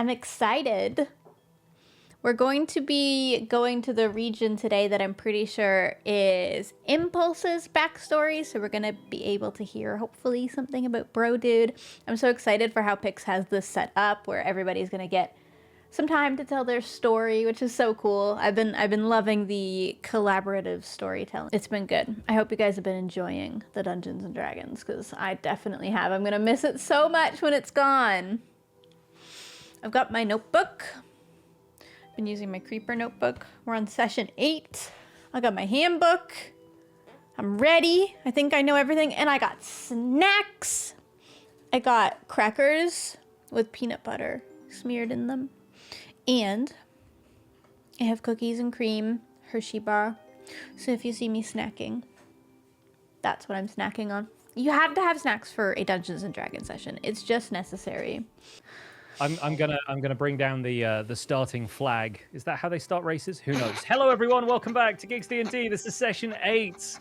I'm excited. We're going to be going to the region today that I'm pretty sure is Impulse's backstory, so we're going to be able to hear, hopefully, something about Bro Dude. I'm so excited for how Pix has this set up, where everybody's going to get some time to tell their story, which is so cool. I've been loving the collaborative storytelling. It's been good. I hope you guys have been enjoying the Dungeons and Dragons, because I definitely have. I'm going to miss it so much when it's gone. I've got my notebook. Been using my creeper notebook. We're on session 8. I got my handbook. I'm ready. I think I know everything. And I got snacks. I got crackers with peanut butter smeared in them. And I have cookies and cream, Hershey bar. So if you see me snacking, that's what I'm snacking on. You have to have snacks for a Dungeons and Dragons session. It's just necessary. I'm gonna bring down the starting flag. Is that how they start races? Who knows? Hello everyone, welcome back to Gigs D&D. This is session 8.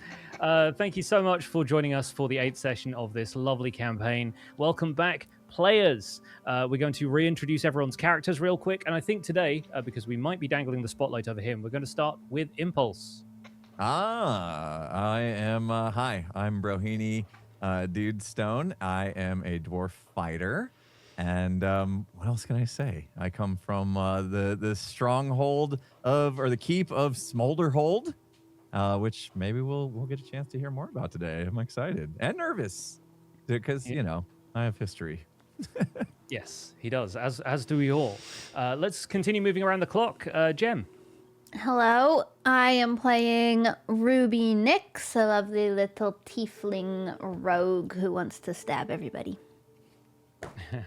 Thank you so much for joining us for the 8th session of this lovely campaign. Welcome back, players. We're going to reintroduce everyone's characters real quick, and I think today, because we might be dangling the spotlight over him, we're going to start with Impulse. I am. Hi, I'm Brohini Dude Stone. I am a dwarf fighter. And what else can I say? I come from the stronghold or the keep of Smolderhold, which maybe we'll get a chance to hear more about today. I'm excited and nervous because, you know, I have history. Yes, he does, as do we all. Let's continue moving around the clock. Gem. Hello, I am playing Ruby Nix, a lovely little tiefling rogue who wants to stab everybody.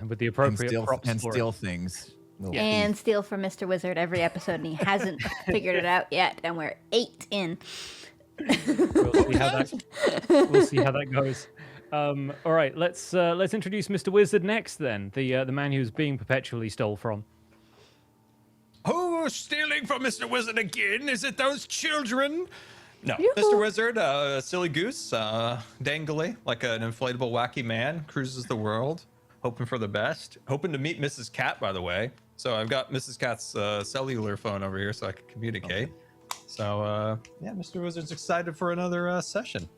With the appropriate props and for steal it. things. And steal from Mr. Wizard every episode, and he hasn't figured it out yet, and we're 8 in. We'll see how that goes. All right, let's introduce Mr. Wizard next then, the man who's being perpetually stole from. Oh, stealing from Mr. Wizard again? Is it those children? No, Yoo-hoo. Mr. Wizard, silly goose, dangly, like an inflatable wacky man, cruises the world, hoping for the best. Hoping to meet Mrs. Cat, by the way. So I've got Mrs. Cat's cellular phone over here so I can communicate. Okay. So, yeah, Mr. Wizard's excited for another session.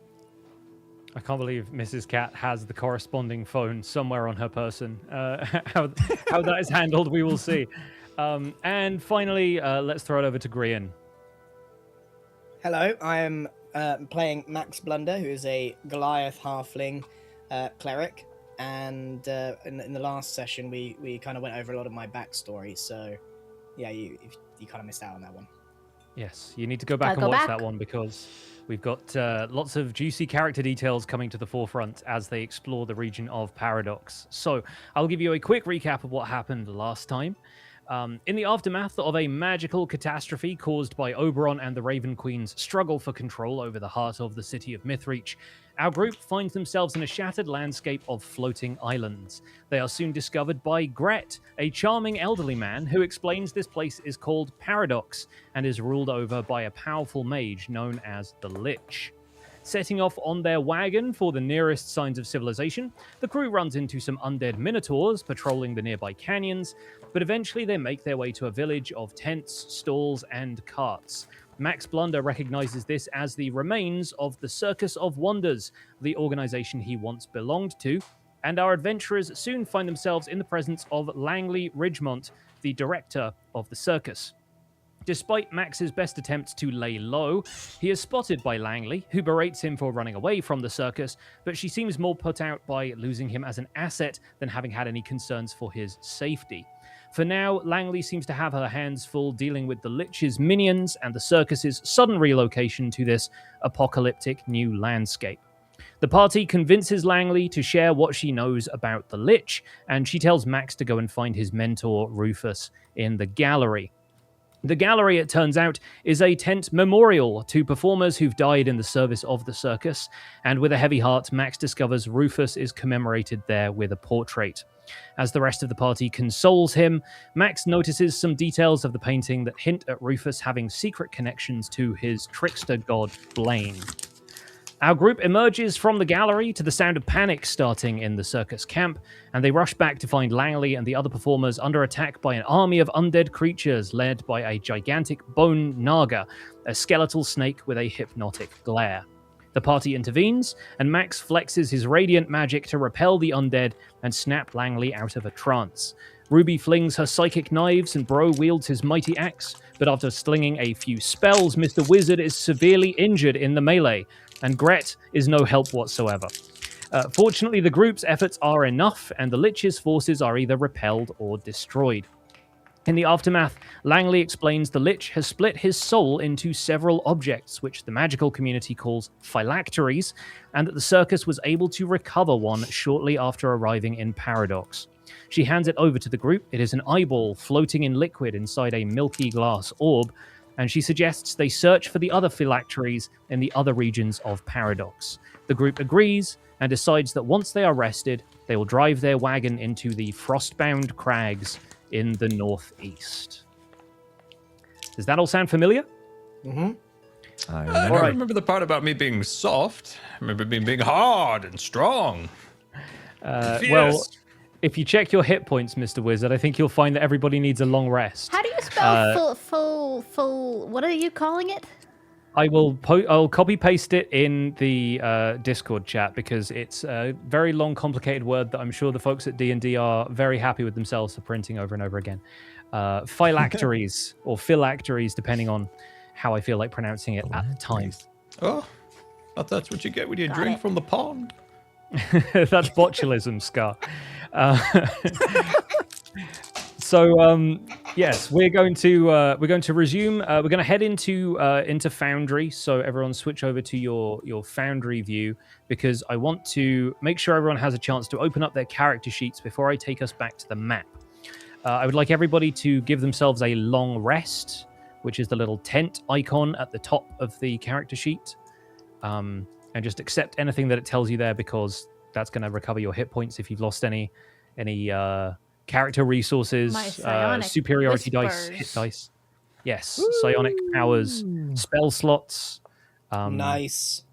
I can't believe Mrs. Cat has the corresponding phone somewhere on her person. How that is handled, we will see. And finally, let's throw it over to Grian. Hello, I am playing Max Blunder, who is a Goliath halfling cleric. And in the last session, we kind of went over a lot of my backstory. So, yeah, you kind of missed out on that one. Yes, you need to go back and watch that one because we've got lots of juicy character details coming to the forefront as they explore the region of Paradox. So I'll give you a quick recap of what happened last time. In the aftermath of a magical catastrophe caused by Oberon and the Raven Queen's struggle for control over the heart of the city of Mythreach, our group finds themselves in a shattered landscape of floating islands. They are soon discovered by Gret, a charming elderly man who explains this place is called Paradox and is ruled over by a powerful mage known as the Lich. Setting off on their wagon for the nearest signs of civilization, the crew runs into some undead minotaurs patrolling the nearby canyons, but eventually they make their way to a village of tents, stalls, and carts. Max Blunder recognizes this as the remains of the Circus of Wonders, the organization he once belonged to, and our adventurers soon find themselves in the presence of Langley Ridgemont, the director of the circus. Despite Max's best attempts to lay low, he is spotted by Langley, who berates him for running away from the circus, but she seems more put out by losing him as an asset than having had any concerns for his safety. For now, Langley seems to have her hands full dealing with the Lich's minions and the circus's sudden relocation to this apocalyptic new landscape. The party convinces Langley to share what she knows about the Lich, and she tells Max to go and find his mentor, Rufus, in the gallery. The gallery, it turns out, is a tent memorial to performers who've died in the service of the circus, and with a heavy heart, Max discovers Rufus is commemorated there with a portrait. As the rest of the party consoles him, Max notices some details of the painting that hint at Rufus having secret connections to his trickster god, Blaine. Our group emerges from the gallery to the sound of panic starting in the circus camp, and they rush back to find Langley and the other performers under attack by an army of undead creatures led by a gigantic bone naga, a skeletal snake with a hypnotic glare. The party intervenes, and Max flexes his radiant magic to repel the undead and snap Langley out of a trance. Ruby flings her psychic knives and Bro wields his mighty axe, but after slinging a few spells, Mr. Wizard is severely injured in the melee, and Gret is no help whatsoever. Fortunately, the group's efforts are enough, and the Lich's forces are either repelled or destroyed. In the aftermath, Langley explains the Lich has split his soul into several objects, which the magical community calls phylacteries, and that the circus was able to recover one shortly after arriving in Paradox. She hands it over to the group. It is an eyeball floating in liquid inside a milky glass orb, and she suggests they search for the other phylacteries in the other regions of Paradox. The group agrees and decides that once they are rested, they will drive their wagon into the frostbound crags in the northeast. Does that all sound familiar? Mm-hmm. I don't remember the part about me being soft. I remember me being hard and strong. Well, if you check your hit points, Mr. Wizard, I think you'll find that everybody needs a long rest. How do you spell full? What are you calling it? I'll copy paste it in the Discord chat because it's a very long, complicated word that I'm sure the folks at D&D are very happy with themselves for printing over and over again. Phylacteries or phylacteries, depending on how I feel like pronouncing it at the time. Oh, thought that's what you get when you drink from the pond. That's botulism, Scar. So yes, we're going to resume. We're going to head into Foundry. So everyone switch over to your Foundry view because I want to make sure everyone has a chance to open up their character sheets before I take us back to the map. I would like everybody to give themselves a long rest, which is the little tent icon at the top of the character sheet, and just accept anything that it tells you there because that's going to recover your hit points if you've lost any character resources, superiority dice, hit dice. Yes, psionic powers, spell slots. Nice.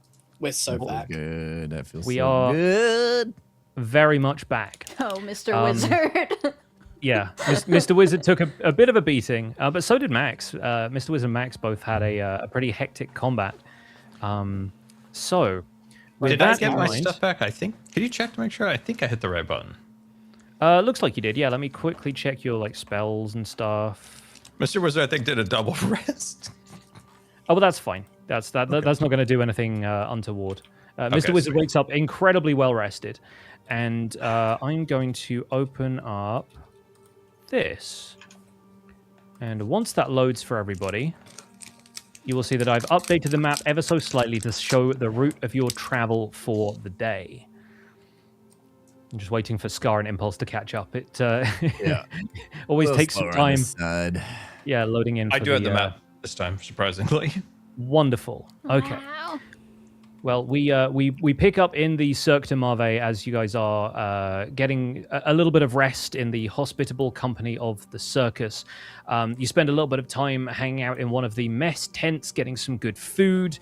We're so back. Good. That feels We so are good. very much back. Oh, Mr. Wizard. Yeah, Mr. Wizard took a bit of a beating, but so did Max. Mr. Wizard and Max both had a pretty hectic combat. So, did I get my stuff back? I think. Can you check to make sure? I think I hit the right button. Looks like you did. Yeah, let me quickly check your spells and stuff. Mr. Wizard, I think, did a double rest. Oh, well, that's fine. That's not going to do anything untoward. Mr. Wizard wakes up incredibly well rested, and I'm going to open up this. And once that loads for everybody, you will see that I've updated the map ever so slightly to show the route of your travel for the day. I'm just waiting for Scar and Impulse to catch up. It always takes some time. Yeah, loading in. I do have the map this time, surprisingly. Wonderful. Okay. Wow. Well, we pick up in the Cirque de Marve as you guys are getting a little bit of rest in the hospitable company of the circus. You spend a little bit of time hanging out in one of the mess tents, getting some good food,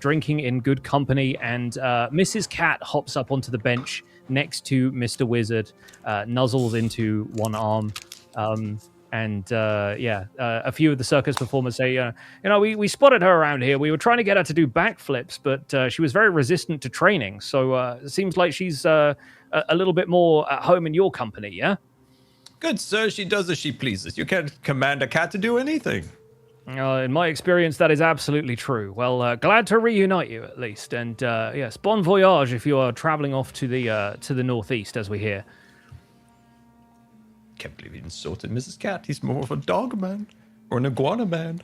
drinking in good company, and Mrs. Cat hops up onto the bench next to Mr. Wizard, nuzzles into one arm. A few of the circus performers say, we spotted her around here. We were trying to get her to do backflips, but she was very resistant to training. So it seems like she's a little bit more at home in your company, yeah? Good, sir. She does as she pleases. You can't command a cat to do anything. In my experience, that is absolutely true. Well, glad to reunite you at least. And yes, bon voyage if you are traveling off to the northeast, as we hear. Can't believe he insulted Mrs. Cat. He's more of a dog man or an iguana man.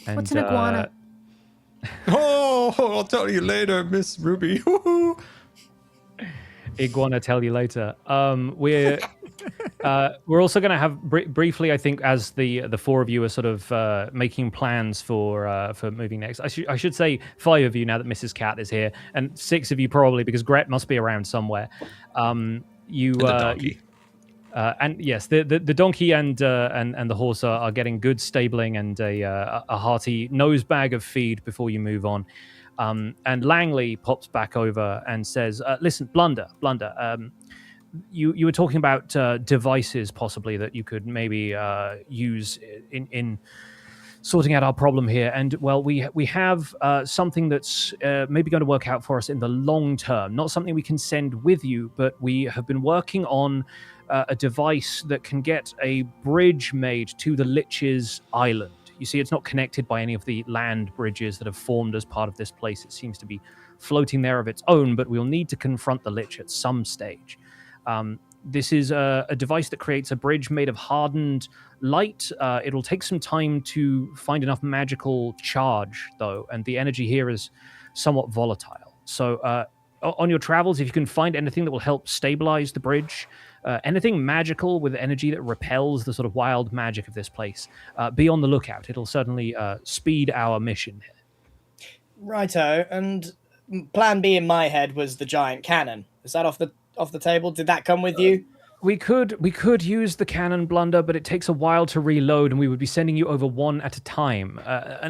And, What's an iguana? Oh, I'll tell you later, Miss Ruby. Iguana, tell you later. We're also going to have briefly, I think, as the four of you are sort of making plans for moving next. I should say 5 of you now that Mrs. Cat is here, and 6 of you probably because Gret must be around somewhere. The donkey. And yes, the donkey and the horse are getting good stabling and a hearty nose bag of feed before you move on. And Langley pops back over and says, listen, Blunder, you were talking about devices possibly that you could maybe use in sorting out our problem here. And well, we have something that's maybe going to work out for us in the long term. Not something we can send with you, but we have been working on a device that can get a bridge made to the Lich's island. You see, it's not connected by any of the land bridges that have formed as part of this place. It seems to be floating there of its own, but we'll need to confront the Lich at some stage. This is a device that creates a bridge made of hardened light. It'll take some time to find enough magical charge, though, and the energy here is somewhat volatile. So on your travels, if you can find anything that will help stabilize the bridge, anything magical with energy that repels the sort of wild magic of this place, be on the lookout. It'll certainly speed our mission here. Righto, and plan B in my head was the giant cannon. Is that off the table? Did that come with you? We could use the cannon, Blunder, but it takes a while to reload, and we would be sending you over one at a time.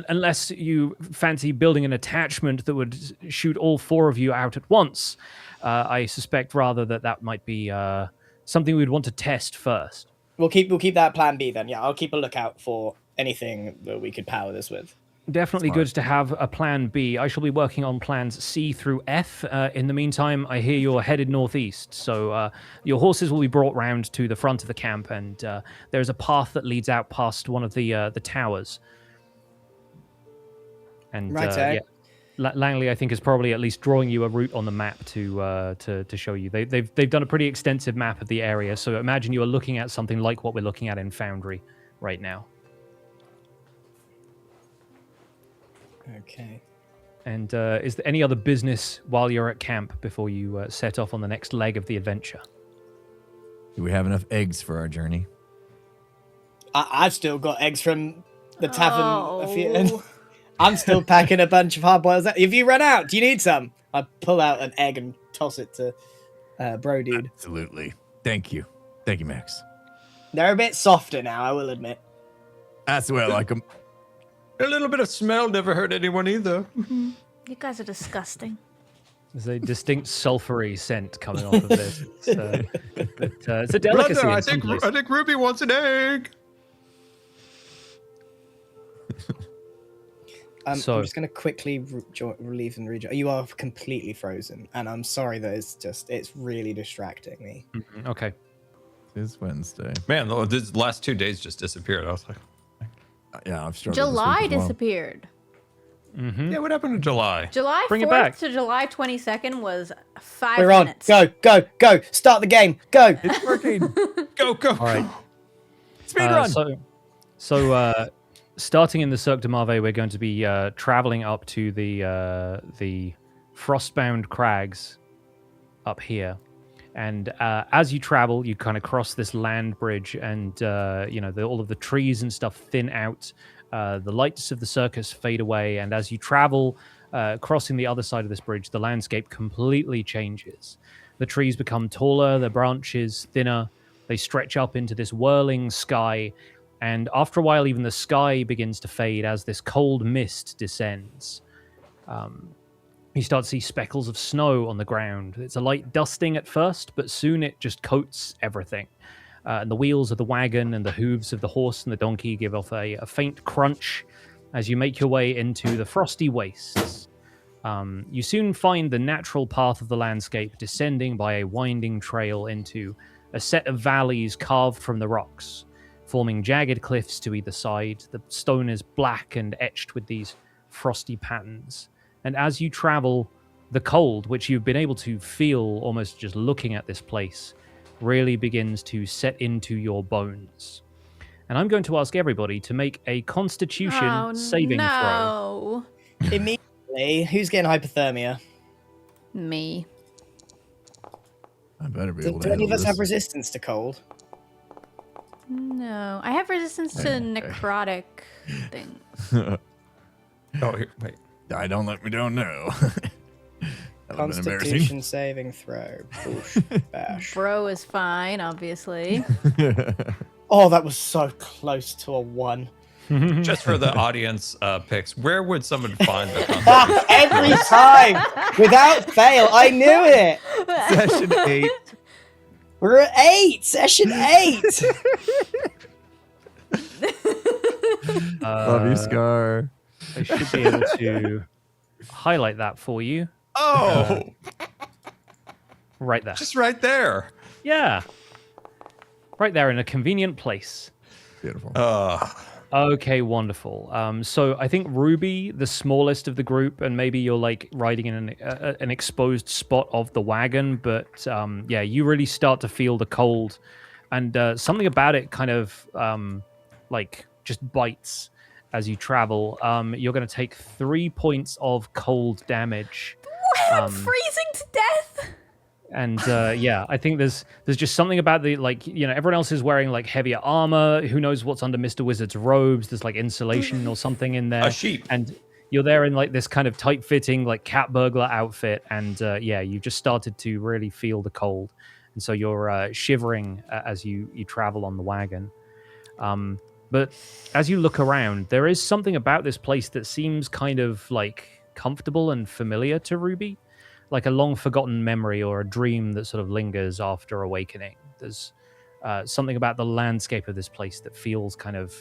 Unless you fancy building an attachment that would shoot all four of you out at once. I suspect rather that might be something we'd want to test first. We'll keep that plan B then. Yeah, I'll keep a lookout for anything that we could power this with. Definitely Smart. good to have a plan B. I shall be working on plans C through F. In the meantime, I hear you're headed northeast, so your horses will be brought round to the front of the camp, and there's a path that leads out past one of the towers. And Langley, I think, is probably at least drawing you a route on the map to show you. They've done a pretty extensive map of the area, so imagine you are looking at something like what we're looking at in Foundry right now. Okay. And is there any other business while you're at camp before you set off on the next leg of the adventure? Do we have enough eggs for our journey? I've still got eggs from the tavern. I'm still packing a bunch of hard-boiled eggs. If you run out, do you need some? I pull out an egg and toss it to Bro Dude. Absolutely. Thank you, Max. They're a bit softer now, I will admit. That's the way I like them. A little bit of smell never hurt anyone either. You guys are disgusting. There's a distinct sulfury scent coming off of this. It's a delicacy. Blunder, I think Ruby wants an egg. I'm just going to quickly relieve and rejoin. You are completely frozen, and I'm sorry that it's really distracting me. Okay. It's Wednesday. Man, these last 2 days just disappeared. I was like, yeah, I've struggled. July disappeared. Mm-hmm. yeah, what happened to July? July Bring it back. 4th to July 22nd was 5 We're on. minutes. Go. Start the game. Go. It's working. Go. All right. Speed run. So starting in the Cirque de Marve, we're going to be traveling up to the Frostbound Crags up here. And as you travel, you kind of cross this land bridge, and all of the trees and stuff thin out. The lights of the circus fade away, and as you travel, crossing the other side of this bridge, the landscape completely changes. The trees become taller, the branches thinner, they stretch up into this whirling sky, and after a while, even the sky begins to fade as this cold mist descends. You start to see speckles of snow on the ground. It's a light dusting at first, but soon it just coats everything. And the wheels of the wagon and the hooves of the horse and the donkey give off a faint crunch as you make your way into the frosty wastes. You soon find the natural path of the landscape descending by a winding trail into a set of valleys carved from the rocks, forming jagged cliffs to either side. The stone is black and etched with these frosty patterns. And as you travel, the cold, which you've been able to feel almost just looking at this place, really begins to set into your bones. And I'm going to ask everybody to make a Constitution saving throw. Immediately, who's getting hypothermia? Me. I better be able to Do any of us handle have this. resistance to cold? No. I have resistance to necrotic things. Oh, here, wait. Don't know. Constitution saving throw. Boosh, bash. Bro is fine, obviously. Oh, that was so close to a 1. Just for the audience picks, where would someone find the content? Every time, without fail, I knew it. Session 8. We're at 8, session 8. Love you, Scar. I should be able to highlight that for you. Oh, Right there. just right there. Yeah. Right there in a convenient place. Beautiful. Okay, wonderful. So I think Ruby, the smallest of the group, and maybe you're like riding in an exposed spot of the wagon, but yeah, you really start to feel the cold, and something about it kind of like just bites as you travel. You're going to take 3 points of cold damage. I'm freezing to death. And yeah, I think there's just something about the, like, you know, everyone else is wearing like heavier armor. Who knows what's under Mr. Wizard's robes? There's like insulation or something in there. A sheep. And you're there in like this kind of tight-fitting like cat burglar outfit, and yeah, you just started to really feel the cold, and so you're shivering as you travel on the wagon. But as you look around, there is something about this place that seems kind of like comfortable and familiar to Ruby. Like a long-forgotten memory or a dream that sort of lingers after awakening. There's something about the landscape of this place that feels kind of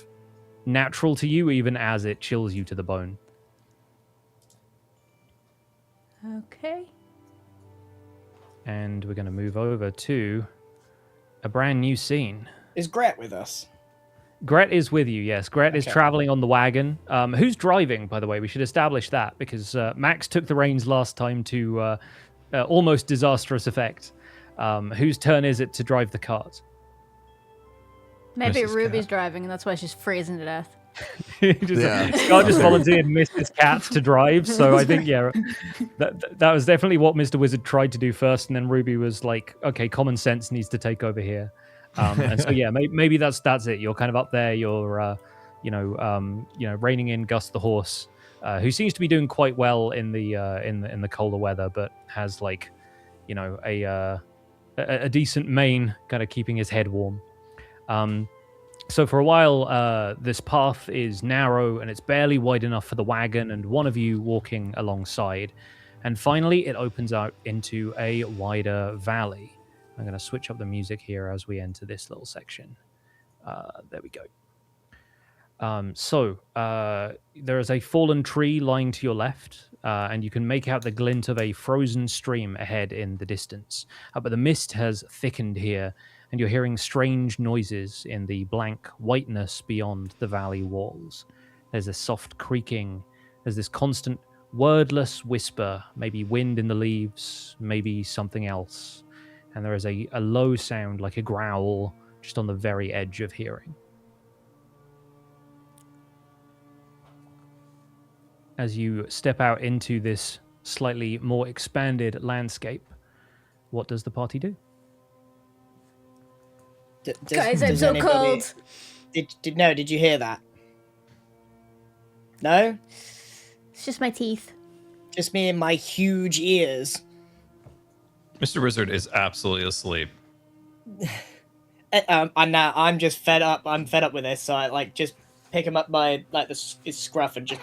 natural to you, even as it chills you to the bone. Okay. And we're going to move over to a brand new scene. Is Gret with us? Gret is with you, yes. Gret is Okay. traveling on the wagon. Who's driving, by the way? We should establish that, because Max took the reins last time to almost disastrous effect. Whose turn is it to drive the cart? Maybe Mrs. Ruby's Cat. driving, and that's why she's freezing to death. Scott just volunteered Mrs. Cat to drive, so I think, yeah, that was definitely what Mr. Wizard tried to do first, and then Ruby was like, okay, common sense needs to take over here. And so yeah, maybe that's it. You're kind of up there. You're reining in Gus the horse, who seems to be doing quite well in the colder weather, but has like, you know, a decent mane, kind of keeping his head warm. So for a while, this path is narrow and it's barely wide enough for the wagon and one of you walking alongside, and finally it opens out into a wider valley. I'm going to switch up the music here as we enter this little section. There we go. So there is a fallen tree lying to your left, and you can make out the glint of a frozen stream ahead in the distance. But the mist has thickened here, and you're hearing strange noises in the blank whiteness beyond the valley walls. There's a soft creaking. There's this constant wordless whisper, maybe wind in the leaves, maybe something else. And there is a low sound like a growl just on the very edge of hearing. As you step out into this slightly more expanded landscape, what does the party do? Guys, I'm so cold. Did you hear that? No? It's just my teeth. Just me and my huge ears. Mr. Wizard is absolutely asleep. And now I'm just fed up. I'm fed up with this, so I like just pick him up by like his scruff and just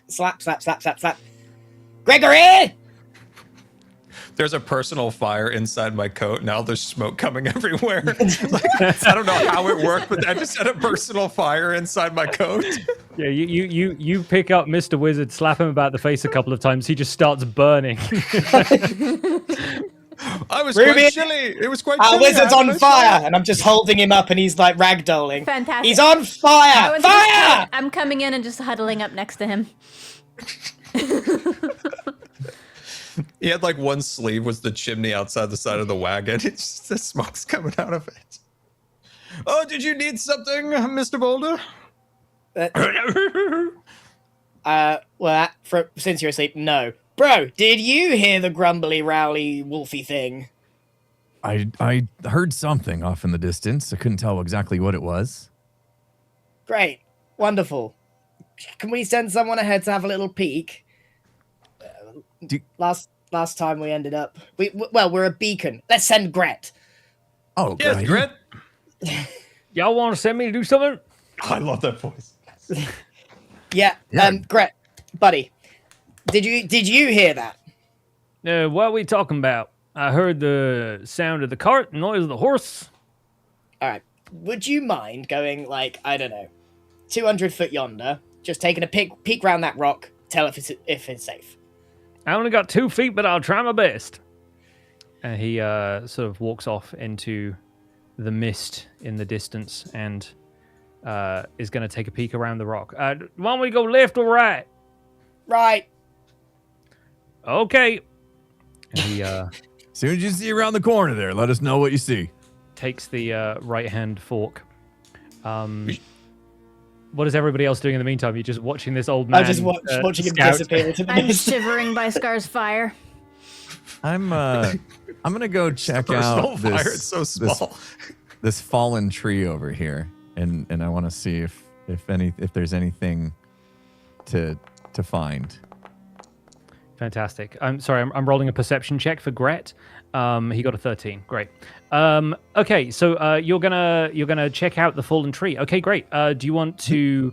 slap. Gregory! There's a personal fire inside my coat. Now there's smoke coming everywhere. Like, I don't know how it worked, but I just had a personal fire inside my coat. Yeah, you pick up Mr. Wizard, slap him about the face a couple of times. He just starts burning. I was Ruby, quite chilly. It was quite chilly. Our wizard's I on was fire, and I'm just holding him up, and he's like ragdolling. Fantastic. He's on fire! I was Fire! I'm coming in and just huddling up next to him. He had like one sleeve was the chimney outside the side of the wagon. It's just the smoke's coming out of it. Oh, did you need something, Mr. Boulder? Since you're asleep, no. Bro, did you hear the grumbly, rowly, wolfy thing? I heard something off in the distance. I couldn't tell exactly what it was. Great. Wonderful. Can we send someone ahead to have a little peek? Last time we ended up... we're a beacon. Let's send Gret. Oh, Yes, good. Grit. Y'all want to send me to do something? I love that voice. Yeah. Gret, buddy, did you hear that? What are we talking about? I heard the sound of the cart, noise of the horse. All right. Would you mind going, like, I don't know, 200 foot yonder, just taking a peek round that rock, tell if it's safe? I only got 2 feet, but I'll try my best. And he sort of walks off into the mist in the distance and is going to take a peek around the rock. Why don't we go left or right? Right. Okay. And he as soon as you see around the corner there, let us know what you see. takes the right-hand fork. What is everybody else doing in the meantime? You're just watching this old man. I'm just watching him scout. disappear into the I'm mist. shivering by Scar's fire. I'm gonna go check Personal out fire, this, it's so small. this fallen tree over here, and I want to see if there's anything to find. Fantastic. I'm sorry. I'm rolling a perception check for Gret. He got a 13. Great. Okay, so you're gonna check out the fallen tree. Okay, great. Do you want to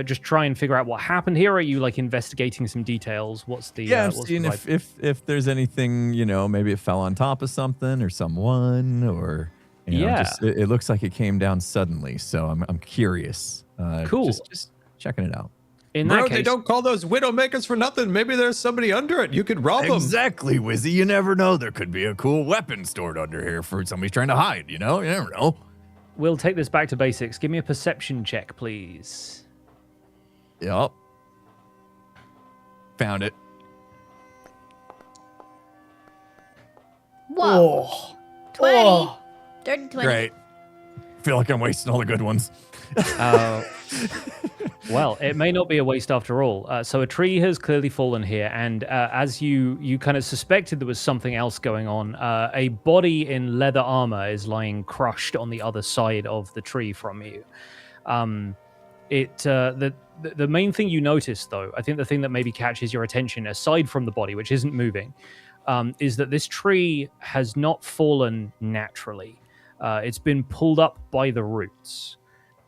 just try and figure out what happened here? Or are you like investigating some details? What's the Yeah, what's seeing the vibe? if there's anything, maybe it fell on top of something or someone, or Yeah. just it looks like it came down suddenly. So I'm curious. Cool. Just checking it out. In Bro, that case, they don't call those Widowmakers for nothing. Maybe there's somebody under it. You could rob them. Exactly, Wizzy. You never know. There could be a cool weapon stored under here for somebody trying to hide. You never know. we'll take this back to basics. Give me a perception check, please. Yup. Found it. Whoa. Oh. 20. Oh. Dirty 20. Great. Feel like I'm wasting all the good ones. Well, it may not be a waste after all. So a tree has clearly fallen here, and as you kind of suspected there was something else going on, a body in leather armor is lying crushed on the other side of the tree from you. The main thing you notice, though, I think the thing that maybe catches your attention, aside from the body, which isn't moving, is that this tree has not fallen naturally. It's been pulled up by the roots.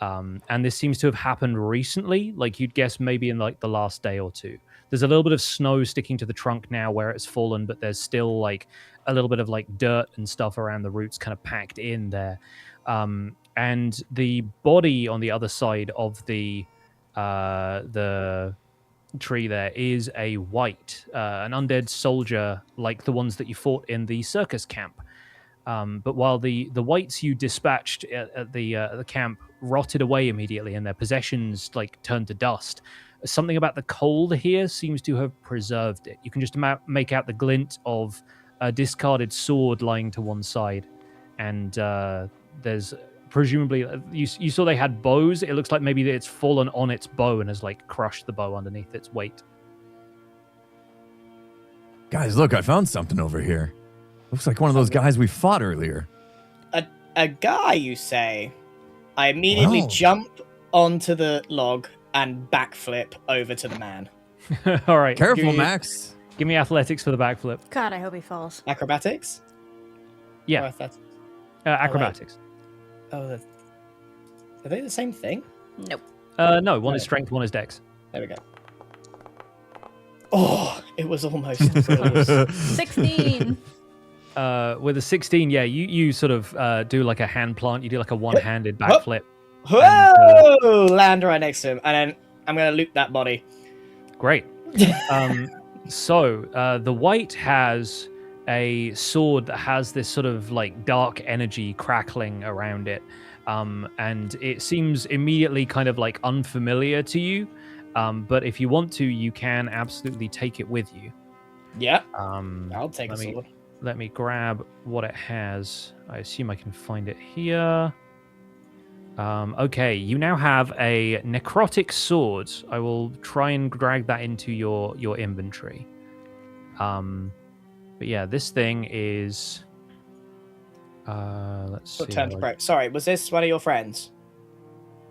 And this seems to have happened recently, like you'd guess maybe in like the last day or two. There's a little bit of snow sticking to the trunk now where it's fallen, but there's still like a little bit of like dirt and stuff around the roots kind of packed in there. And the body on the other side of the tree there is a wight, an undead soldier like the ones that you fought in the circus camp. But while the wights you dispatched at the camp rotted away immediately and their possessions like turned to dust, something about the cold here seems to have preserved it. You can just make out the glint of a discarded sword lying to one side, and there's presumably you saw they had bows. It looks like maybe it's fallen on its bow and has like crushed the bow underneath its weight. Guys, look, I found something over here. Looks like one of those guys we fought earlier. A guy, you say? I immediately Wow. jump onto the log and backflip over to the man. All right, Careful, you- Max. give me athletics for the backflip. God, I hope he falls. Acrobatics? Yeah, Or if that's- acrobatics. are they the same thing? Nope. No, one is strength, one is dex. There we go. Oh, it was almost close. 16. With a 16, yeah, you sort of do like a hand plant. You do like a one-handed Hup. backflip. Whoa! Land right next to him, and then I'm gonna loot that body. Great. So the wight has a sword that has this sort of like dark energy crackling around it, and it seems immediately kind of like unfamiliar to you. But if you want to, you can absolutely take it with you. Yeah, Um, I'll take a let me- sword. Let me grab what it has. I assume I can find it here. Okay, you now have a necrotic sword. I will try and drag that into your inventory. But yeah, this thing is. Let's see. Turn to how I- pro. Sorry, was this one of your friends?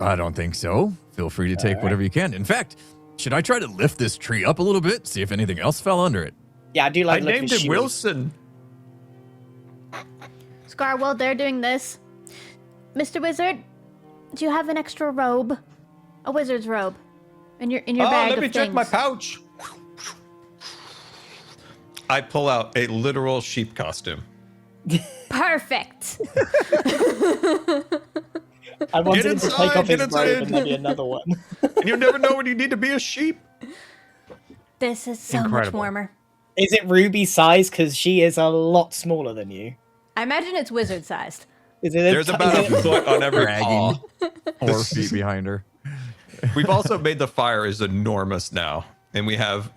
I don't think so. Feel free to take Alright. whatever you can. In fact, should I try to lift this tree up a little bit, see if anything else fell under it? Yeah, I do I like. the look of named his him shoes. Wilson. Scar, while they're doing this, Mr. Wizard, Do you have an extra robe? A wizard's robe? In your bag of let me check my things? pouch. I pull out a literal sheep costume. Perfect. I wanted Get him to take inside, off his get robe inside. and maybe another one. And you never know when you need to be a sheep. This is so much Incredible. warmer. Is it Ruby's size? Because she is a lot smaller than you. I imagine it's wizard sized. Is it There's about a foot on every paw. Dragging 4 feet behind her. We've also made the fire is enormous now, and we have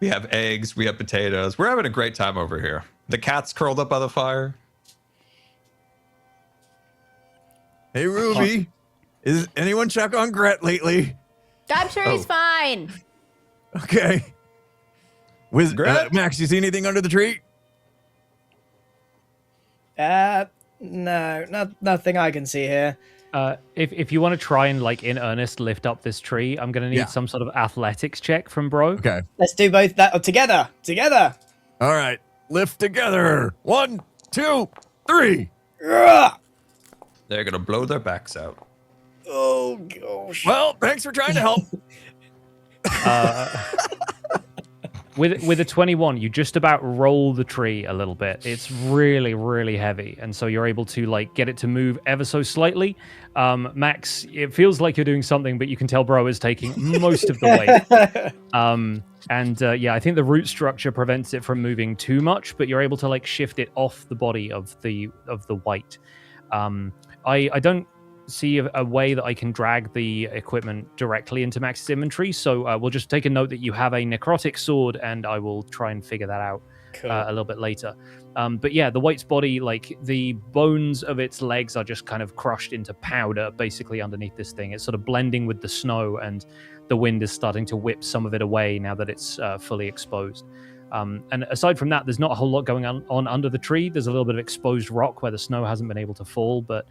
eggs, we have potatoes. We're having a great time over here. The cat's curled up by the fire. Hey, Ruby. Is anyone check on Gret lately? I'm sure he's fine. Okay. Gret? Max, you see anything under the tree? No, nothing I can see here. If you want to try and like in earnest lift up this tree, I'm gonna need Yeah. some sort of athletics check from Bro. Okay. Let's do both that together. Together. All right. Lift together. 1, 2, 3. Ugh. They're gonna blow their backs out. Oh gosh. Well, thanks for trying to help. With a 21, you just about roll the tree a little bit. It's really, really heavy, and so you're able to like get it to move ever so slightly. Max, it feels like you're doing something, but you can tell Bro is taking most of the weight. Yeah, I think the root structure prevents it from moving too much, but you're able to like shift it off the body of the white. I don't see a way that I can drag the equipment directly into Max's inventory, so we'll just take a note that you have a necrotic sword, and I will try and figure that out Cool. a little bit later. But yeah, the white's body, like the bones of its legs are just kind of crushed into powder basically underneath this thing. It's sort of blending with the snow, and the wind is starting to whip some of it away now that it's fully exposed. And aside from that, there's not a whole lot going on under the tree. There's a little bit of exposed rock where the snow hasn't been able to fall, but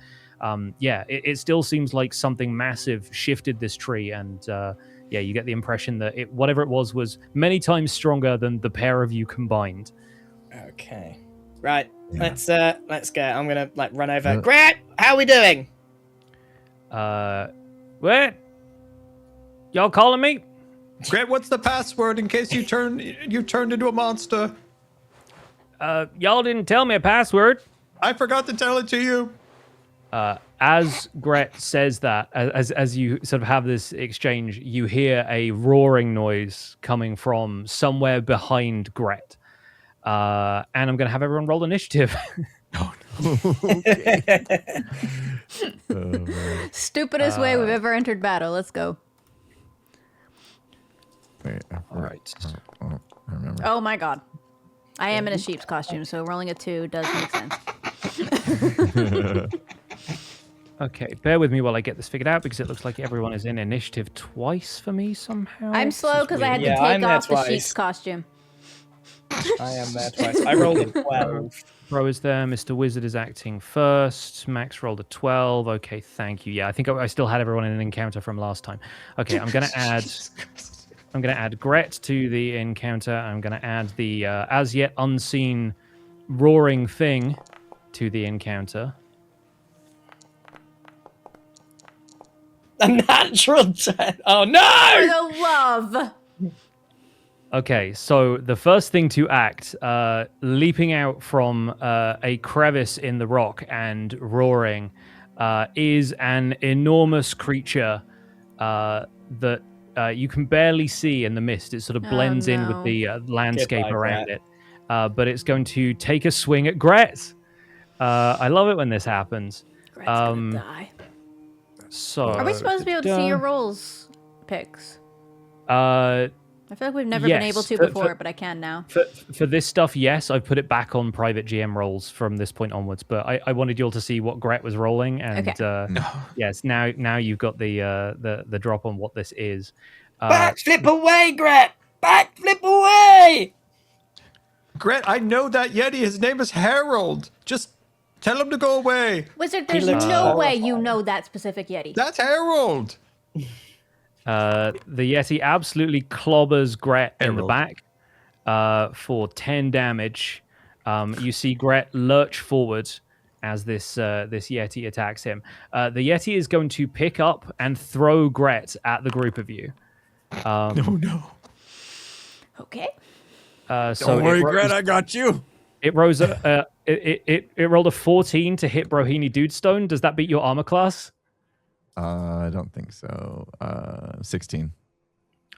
yeah, it still seems like something massive shifted this tree, and yeah, you get the impression that whatever it was many times stronger than the pair of you combined. Okay. Right. Yeah. Let's go. I'm gonna like run over. Gret, how are we doing? What? Y'all calling me? Grant, what's the password in case you turned into a monster? Y'all didn't tell me a password. I forgot to tell it to you. As Gret says that, as you sort of have this exchange, you hear a roaring noise coming from somewhere behind Gret. And I'm going to have everyone roll initiative. Stupidest way we've ever entered battle. Let's go. Wait, All right. I remember. Oh my god. I am in a sheep's costume, so rolling a 2 does make sense. Okay, bear with me while I get this figured out, because it looks like everyone is in initiative twice for me somehow. I'm This slow is because I had weird. to Yeah, I'm take there off the twice. sheep's costume. I am there twice. I rolled a 12. Bro is there. Mr. Wizard is acting first. Max rolled a 12. Okay, thank you. Yeah, I think I still had everyone in an encounter from last time. Okay, I'm gonna add Gret to the encounter. I'm gonna add the as yet unseen roaring thing to the encounter. A natural 10. Oh For no! the love. Okay, so the first thing to act, leaping out from a crevice in the rock and roaring, is an enormous creature that you can barely see in the mist. It sort of blends in with no. the landscape Goodbye, around Gret. it. But it's going to take a swing at Gret. I love it when this happens. Gret's gonna die. So Are we supposed to be able to see your rolls picks? Uh, I feel like we've never been yes, able to for- before, but I can now. For this stuff, yes, I've put it back on private GM rolls from this point onwards. But I wanted you all to see what Gret was rolling, and yes, now you've got the drop on what this is. Backflip away, Gret! Backflip away! Grant, I know that Yeti. His name is Harold. Just tell him to go away. Wizard, there's looks no way horrified. you know that specific Yeti. That's Harold. The Yeti absolutely clobbers Gret in the Harold. back for 10 damage. You see Gret lurch forward as this Yeti attacks him. The Yeti is going to pick up and throw Gret at the group of you. Oh no. Okay. Don't worry, Gret, I got you. It rose it rolled a 14 to hit Brohini Dudestone. Does that beat your armor class? I don't think so. 16.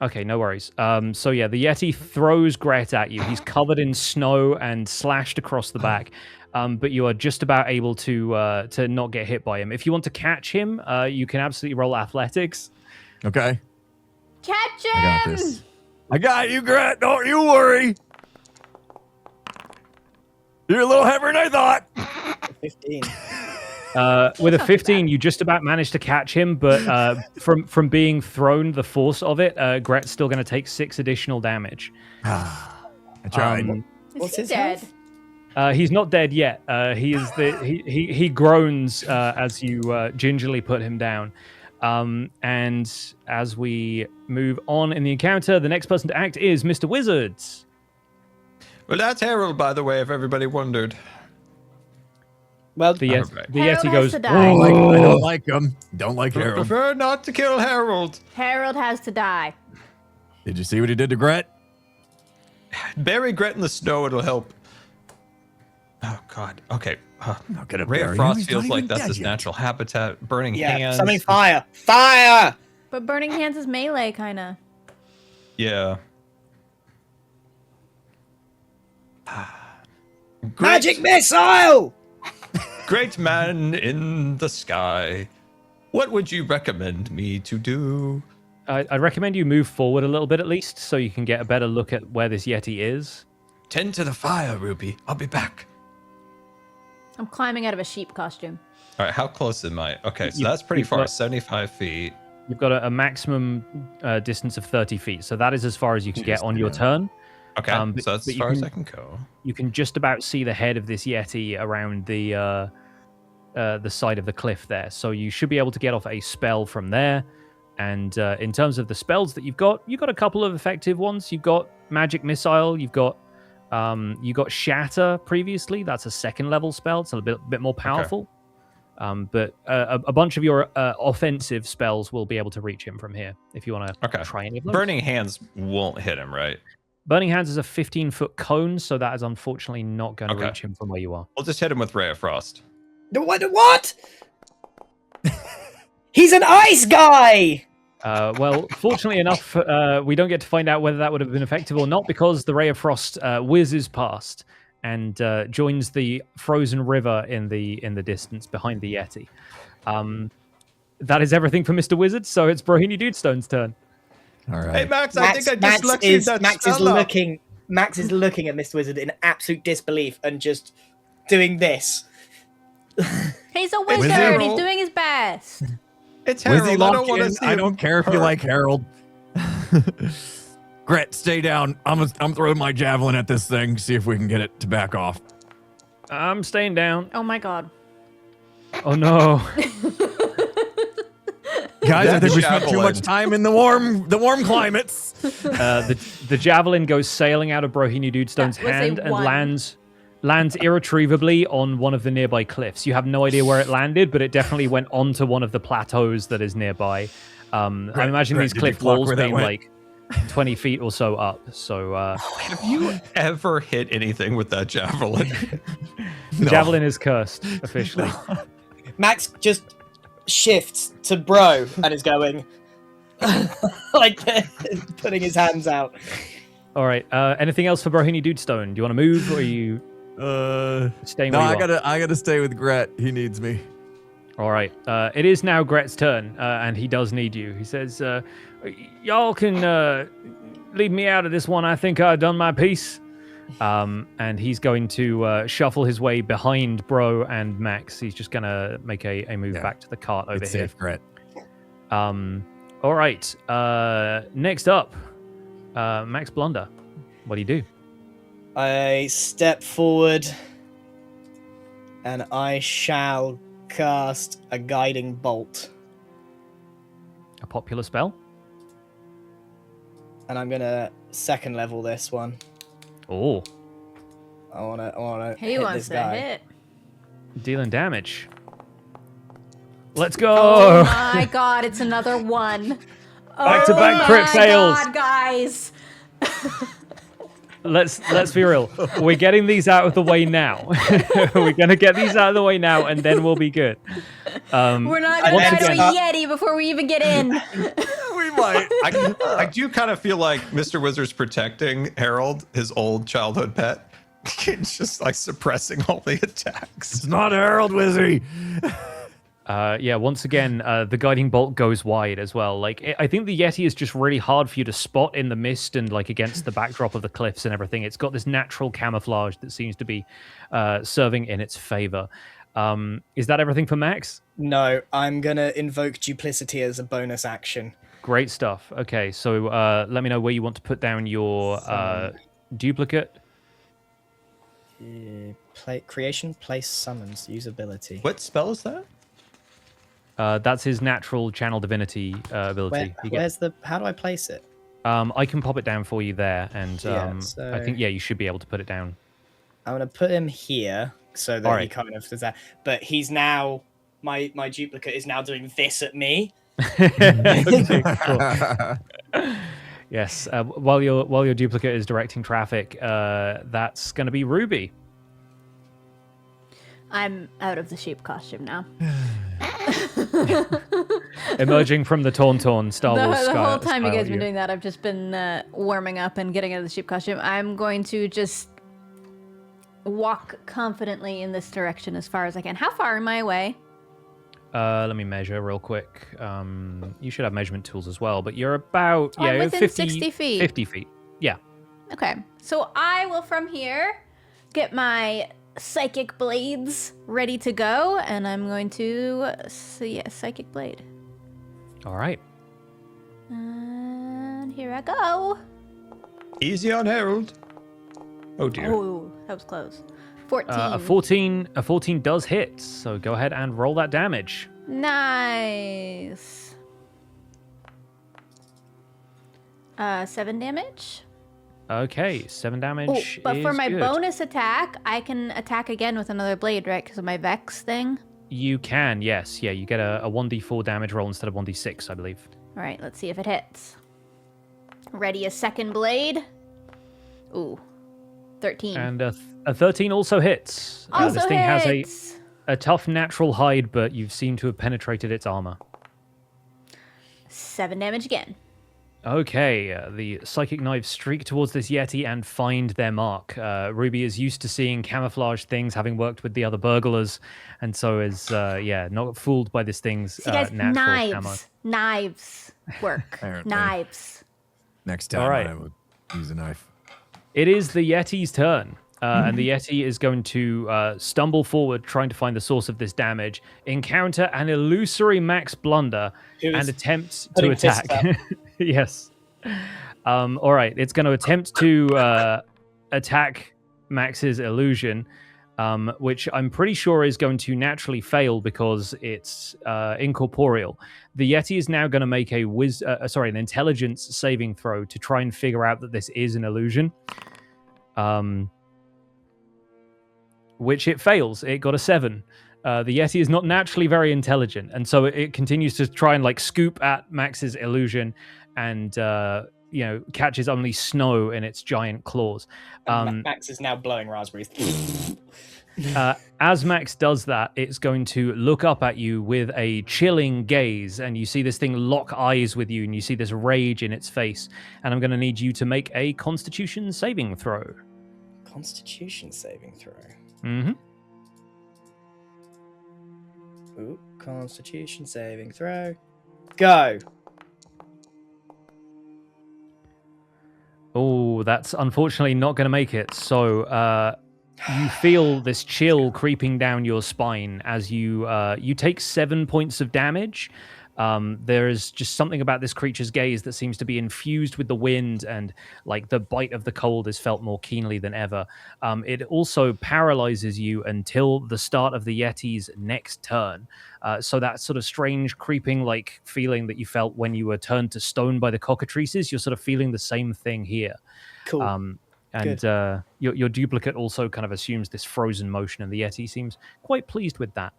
Okay, no worries. So yeah, the Yeti throws Gret at you. He's covered in snow and slashed across the back, but you are just about able to not get hit by him. If you want to catch him, you can absolutely roll athletics. Okay. Catch him! I got this. I got you, Gret. Don't you worry. You're a little heavier than I thought. 15. With a 15, you just about managed to catch him, but from being thrown, the force of it, Gret's still going to take 6 additional damage. I tried. What's his dead? health? He's not dead yet. He groans as you gingerly put him down. And as we move on in the encounter, the next person to act is Mr. Wizards. Well, that's Harold, by the way, if everybody wondered. Well, The Harold Yeti has goes, to die. I don't like him. Don't like I Harold. prefer not to kill Harold. Harold has to die. Did you see what he did to Gret? Bury Gret in the snow, it'll help. Oh, God. Okay. Not gonna Ray bury of him. Frost He's feels not like even that's dead his yet. natural habitat. Burning yeah, hands. something fire. Fire! But Burning Hands is melee, kind of. Yeah. Magic missile! Great man in the sky. What would you recommend me to do? I recommend you move forward a little bit at least, so you can get a better look at where this Yeti is. Tend to the fire, Ruby. I'll be back. I'm climbing out of a sheep costume. All right, how close am I? Okay, so You- that's pretty you've far, got- 75 feet. You've got a maximum distance of 30 feet, so that is as far as you can get Jeez, on your yeah. turn. Okay, But- so that's but as you far as can- I can go. You can just about see the head of this Yeti around the side of the cliff there. So you should be able to get off a spell from there. And in terms of the spells that you've got a couple of effective ones. You've got Magic Missile. You got Shatter previously. That's a 2nd level spell. It's a bit more powerful. But a bunch of your offensive spells will be able to reach him from here if you want to try any of those. Burning Hands won't hit him, right? Burning Hands is a 15-foot cone, so that is unfortunately not going to reach him from where you are. We'll just hit him with Ray of Frost. What? He's an ice guy! Well, fortunately enough, we don't get to find out whether that would have been effective or not because the Ray of Frost whizzes past and joins the frozen river in the distance behind the Yeti. That is everything for Mr. Wizard, so it's Brohini Dudestone's turn. All right. Hey, Max, I think I dyslexied that Max is spell up. looking at Mr. Wizard in absolute disbelief and just doing this. He's a Wizzy wizard. He's roll. doing his best. It's Harold. Wizzy I don't lock want to in. see I him don't care if you hurt. like Harold. Gret, stay down. I'm throwing my javelin at this thing. See if we can get it to back off. I'm staying down. Oh my god. Oh no. Guys, I That think we spent too javelin. much time in the warm climates. The javelin goes sailing out of Brohini Dudestone's That was a hand and one. lands irretrievably on one of the nearby cliffs. You have no idea where it landed, but it definitely went onto one of the plateaus that is nearby. I'm imagining Gret, these did you cliff clock walls where that being went? like 20 feet or so up. So Have you ever hit anything with that javelin? the javelin is cursed officially. Max just shifts to bro and is going like putting his hands out. All right. Anything else for Brohini Dudestone? Do you want to move or are you staying No, where you are? I gotta stay with Gret. He needs me. All right. It is now Gret's turn, and he does need you. He says, y'all can leave me out of this one. I think I've done my piece. And he's going to shuffle his way behind Bro and Max. He's just going to make a move back to the cart over It's here. safe, Gret. All right. Next up, Max Blunder. What do you do? I step forward and I shall cast a guiding bolt. A popular spell? And I'm gonna 2nd level this one. Oh. I wanna He hit wants this to guy. hit. Dealing damage. Let's go! Oh my god, it's another one. Back-to-back crit fails. God, guys. Let's be real. We're getting these out of the way now. We're gonna get these out of the way now, and then we'll be good. We're not gonna die to a Yeti before we even get in. We might. I do kind of feel like Mr. Wizard's protecting Harold, his old childhood pet. It's just like suppressing all the attacks. It's not Harold Wizzy. Yeah, once again, the guiding bolt goes wide as well. Like, I think the Yeti is just really hard for you to spot in the mist and like against the backdrop of the cliffs and everything. It's got this natural camouflage that seems to be serving in its favor. Is that everything for Max? No, I'm gonna invoke duplicity as a bonus action. Great stuff. Okay, so let me know where you want to put down your duplicate. Creation, place, summons, usability. What spell is that? That's his natural channel divinity ability. How do I place it? I can pop it down for you there, and so I think you should be able to put it down. I'm gonna put him here so that he kind of does that. But he's now my duplicate is now doing this at me. Okay, cool. Yes. While your duplicate is directing traffic, that's going to be Ruby. I'm out of the sheep costume now. Emerging from the Tauntaun Star Wars The whole time you guys have been doing that, I've just been warming up and getting out of the sheep costume. I'm going to just walk confidently in this direction as far as I can. How far am I away? Let me measure real quick. You should have measurement tools as well, but you're about I'm within 50, 60 feet. 50 feet. Yeah. Okay, so I will from here get my psychic blades ready to go, and I'm going to psychic blade. All right. And here I go. Easy on Harold. Oh dear. Oh, that was close. 14. A 14 does hit, so go ahead and roll that damage. Nice. 7 damage. Okay, 7 damage. But for my good. bonus attack, I can attack again with another blade, right? Because of my Vex thing. You can, yes. Yeah, you get a 1d4 damage roll instead of 1d6, I believe. All right, let's see if it hits. Ready a second blade. Ooh, 13. And a 13 also hits. Also this thing hits. has a tough natural hide, but you seem to have penetrated its armor. 7 damage again. Okay, the psychic knives streak towards this Yeti and find their mark. Ruby is used to seeing camouflage things, having worked with the other burglars, and so is, not fooled by this thing's See, guys, natural ammo. knives work. Apparently. Knives. Next time All right. I would use a knife. It is the Yeti's turn, and the Yeti is going to stumble forward, trying to find the source of this damage, encounter an illusory Max Blunder, and attempt to attack. Yes. All right, it's going to attempt to attack Max's illusion, which I'm pretty sure is going to naturally fail because it's incorporeal. The Yeti is now going to make an intelligence saving throw to try and figure out that this is an illusion. Which it fails. It got a 7. The Yeti is not naturally very intelligent, and so it continues to try and scoop at Max's illusion, and catches only snow in its giant claws. Max is now blowing raspberries. As Max does that, it's going to look up at you with a chilling gaze, and you see this thing lock eyes with you, and you see this rage in its face. And I'm going to need you to make a Constitution saving throw. Constitution saving throw. Mm-hmm. Ooh, Constitution saving throw. Go. Oh, that's unfortunately not going to make it. So you feel this chill creeping down your spine as you take 7 points of damage. There is just something about this creature's gaze that seems to be infused with the wind, and the bite of the cold is felt more keenly than ever. It also paralyzes you until the start of the Yeti's next turn. So that sort of strange creeping feeling that you felt when you were turned to stone by the cockatrices, you're sort of feeling the same thing here. Cool. And your duplicate also kind of assumes this frozen motion, and the Yeti seems quite pleased with that.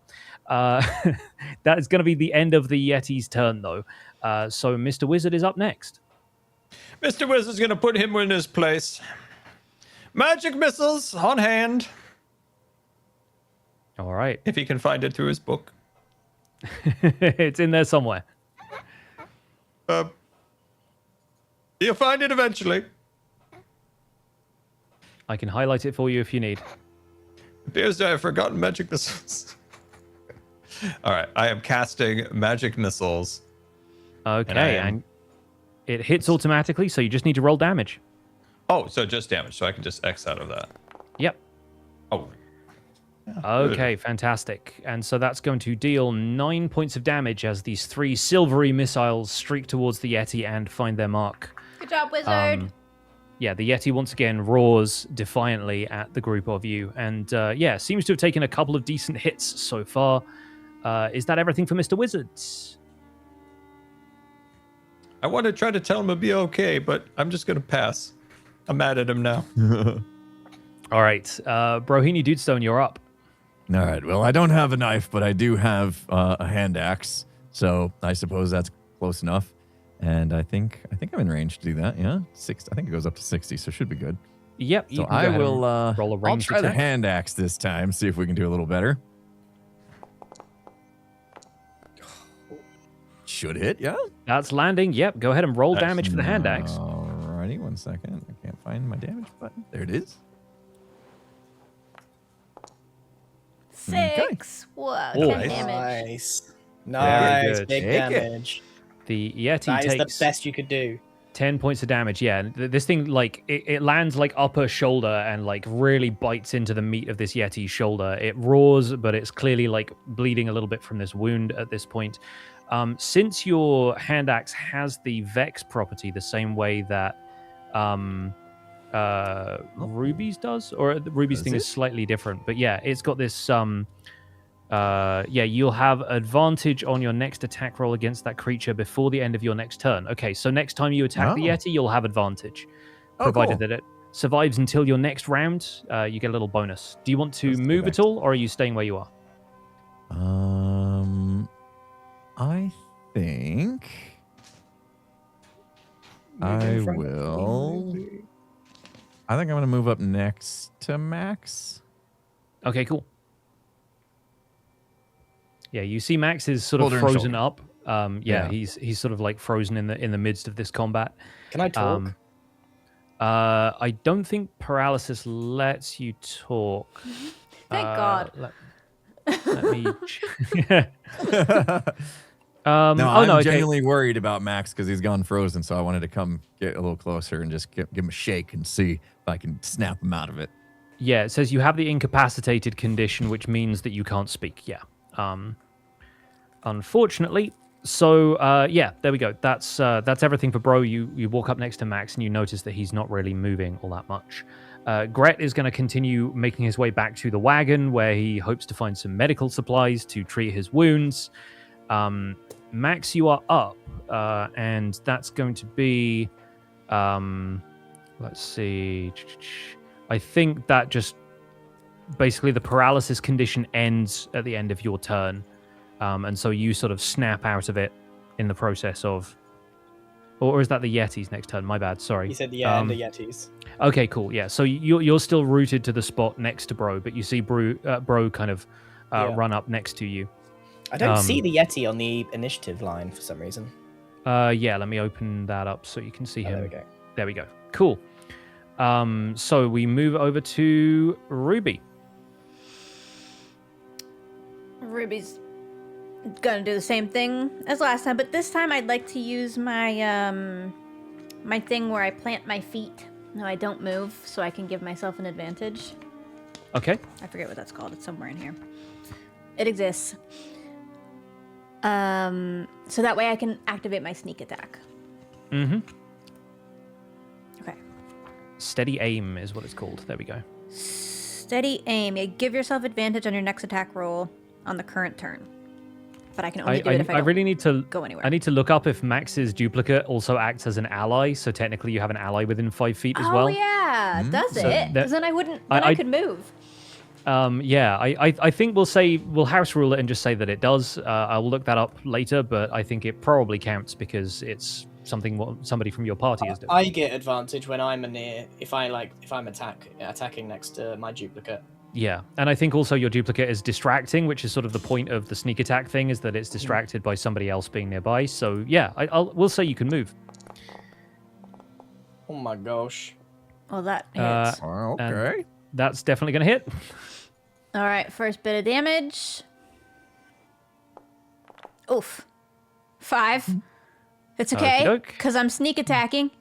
That is going to be the end of the Yeti's turn, though. So Mr. Wizard is up next. Mr. Wizard's gonna put him in his place. Magic missiles on hand. All right. If he can find it through his book. It's in there somewhere. You'll find it eventually. I can highlight it for you if you need. Appears to have forgotten magic missiles. All right, I am casting magic missiles. Okay, and it hits automatically, so you just need to roll damage. Oh, so just damage, so I can just X out of that. Yep. Oh. Okay, fantastic. And so that's going to deal 9 points of damage as these 3 silvery missiles streak towards the Yeti and find their mark. Good job, Wizard. Yeah, the Yeti once again roars defiantly at the group of you. And yeah, seems to have taken a couple of decent hits so far. Is that everything for Mr. Wizard? I want to try to tell him to be okay, but I'm just going to pass. I'm mad at him now. All right. Brohini Dudestone, you're up. All right. Well, I don't have a knife, but I do have a hand axe. So I suppose that's close enough. And I think I'm in range to do that. Yeah, 6. I think it goes up to 60, so should be good. Yep. So I will roll a I'll ranged try the attack. hand axe this time. See if we can do a little better. Should hit. Yeah. That's landing. Yep. Go ahead and roll damage for the hand axe. Alrighty. 1 second. I can't find my damage button. There it is. 6. Whoa, Oh, 10 damage. Nice. Very Nice. good. Big Take it. damage. The Yeti That is takes the best you could do. 10 points of damage. Yeah, this thing, like, it lands, like, upper shoulder and, like, really bites into the meat of this Yeti's shoulder. It roars, but it's clearly, like, bleeding a little bit from this wound at this point. Since your hand axe has the Vex property the same way that Ruby's does, or Ruby's thing is slightly different, but yeah, it's got this yeah, you'll have advantage on your next attack roll against that creature before the end of your next turn. Okay, so next time you attack the Yeti, you'll have advantage, provided that it survives until your next round. You get a little bonus. Do you want to move at all, or are you staying where you are? I think I will. I think I'm gonna move up next to Max. Okay, cool. Yeah, you see Max is sort of Shoulder and frozen shoulder. up. Yeah, he's sort of like frozen in the midst of this combat. Can I talk? I don't think paralysis lets you talk. Thank God. Let me. No, I'm okay. genuinely worried about Max because he's gone frozen. So I wanted to come get a little closer and just give him a shake and see if I can snap him out of it. Yeah, it says you have the incapacitated condition, which means that you can't speak. Yeah. Unfortunately. So yeah, there we go. That's everything for Bro. You walk up next to Max and you notice that he's not really moving all that much. Gret is going to continue making his way back to the wagon where he hopes to find some medical supplies to treat his wounds. Max, you are up, and that's going to be, let's see. I think that just basically the paralysis condition ends at the end of your turn, and so you sort of snap out of it in the process of, or is that the Yeti's next turn? My bad, sorry. You said the Yetis. Okay, cool. Yeah, so you're still rooted to the spot next to Bro, but you see Bro kind of run up next to you. I don't see the Yeti on the initiative line for some reason. Yeah, let me open that up so you can see him. There we go. There we go. Cool. So we move over to Ruby. Ruby's gonna do the same thing as last time, but this time I'd like to use my my thing where I plant my feet. No, I don't move, so I can give myself an advantage. Okay. I forget what that's called. It's somewhere in here. It exists. So that way I can activate my sneak attack. Mm-hmm. Okay. Steady aim is what it's called. There we go. Steady aim. Yeah, give yourself advantage on your next attack roll on the current turn. but I can only do it if I don't really need to go anywhere. I need to look up if Max's duplicate also acts as an ally. So technically, you have an ally within 5 feet as well. Oh yeah, does So it? Because then I wouldn't. Then I could move. Yeah, I think we'll house rule it and just say that it does. I'll look that up later, but I think it probably counts because it's something what somebody from your party is doing. I get advantage when I'm near if I'm attacking next to my duplicate. Yeah, and I think also your duplicate is distracting, which is sort of the point of the sneak attack thing, is that it's distracted by somebody else being nearby. So yeah, we'll say you can move. Oh my gosh. Well, that hits. Okay. That's definitely going to hit. All right, first bit of damage. Oof. 5. It's okay, Okey-doke. because I'm sneak attacking.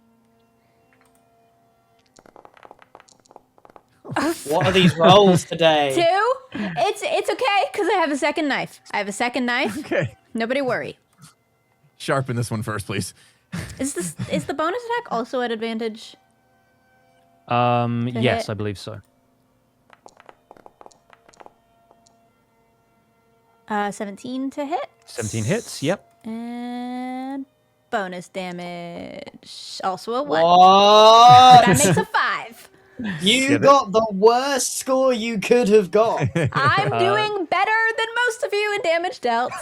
What are these rolls today? 2. It's okay, because I have a second knife. Okay. Nobody worry. Sharpen this one first, please. Is the bonus attack also at advantage? Yes, hit? I believe so. 17 to hit. 17 hits. Yep. And bonus damage. Also a 1. What? That makes a 5. You got the worst score you could have got. I'm doing better than most of you in damage dealt.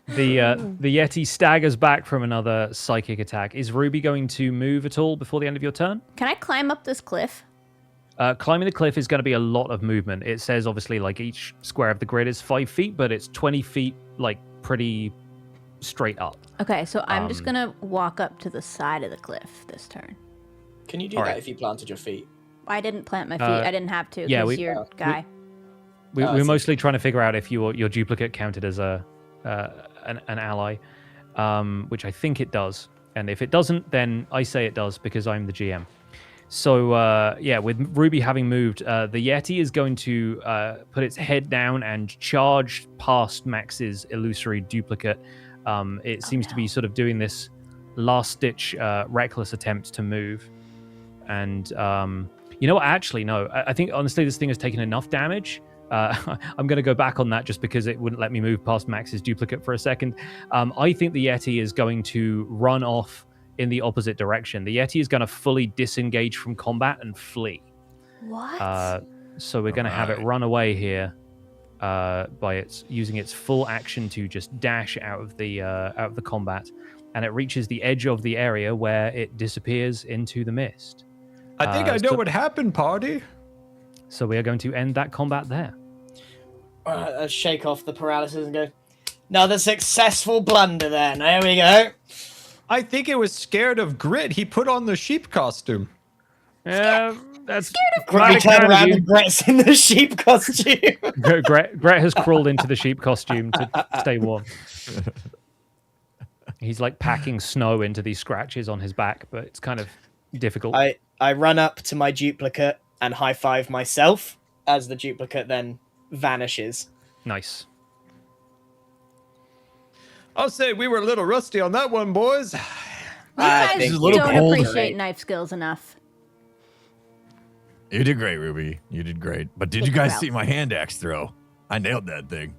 The Yeti staggers back from another psychic attack. Is Ruby going to move at all before the end of your turn? Can I climb up this cliff? Climbing the cliff is going to be a lot of movement. It says obviously like each square of the grid is 5 feet, but it's 20 feet like pretty straight up. Okay, so I'm just gonna walk up to the side of the cliff this turn. Can you do All that right. if you planted your feet? I didn't plant my feet. I didn't have to because yeah, you're guy. We're mostly trying to figure out if your duplicate counted as an ally, which I think it does. And if it doesn't, then I say it does because I'm the GM. So, yeah, with Ruby having moved, the Yeti is going to put its head down and charge past Max's illusory duplicate. It seems to be sort of doing this last-ditch reckless attempt to move. And, you know what? Actually, no. I think, honestly, this thing has taken enough damage. I'm going to go back on that just because it wouldn't let me move past Max's duplicate for a second. I think the Yeti is going to run off in the opposite direction. The Yeti is going to fully disengage from combat and flee. What? So we're going to have it run away here by using its full action to just dash out of the combat, and it reaches the edge of the area where it disappears into the mist. I think I know what happened, party. So we are going to end that combat there. Let's shake off the paralysis and go, another successful blunder then. There we go. I think it was scared of Grit. He put on the sheep costume. Yeah, that's We turn around and Gret's in the sheep costume. Gret has crawled into the sheep costume to stay warm. He's like packing snow into these scratches on his back, but it's kind of difficult. I run up to my duplicate and high five myself as the duplicate then vanishes. Nice. I'll say we were a little rusty on that one, boys. You guys a little don't cold. appreciate knife skills enough. You did great, Ruby. You did great. But did you guys see my hand axe throw? I nailed that thing.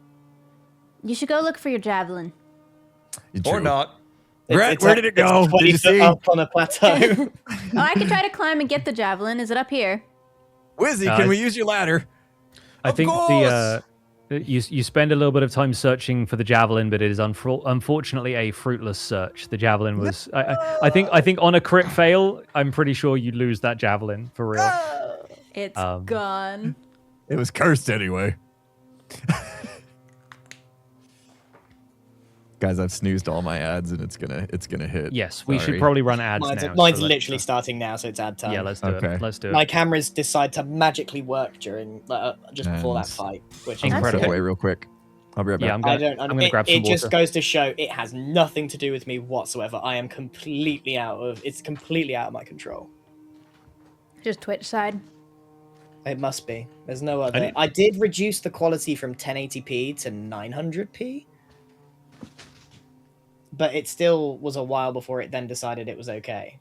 You should go look for your javelin. Or not. Brett, where did it go? It's 20 Did you foot see? up on a plateau. Oh, I could try to climb and get the javelin. Is it up here? Wizzy, can we use your ladder? I think you spend a little bit of time searching for the javelin, but it is unfortunately a fruitless search. The javelin was, I think on a crit fail, I'm pretty sure you'd lose that javelin for real. It's gone. It was cursed anyway. Guys, I've snoozed all my ads and it's gonna hit. Yes, we should Sorry. probably run ads Mine's now. mine's so literally starting now, so it's ad time. yeah, let's do it. Let's do it. My cameras decide to magically work during just before that And fight, which I'm is gonna put it Incredible. away real quick. I'll be right back. Yeah, I'm I'm gonna grab some it just water. goes to show it has nothing to do with me whatsoever. I am completely it's completely out of my control. Just Twitch side. It must be. There's no other. I did reduce the quality from 1080p to 900p. But it still was a while before it then decided it was okay.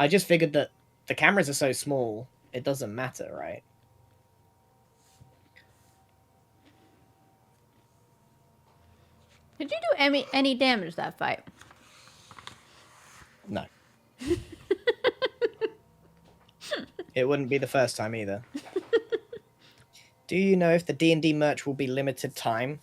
I just figured that the cameras are so small, it doesn't matter, right? Did you do any damage that fight? No. It wouldn't be the first time either. Do you know if the D&D merch will be limited time?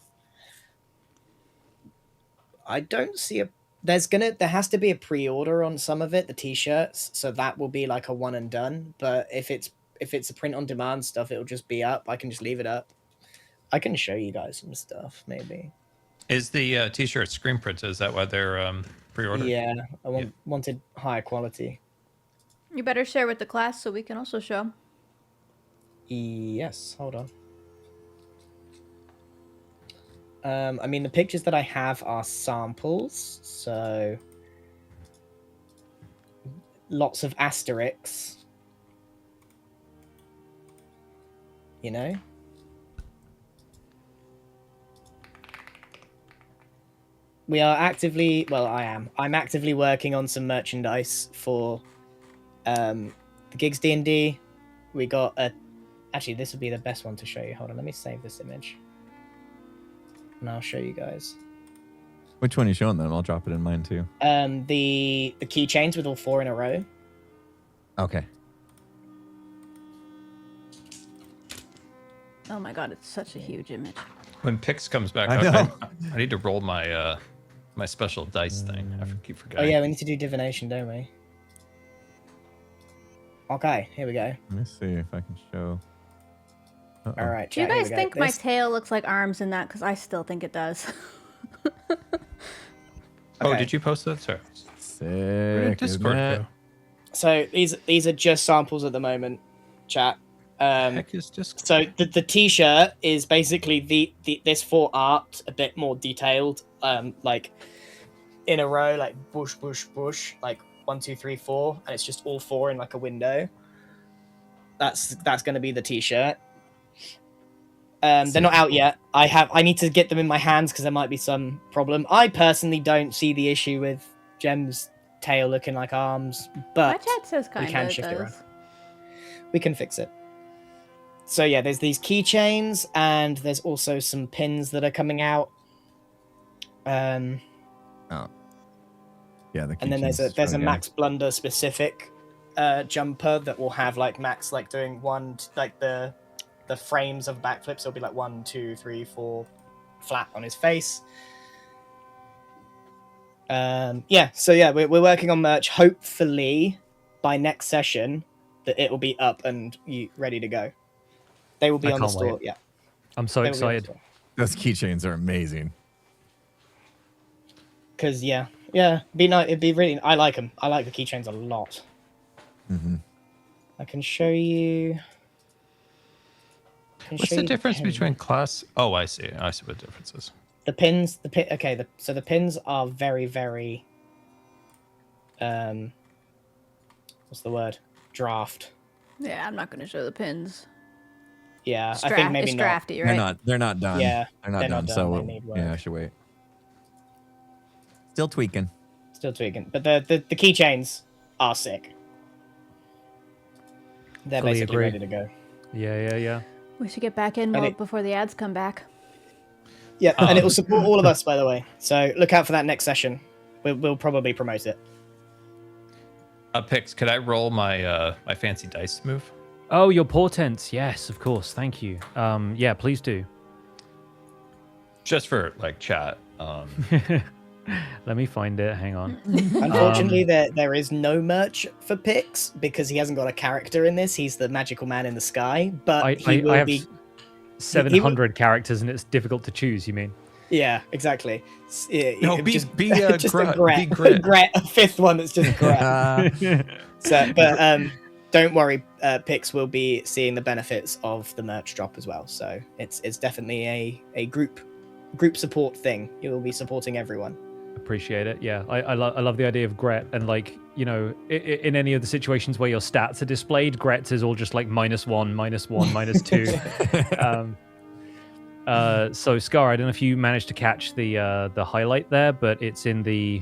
I don't see a... There has to be a pre-order on some of it, the t-shirts, so that will be like a one and done. But if it's a print on demand stuff, it'll just be up. I can just leave it up. I can show you guys some stuff, maybe. Is the t-shirt screen printed? Is that why they're pre-ordered? Yeah, I wanted higher quality. You better share with the class so we can also show. Yes, hold on. I mean, the pictures that I have are samples, so lots of asterisks. You know? We are actively, well, I'm actively working on some merchandise for the Gigs D&D. We got a, actually, this would be the best one to show you. Hold on, let me save this image. And I'll show you guys. Which one are you showing them? I'll drop it in mine too. The keychains with all 4 in a row. Okay. Oh my god, it's such a huge image. When Pix comes back, I know. I need to roll my my special dice thing. I keep forgetting. Oh yeah, we need to do divination, don't we? Okay, here we go. Let me see if I can show. All right. Do you chat, here guys we go. think my This- tail looks like arms in that? Because I still think it does. Oh, Okay. did you post that? Sorry. Sick. isn't Discord. it? Go. So these are just samples at the moment, chat. Heck is Discord. So the t-shirt is basically the this for art a bit more detailed, like in a row, like bush, like 1, 2, 3, 4, and it's just all 4 in like a window. That's going to be the t-shirt. They're not out yet. I need to get them in my hands because there might be some problem. I personally don't see the issue with Gem's tail looking like arms, My but chat says kind can of shift it does. around. We can fix it. So yeah, there's these keychains and there's also some pins that are coming out. Yeah, the And then there's keychain's a trying to Max Blunder specific jumper that will have like Max like doing like the frames of backflips. It'll be like 1, 2, 3, 4 flat on his face. Yeah, so yeah, we're working on merch. Hopefully by next session that it will be up and ready to go. They will be I on the can't store. wait. Yeah, I'm so they will be on the excited. store. Those keychains are amazing. Because yeah, it'd be really. I like them. I like the keychains a lot. Mm-hmm. I can show you. What's the difference between class? Oh, I see. I see what the difference is. the pins? Okay, so the pins are very, very. What's the word? Draft. Yeah, I'm not going to show the pins. Yeah, It's I think maybe it's not. drafty, right? They're not done. Yeah, they're not they're done. not So done. They need yeah, I work. should wait. Still tweaking. Still tweaking, but the keychains are sick. They're Fully basically agree. ready to go. Yeah. We should get back in And mode it- before the ads come back. Yeah, and it will support all of us, by the way. So look out for that next session. We'll probably promote it. Pix, could I roll my my fancy dice move? Oh, your portents. Yes, of course. Thank you. Yeah, please do. Just for like chat. Let me find it. Hang on. Unfortunately, there is no merch for Pix because he hasn't got a character in this. He's the magical man in the sky, but he will I have be. 700 characters and it's difficult to choose, you mean? Yeah, exactly. Yeah, No, it- be just, be just Gret. a Gret, Be Gret. Gret, a fifth one that's just Gret. So, but don't worry, Pix will be seeing the benefits of the merch drop as well. So it's definitely a group support thing. You will be supporting everyone. Appreciate it. Yeah, I love the idea of Gret, and like, you know, in any of the situations where your stats are displayed, Gret's is all just like -1, -1, -2. So Scar, I don't know if you managed to catch the highlight there, but it's in the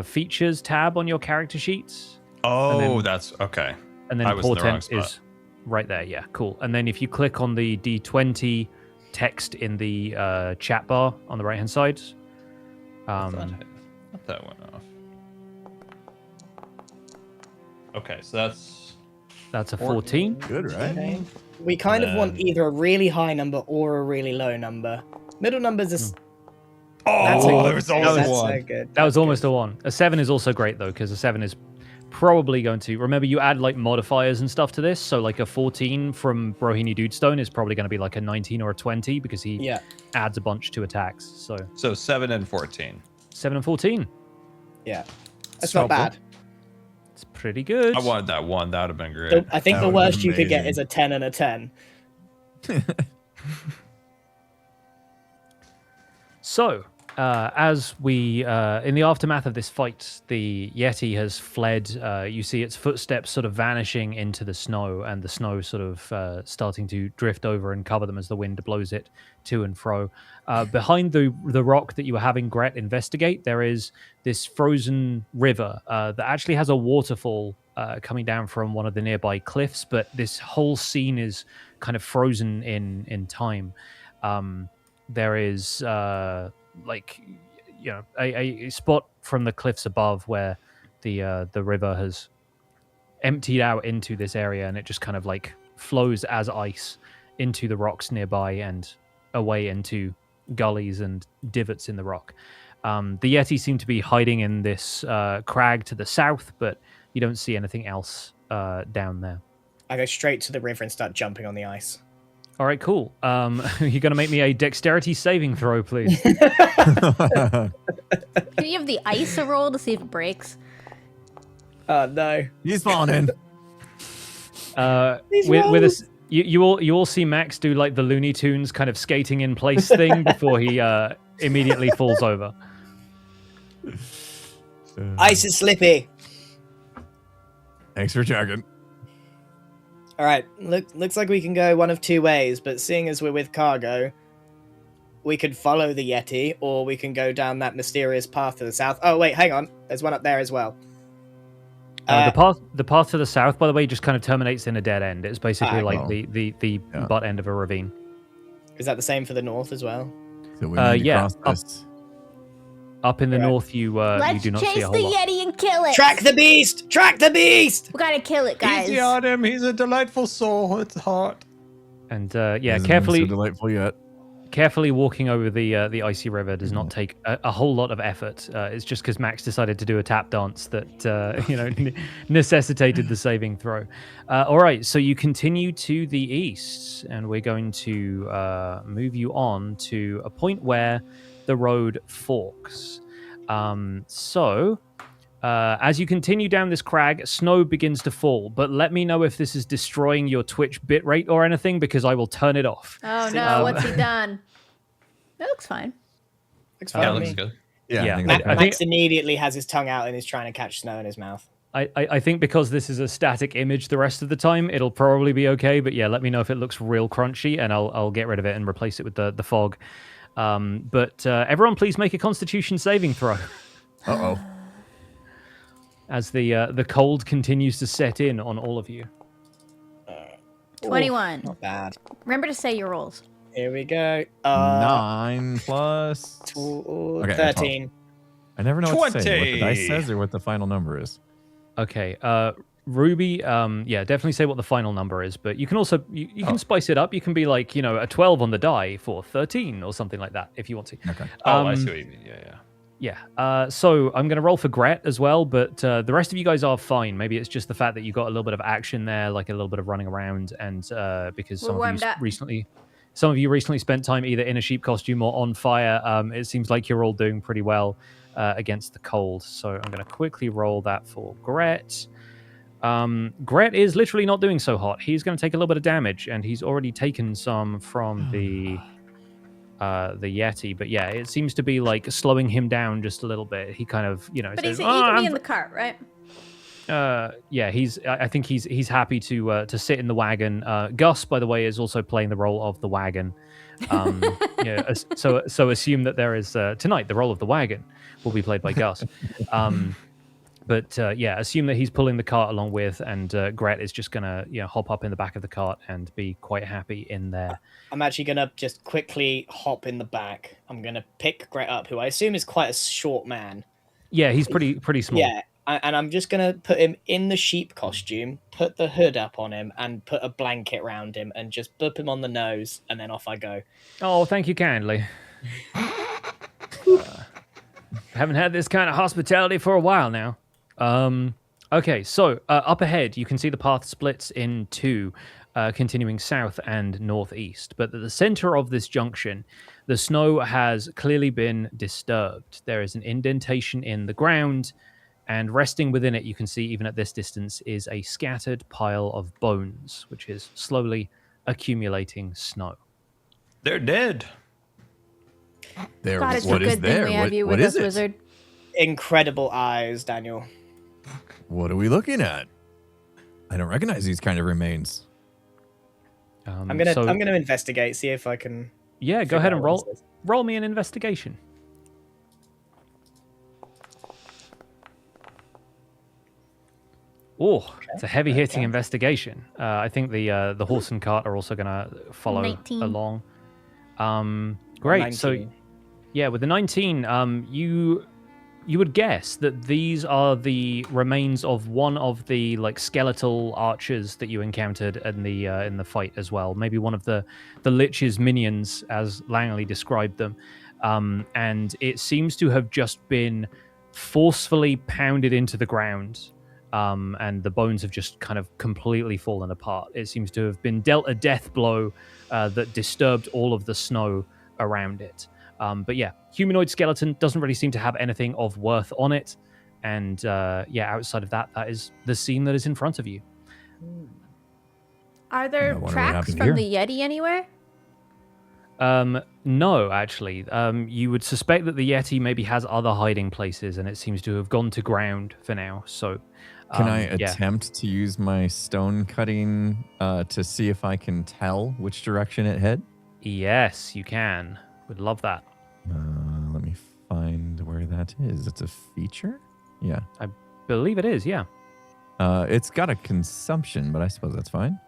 features tab on your character sheets. Oh, then- that's okay. And then I was in the wrong portent spot. is right there. Yeah, cool. And then if you click on the D20 text in the chat bar on the right hand side, Not that one off. Okay, so that's a 14. Good, right? Okay. We kind of want either a really high number or a really low number. Middle numbers is. Oh, it was almost that's a one. so good. That was That's almost good. a 1. A 7 is also great though, because a 7 is probably going to remember you add like modifiers and stuff to this. So like a 14 from Brohini Dudestone is probably going to be like a 19 or a 20 because he adds a bunch to attacks. So 7 and 14. 7 and 14. Yeah, that's not bad. It's pretty good. I wanted that 1. That would have been great. So I think That the would've been worst you could get amazing. is a 10 and a 10. So, as we, in the aftermath of this fight, the Yeti has fled. You see its footsteps sort of vanishing into the snow, and the snow sort of starting to drift over and cover them as the wind blows it to and fro. Behind the rock that you were having Gret investigate, there is this frozen river that actually has a waterfall coming down from one of the nearby cliffs, but this whole scene is kind of frozen in time. There is like a spot from the cliffs above where the river has emptied out into this area, and it just kind of like flows as ice into the rocks nearby and away into gullies and divots in the rock. The Yeti seem to be hiding in this crag to the south, but you don't see anything else down there. I go straight to the river and start jumping on the ice. All right, cool. You're going to make me a dexterity saving throw, please. Can you have the ice a roll to see if it breaks? No. He's falling in. With a, you all see Max do like the Looney Tunes kind of skating in place thing before he immediately falls over. Ice is slippy. Thanks for checking. All right, looks like we can go one of two ways, but seeing as we're with cargo, we could follow the Yeti, or we can go down that mysterious path to the south. Oh, wait, hang on. There's one up there as well. The path to the south, by the way, just kind of terminates in a dead end. It's basically like cool. the butt end of a ravine. Is that the same for the north as well? So we need to cross up- this. Up in the Alright. north, you Let's do not chase see the a whole lot. Yeti and kill it. Track the beast! Track the beast! We gotta kill it, guys. Easy on him. He's a delightful soul. It's hot. And Hasn't been carefully so delightful yet. carefully walking over the icy river does not take a whole lot of effort. It's just because Max decided to do a tap dance that necessitated the saving throw. All right, so you continue to the east, and we're going to move you on to a point where the road forks. As you continue down this crag, snow begins to fall, but let me know if this is destroying your Twitch bitrate or anything, because I will turn it off. Oh no, what's he done? It looks fine. Looks fine Yeah, to looks me. good. Yeah, Yeah. I think Max, so. I think- Max immediately has his tongue out and is trying to catch snow in his mouth. I think because this is a static image the rest of the time, it'll probably be okay, but yeah, let me know if it looks real crunchy, and I'll get rid of it and replace it with the fog. But everyone please make a Constitution saving throw. Uh-oh. As the cold continues to set in on all of you. 21. Not bad. Remember to say your rolls. Here we go. 9 plus... Okay, 13. I never know what to say. What the dice 20. says or what the final number is. Okay, Ruby, yeah, definitely say what the final number is, but you can also, you can spice it up. You can be like, a 12 on the die for 13 or something like that if you want to. Okay. Oh, I see what you mean. Yeah. Yeah, so I'm going to roll for Gret as well, but the rest of you guys are fine. Maybe it's just the fact that you got a little bit of action there, like a little bit of running around, and because We're some of warmed you up. recently spent time either in a sheep costume or on fire, it seems like you're all doing pretty well against the cold. So I'm going to quickly roll that for Gret. Gret is literally not doing so hot. He's going to take a little bit of damage, and he's already taken some from the Yeti, but yeah, it seems to be like slowing him down just a little bit. He kind of, But says, he "Oh, can be I'm in the cart, right? yeah, I think he's happy to sit in the wagon. Gus, by the way, is also playing the role of the wagon. So assume that there is tonight the role of the wagon will be played by Gus. But yeah, assume that he's pulling the cart along with, and Gret is just gonna hop up in the back of the cart and be quite happy in there. I'm actually gonna just quickly hop in the back. I'm gonna pick Gret up, who I assume is quite a short man. Yeah, he's pretty small. Yeah, and I'm just gonna put him in the sheep costume, put the hood up on him, and put a blanket around him, and just boop him on the nose, and then off I go. Oh, thank you kindly. Haven't had this kind of hospitality for a while now. Okay, so up ahead, you can see the path splits in two, continuing south and northeast. But at the center of this junction, the snow has clearly been disturbed. There is an indentation in the ground, and resting within it, you can see, even at this distance, is a scattered pile of bones, which is slowly accumulating snow. They're dead. There, God, it's what a is good there? thing we have you What with is us, it? wizard. Incredible eyes, Daniel. What are we looking at? I don't recognize these kind of remains. I'm gonna investigate, see if I can. Yeah, go ahead and roll me an investigation. Oh, okay. It's a heavy-hitting investigation. I think the horse and cart are also going to follow 19. along. Great. 19. So, yeah, with the 19, you would guess that these are the remains of one of the skeletal archers that you encountered in the fight as well. Maybe one of the Lich's minions, as Langley described them. And it seems to have just been forcefully pounded into the ground. And the bones have just kind of completely fallen apart. It seems to have been dealt a death blow that disturbed all of the snow around it. But yeah, humanoid skeleton doesn't really seem to have anything of worth on it. And yeah, outside of that, that is the scene that is in front of you. Are there tracks from the Yeti anywhere? No, actually. You would suspect that the Yeti maybe has other hiding places, and it seems to have gone to ground for now. So, can I attempt to use my stone cutting to see if I can tell which direction it head? Yes, you can. Would love that. Let me find where that is. It's a feature? Yeah. I believe it is, yeah. It's got a consumption, but I suppose that's fine.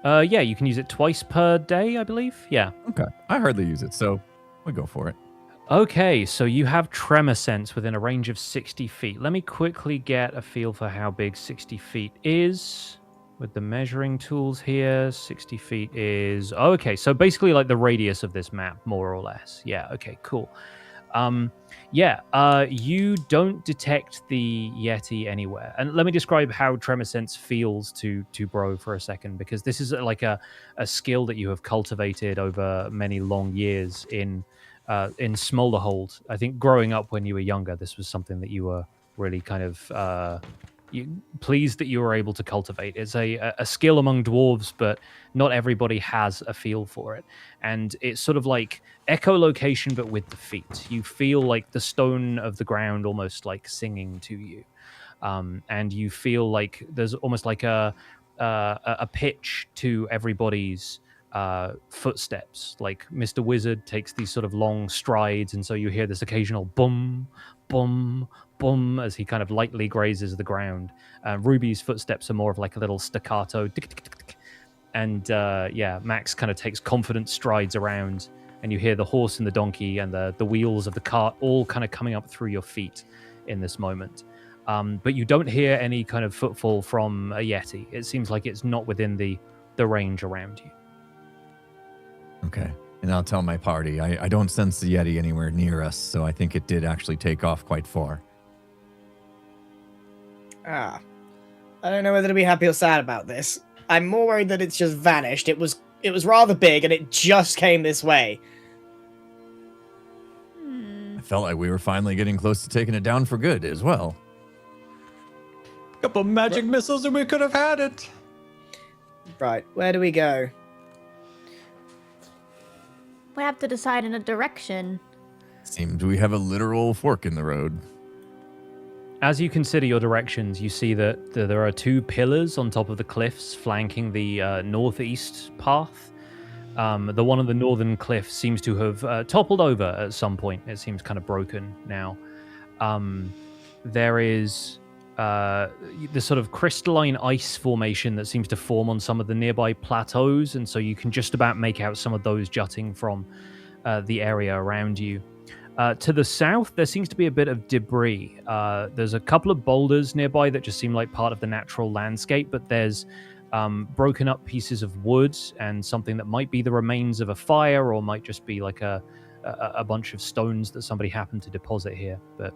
Yeah, you can use it twice per day, I believe. Yeah. Okay. I hardly use it, so we go for it. Okay, so you have tremor sense within a range of 60 feet. Let me quickly get a feel for how big 60 feet is. With the measuring tools here, 60 feet is... Oh, okay, so basically like the radius of this map, more or less. Yeah, okay, cool. You don't detect the Yeti anywhere. And let me describe how tremor sense feels to Bro for a second, because this is like a skill that you have cultivated over many long years in Smolderhold. I think growing up when you were younger, this was something that you were really kind of... pleased that you were able to cultivate. It's a skill among dwarves, but not everybody has a feel for it. And it's sort of like echolocation, but with the feet. You feel like the stone of the ground almost like singing to you. And you feel like there's almost like a pitch to everybody's footsteps. Like Mr. Wizard takes these sort of long strides, and so you hear this occasional boom, boom, boom as he kind of lightly grazes the ground. Ruby's footsteps are more of like a little staccato. Tick, tick, tick, tick. And Max kind of takes confident strides around, and you hear the horse and the donkey and the wheels of the cart all kind of coming up through your feet in this moment. But you don't hear any kind of footfall from a Yeti. It seems like it's not within the range around you. Okay. And I'll tell my party, I don't sense the Yeti anywhere near us, so I think it did actually take off quite far. I don't know whether to be happy or sad about this. I'm more worried that it's just vanished. It was rather big, and it just came this way. I felt like we were finally getting close to taking it down for good as well. Couple magic missiles and we could have had it. Right, where do we go? We have to decide in a direction. Seems we have a literal fork in the road. As you consider your directions, you see that there are two pillars on top of the cliffs flanking the northeast path. The one on the northern cliff seems to have toppled over at some point. It seems kind of broken now. there is this sort of crystalline ice formation that seems to form on some of the nearby plateaus, and so you can just about make out some of those jutting from the area around you. To the south, there seems to be a bit of debris. There's a couple of boulders nearby that just seem like part of the natural landscape, but there's broken up pieces of wood and something that might be the remains of a fire, or might just be like a bunch of stones that somebody happened to deposit here. But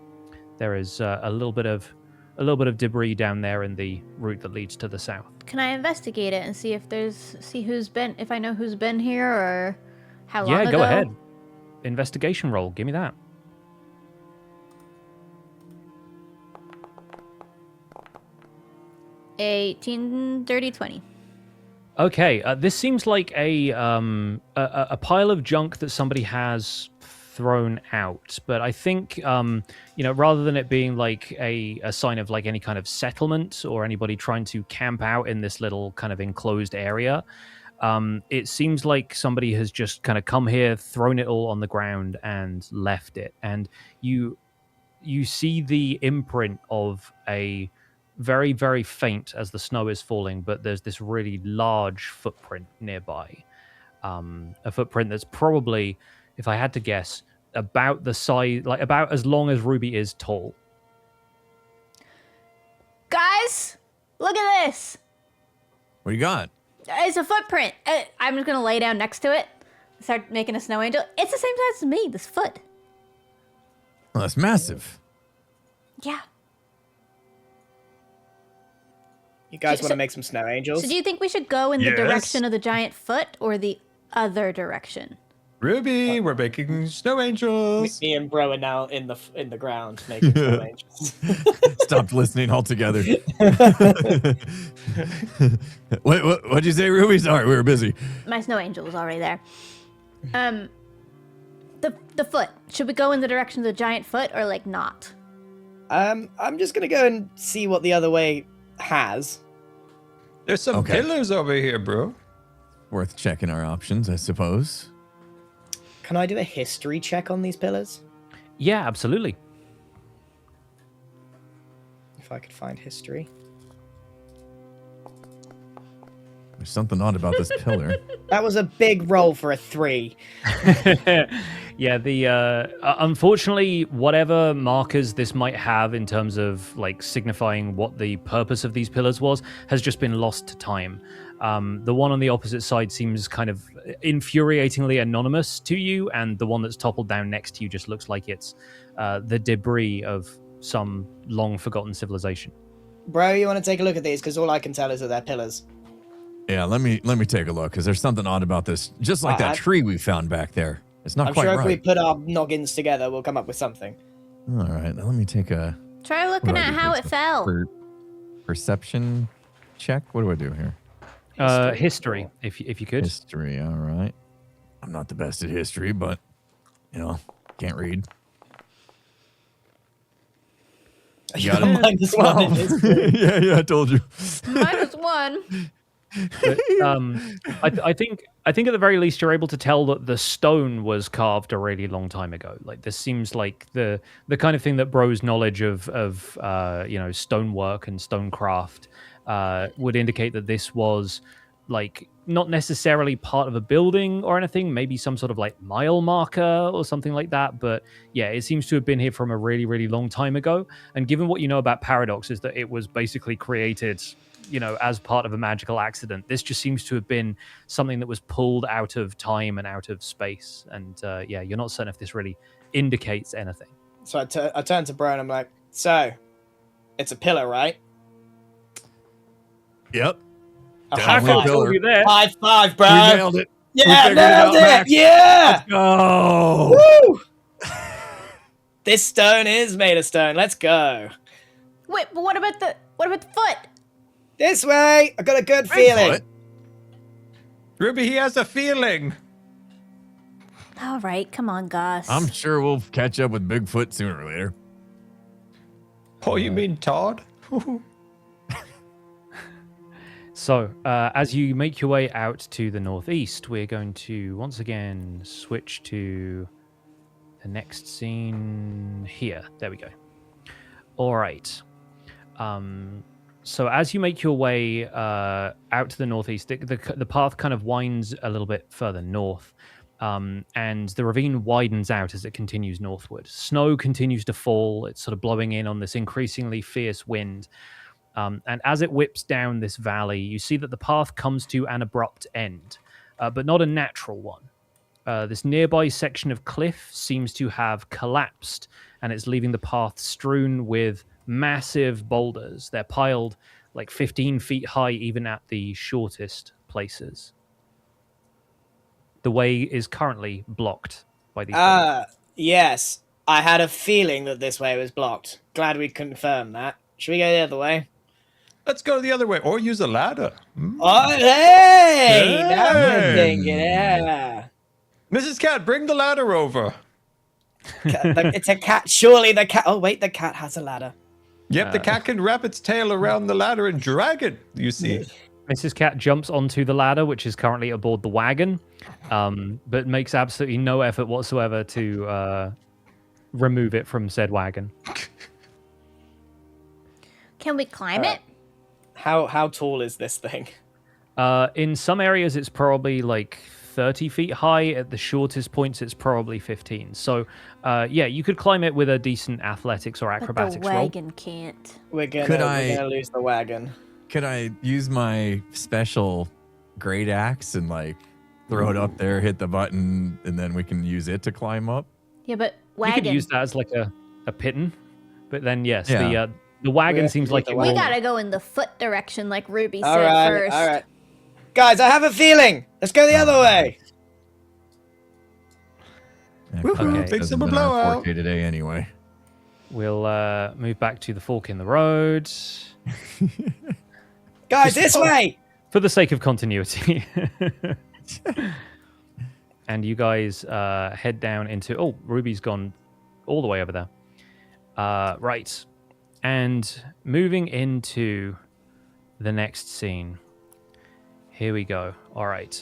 there is a little bit of debris down there in the route that leads to the south. Can I investigate it and see if I know who's been here or how long ago? Yeah, go ahead. Investigation roll. Give me that. Dirty 20. Okay, this seems like a pile of junk that somebody has thrown out, but I think rather than it being like a sign of like any kind of settlement or anybody trying to camp out in this little kind of enclosed area, it seems like somebody has just kind of come here, thrown it all on the ground, and left it. And you see the imprint of a very, very faint as the snow is falling, but there's this really large footprint nearby. A footprint that's probably, if I had to guess, about the size, like about as long as Ruby is tall. Guys, look at this. What do you got? It's a footprint. I'm just gonna lay down next to it, start making a snow angel. It's the same size as me. This foot. Well, that's massive. Yeah. You guys want to make some snow angels? So do you think we should go in the direction of the giant foot or the other direction? Ruby, we're making snow angels. Me and Bro are now in the ground making snow angels. Stopped listening altogether. What'd you say, Ruby? Sorry, we were busy. My snow angel was already there. The foot. Should we go in the direction of the giant foot or like not? I'm just gonna go and see what the other way has. There's some pillars over here, bro. Worth checking our options, I suppose. Can I do a history check on these pillars? Yeah, absolutely. If I could find history. There's something odd about this pillar. That was a big roll for a 3. Yeah, the unfortunately, whatever markers this might have in terms of like signifying what the purpose of these pillars was has just been lost to time. The one on the opposite side seems kind of infuriatingly anonymous to you, and the one that's toppled down next to you just looks like it's the debris of some long forgotten civilization. Bro, you want to take a look at these? Because all I can tell is that they're pillars. Yeah, let me take a look, because there's something odd about this. Just like that tree we found back there. It's not quite right. I'm sure if we put our noggins together, we'll come up with something. All right, now let me take a... Try looking at how it fell. Perception check? What do I do here? History, if you could. History, all right. I'm not the best at history, but, can't read. You got it. -1 in history. yeah, I told you. -1. But, I think at the very least you're able to tell that the stone was carved a really long time ago. Like this seems like the kind of thing that Bro's knowledge of stonework and stonecraft would indicate that this was like not necessarily part of a building or anything, maybe some sort of like mile marker or something like that. But yeah, it seems to have been here from a really, really long time ago. And given what you know about Paradox is that it was basically created, as part of a magical accident. This just seems to have been something that was pulled out of time and out of space. And you're not certain if this really indicates anything. So I turn to Bro and I'm like, so, it's a pillar, right? Yep. High five. Pillar. High five, bro. We nailed it. Yeah, nailed it. Max. Yeah. Let's go. Woo! This stone is made of stone. Let's go. Wait, but what about the foot? This way. I got a good feeling. What? Ruby, he has a feeling. All right, come on, Gus. I'm sure we'll catch up with Bigfoot sooner or later. Oh, you mean Todd? So, as you make your way out to the northeast, we're going to once again switch to the next scene here. There we go. All right. So as you make your way out to the northeast, the path kind of winds a little bit further north, and the ravine widens out as it continues northward. Snow continues to fall. It's sort of blowing in on this increasingly fierce wind. And as it whips down this valley, you see that the path comes to an abrupt end, but not a natural one. This nearby section of cliff seems to have collapsed, and it's leaving the path strewn with massive boulders. They're piled like 15 feet high, even at the shortest places. The way is currently blocked by these boulders. Yes. I had a feeling that this way was blocked. Glad we confirmed that. Should we go the other way? Let's go the other way, or use a ladder. Oh, hey! Now we're thinking, yeah. Mrs. Cat, bring the ladder over. It's a cat. Surely the cat... Oh, wait, the cat has a ladder. Yep, the cat can wrap its tail around the ladder and drag it, you see. Mrs. Cat jumps onto the ladder, which is currently aboard the wagon, but makes absolutely no effort whatsoever to remove it from said wagon. Can we climb it? How tall is this thing? In some areas, it's probably like 30 feet high. At the shortest points, it's probably 15. So, yeah, you could climb it with a decent athletics or acrobatics But the wagon can't. We're gonna lose the wagon. Could I use my special great axe and like throw it up there, hit the button, and then we can use it to climb up? Yeah, but You wagon. could use that as like a pitten, but then yes, Yeah. the wagon We seems have like to it use We will. gotta go in the foot direction, like Ruby All said right, first. all right. Guys, I have a feeling. Let's go the other way. Yeah, Woohoo, Cloud big hasn't summer been our blowout. forte today anyway. We'll move back to the fork in the road Guys, this way. for the sake of continuity. And you guys head down into... Oh, Ruby's gone all the way over there. Right. And moving into the next scene. Here we go. All right.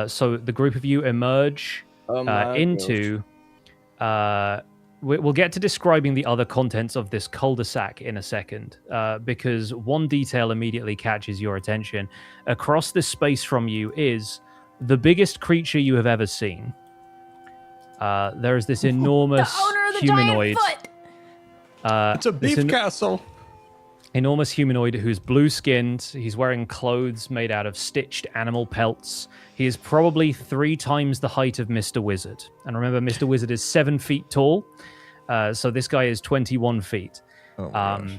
So the group of you emerge into... we'll get to describing the other contents of this cul-de-sac in a second, because one detail immediately catches your attention. Across this space from you is the biggest creature you have ever seen. There is this enormous The owner of the humanoid. giant foot. It's a beef castle. Enormous humanoid who's blue-skinned. He's wearing clothes made out of stitched animal pelts. He is probably 3 times the height of Mr. Wizard. And remember, Mr. Wizard is 7 feet tall. So this guy is 21 feet. Oh, gosh.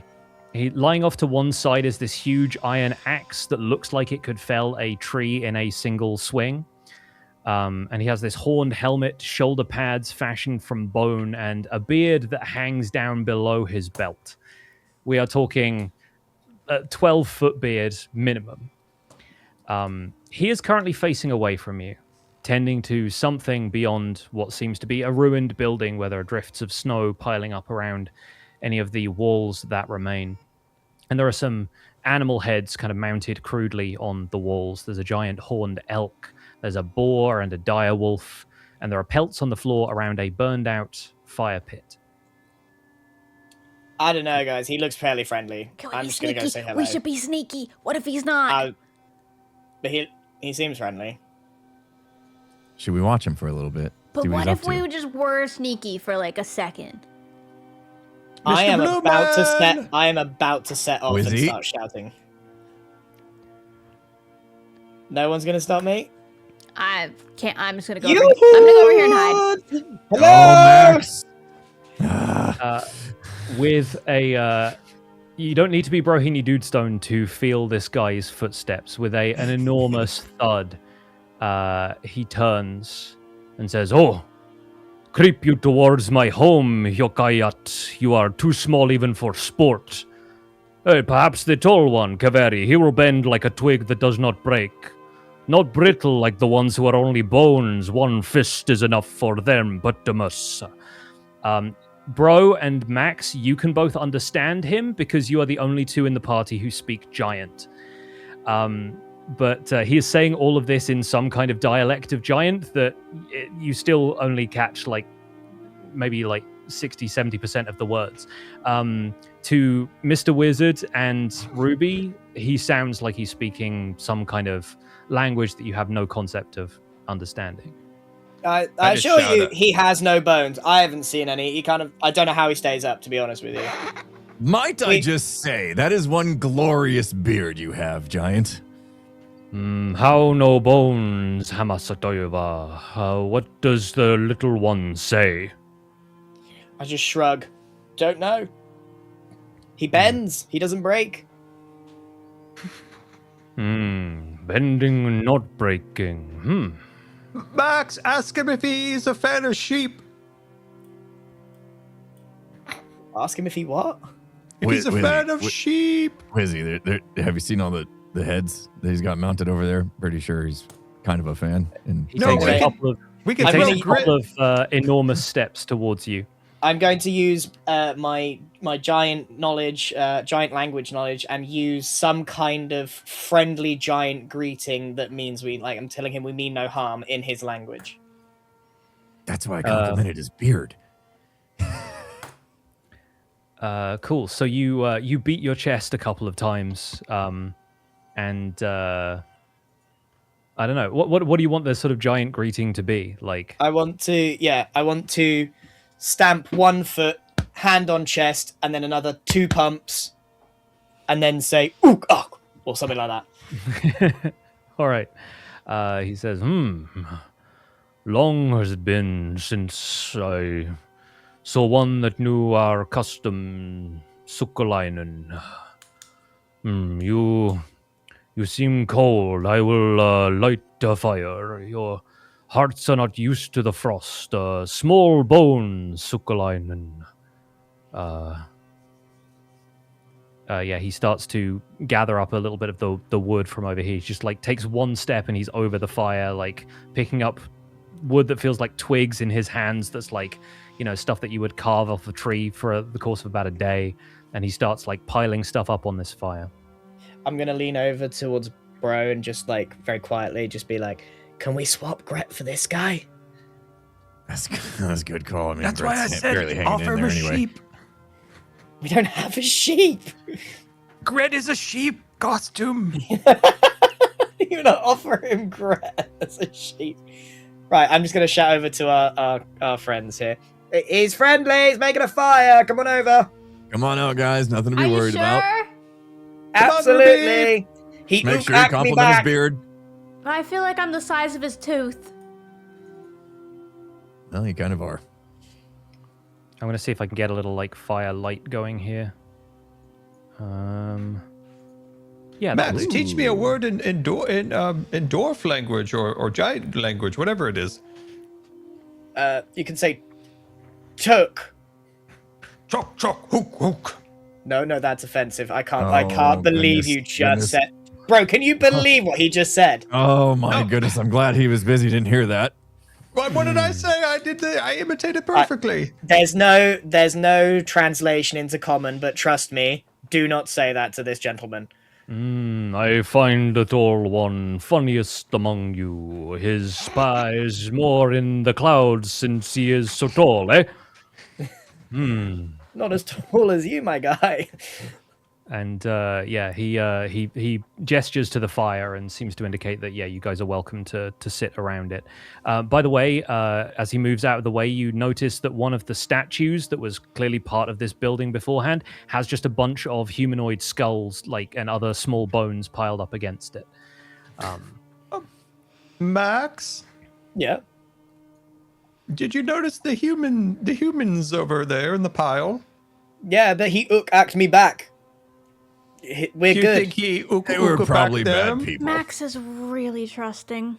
He lying off to one side is this huge iron axe that looks like it could fell a tree in a single swing. And he has this horned helmet, shoulder pads fashioned from bone, and a beard that hangs down below his belt. We are talking a 12-foot beard minimum. He is currently facing away from you, tending to something beyond what seems to be a ruined building where there are drifts of snow piling up around any of the walls that remain. And there are some animal heads kind of mounted crudely on the walls. There's a giant horned elk, there's a boar and a dire wolf, and there are pelts on the floor around a burned-out fire pit. I don't know, guys. He looks fairly friendly. Can we I'm be just gonna go sneaky? say hello. We should be sneaky. What if he's not? But he seems friendly. Should we watch him for a little bit? But See what he's if up to? we just were sneaky for like a second? I am Blue about to set. Man! I am about to set off and Wizzy? start shouting. No one's gonna stop me. I can't. I'm just gonna go. I'm gonna go over here and hide. Hello. With a you don't need to be Brohini Dudestone to feel this guy's footsteps. With an enormous thud, he turns and says, "Oh, creep you towards my home, Yokayat. You are too small even for sport. Perhaps the tall one, Kaveri. He will bend like a twig that does not break. Not brittle like the ones who are only bones. One fist is enough for them, but Bro and Max, you can both understand him because you are the only two in the party who speak giant. But he is saying all of this in some kind of dialect of giant that you still only catch like maybe like 60-70% of the words. To Mr. Wizard and Ruby, he sounds like he's speaking some kind of language that you have no concept of understanding. I assure you, he has no bones. I haven't seen any. I don't know how he stays up, to be honest with you. Might I just say, that is one glorious beard you have, Giant. How no bones, Hamasatoyova? What does the little one say? I just shrug. Don't know. He bends. He doesn't break. Bending, not breaking. Max, ask him if he's a fan of sheep. Ask him if he what? If he's a fan of sheep. Wizzy, have you seen all the heads that he's got mounted over there? Pretty sure he's kind of a fan. And He takes a couple of enormous steps towards you. I'm going to use my giant knowledge, giant language knowledge, and use some kind of friendly giant greeting that means I'm telling him we mean no harm in his language. That's why I complimented his beard. Cool. So you beat your chest a couple of times, and I don't know. What do you want the sort of giant greeting to be like? I want to stamp 1 foot, hand on chest, and then another 2 pumps, and then say "ook ah," or something like that. All right. He says, long has it been since I saw one that knew our custom, Sukkalainen. You seem cold. I will light a fire. Your hearts are not used to the frost. Small bones, Sukkalainen. He starts to gather up a little bit of the wood from over here. He just takes 1 step and he's over the fire, picking up wood that feels like twigs in his hands. That's stuff that you would carve off a tree for the course of about a day. And he starts piling stuff up on this fire. I'm gonna lean over towards Bro and just very quietly just be like, "Can we swap Gret for this guy?" That's a good call. I mean, That's why I said offer him a sheep. We don't have a sheep. Gret is a sheep costume. You're gonna offer him Gret as a sheep. Right, I'm just gonna shout over to our friends here. He's friendly. He's making a fire. Come on over. Come on out, guys. Nothing to be worried about. Absolutely. He make sure you compliment his beard. I feel like I'm the size of his tooth. Well, you kind of are. I'm gonna see if I can get a little fire light going here. Yeah. Max, teach me a word in dwarf language or giant language, whatever it is. You can say "took." Chok chok hook hook. No, that's offensive. I can't believe you just said. Bro, can you believe what he just said? Oh my goodness! I'm glad he was busy. Didn't hear that. What did I say? I imitated perfectly. There's no translation into common, but trust me, do not say that to this gentleman. I find the tall one funniest among you. His spy is more in the clouds since he is so tall, eh? Not as tall as you, my guy. And he gestures to the fire and seems to indicate that you guys are welcome to sit around it. By the way, as he moves out of the way, you notice that one of the statues that was clearly part of this building beforehand has just a bunch of humanoid skulls, and other small bones piled up against it. Max? Yeah. Did you notice the humans over there in the pile? Yeah, but he ook-acked me back. We're Do you good. think They were probably bad people. Max is really trusting.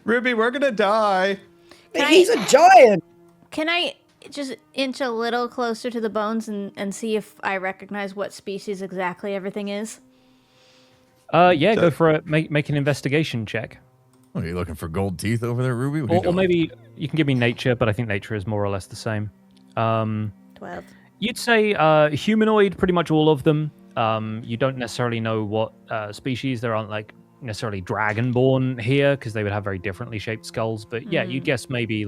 Ruby, we're gonna die. He's a giant. Can I just inch a little closer to the bones and see if I recognize what species exactly everything is? Go for it. Make an investigation check. What, are you looking for gold teeth over there, Ruby? Or maybe you can give me nature, but I think nature is more or less the same. 12. You'd say humanoid, pretty much all of them. You don't necessarily know what species. There aren't necessarily dragonborn here because they would have very differently shaped skulls. But yeah, you'd guess maybe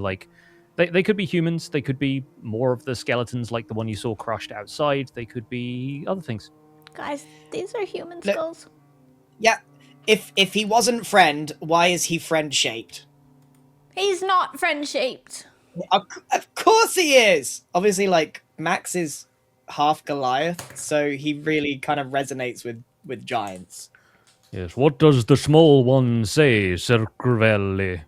They could be humans. They could be more of the skeletons like the one you saw crushed outside. They could be other things. Guys, these are human Look- skulls. Yeah. If he wasn't friend, why is he friend shaped? He's not friend-shaped. Of course he is. Obviously, like Max is half Goliath, so he really kind of resonates with giants. Yes. What does the small one say, Sir Crivelli?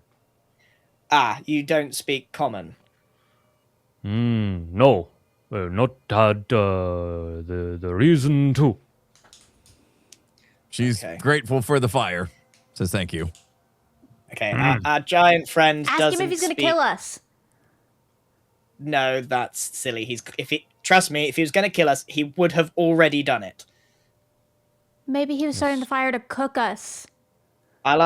Ah, you don't speak common. No. Not had the reason to. She's Okay. grateful for the fire. Says thank you. Okay, our giant friend Ask doesn't him if he's gonna speak... kill us. No, that's silly. Trust me, if he was gonna kill us, he would have already done it. Maybe he was starting the fire to cook us. I'll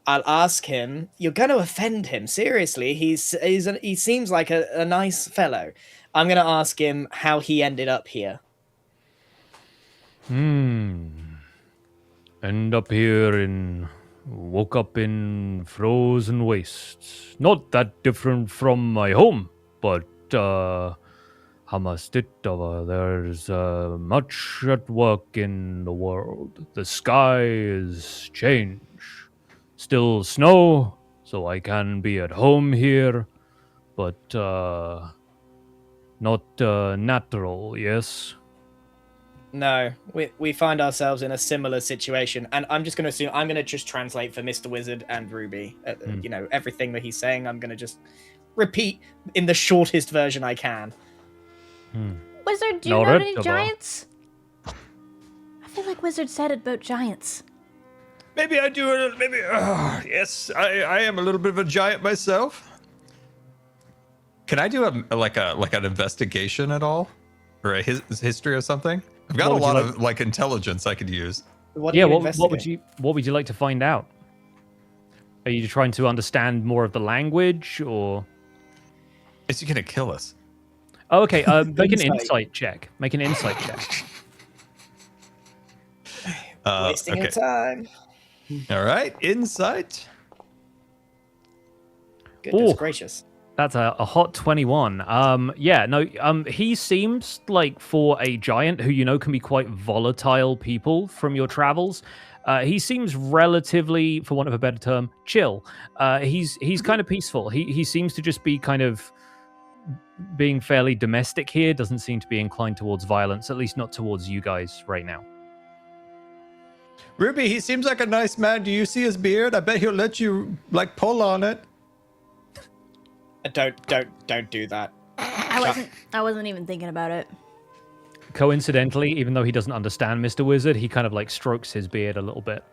ask him. You're going to offend him. Seriously, he seems like a nice fellow. I'm going to ask him how he ended up here. End up here woke up in frozen wastes. Not that different from my home, but Hamastitava, there's much at work in the world. The sky is change. Still snow, so I can be at home here, but not natural, yes? No, we find ourselves in a similar situation, and I'm just going to assume I'm going to just translate for Mr. Wizard and Ruby. You know, everything that he's saying, I'm going to just repeat in the shortest version I can. Wizard, do you know any giants? I feel like Wizard said it about giants. Maybe I do. Maybe. Yes, I am a little bit of a giant myself. Can I do an investigation at all, or a history or something? I've got a lot of like intelligence I could use. What would you like to find out? Are you trying to understand more of the language, or Is he gonna kill us? Oh, okay. Make an insight check. Make an insight check. Wasting your time. All right, insight. Goodness Ooh. gracious. That's a hot 21. He seems like, for a giant who you know can be quite volatile people from your travels, he seems relatively, for want of a better term, chill. He's kind of peaceful. He seems to just be kind of being fairly domestic here, doesn't seem to be inclined towards violence, at least not towards you guys right now. Ruby, he seems like a nice man. Do you see his beard? I bet he'll let you like pull on it. Don't do that. I wasn't even thinking about it. Coincidentally, even though he doesn't understand Mr. Wizard, he kind of like strokes his beard a little bit.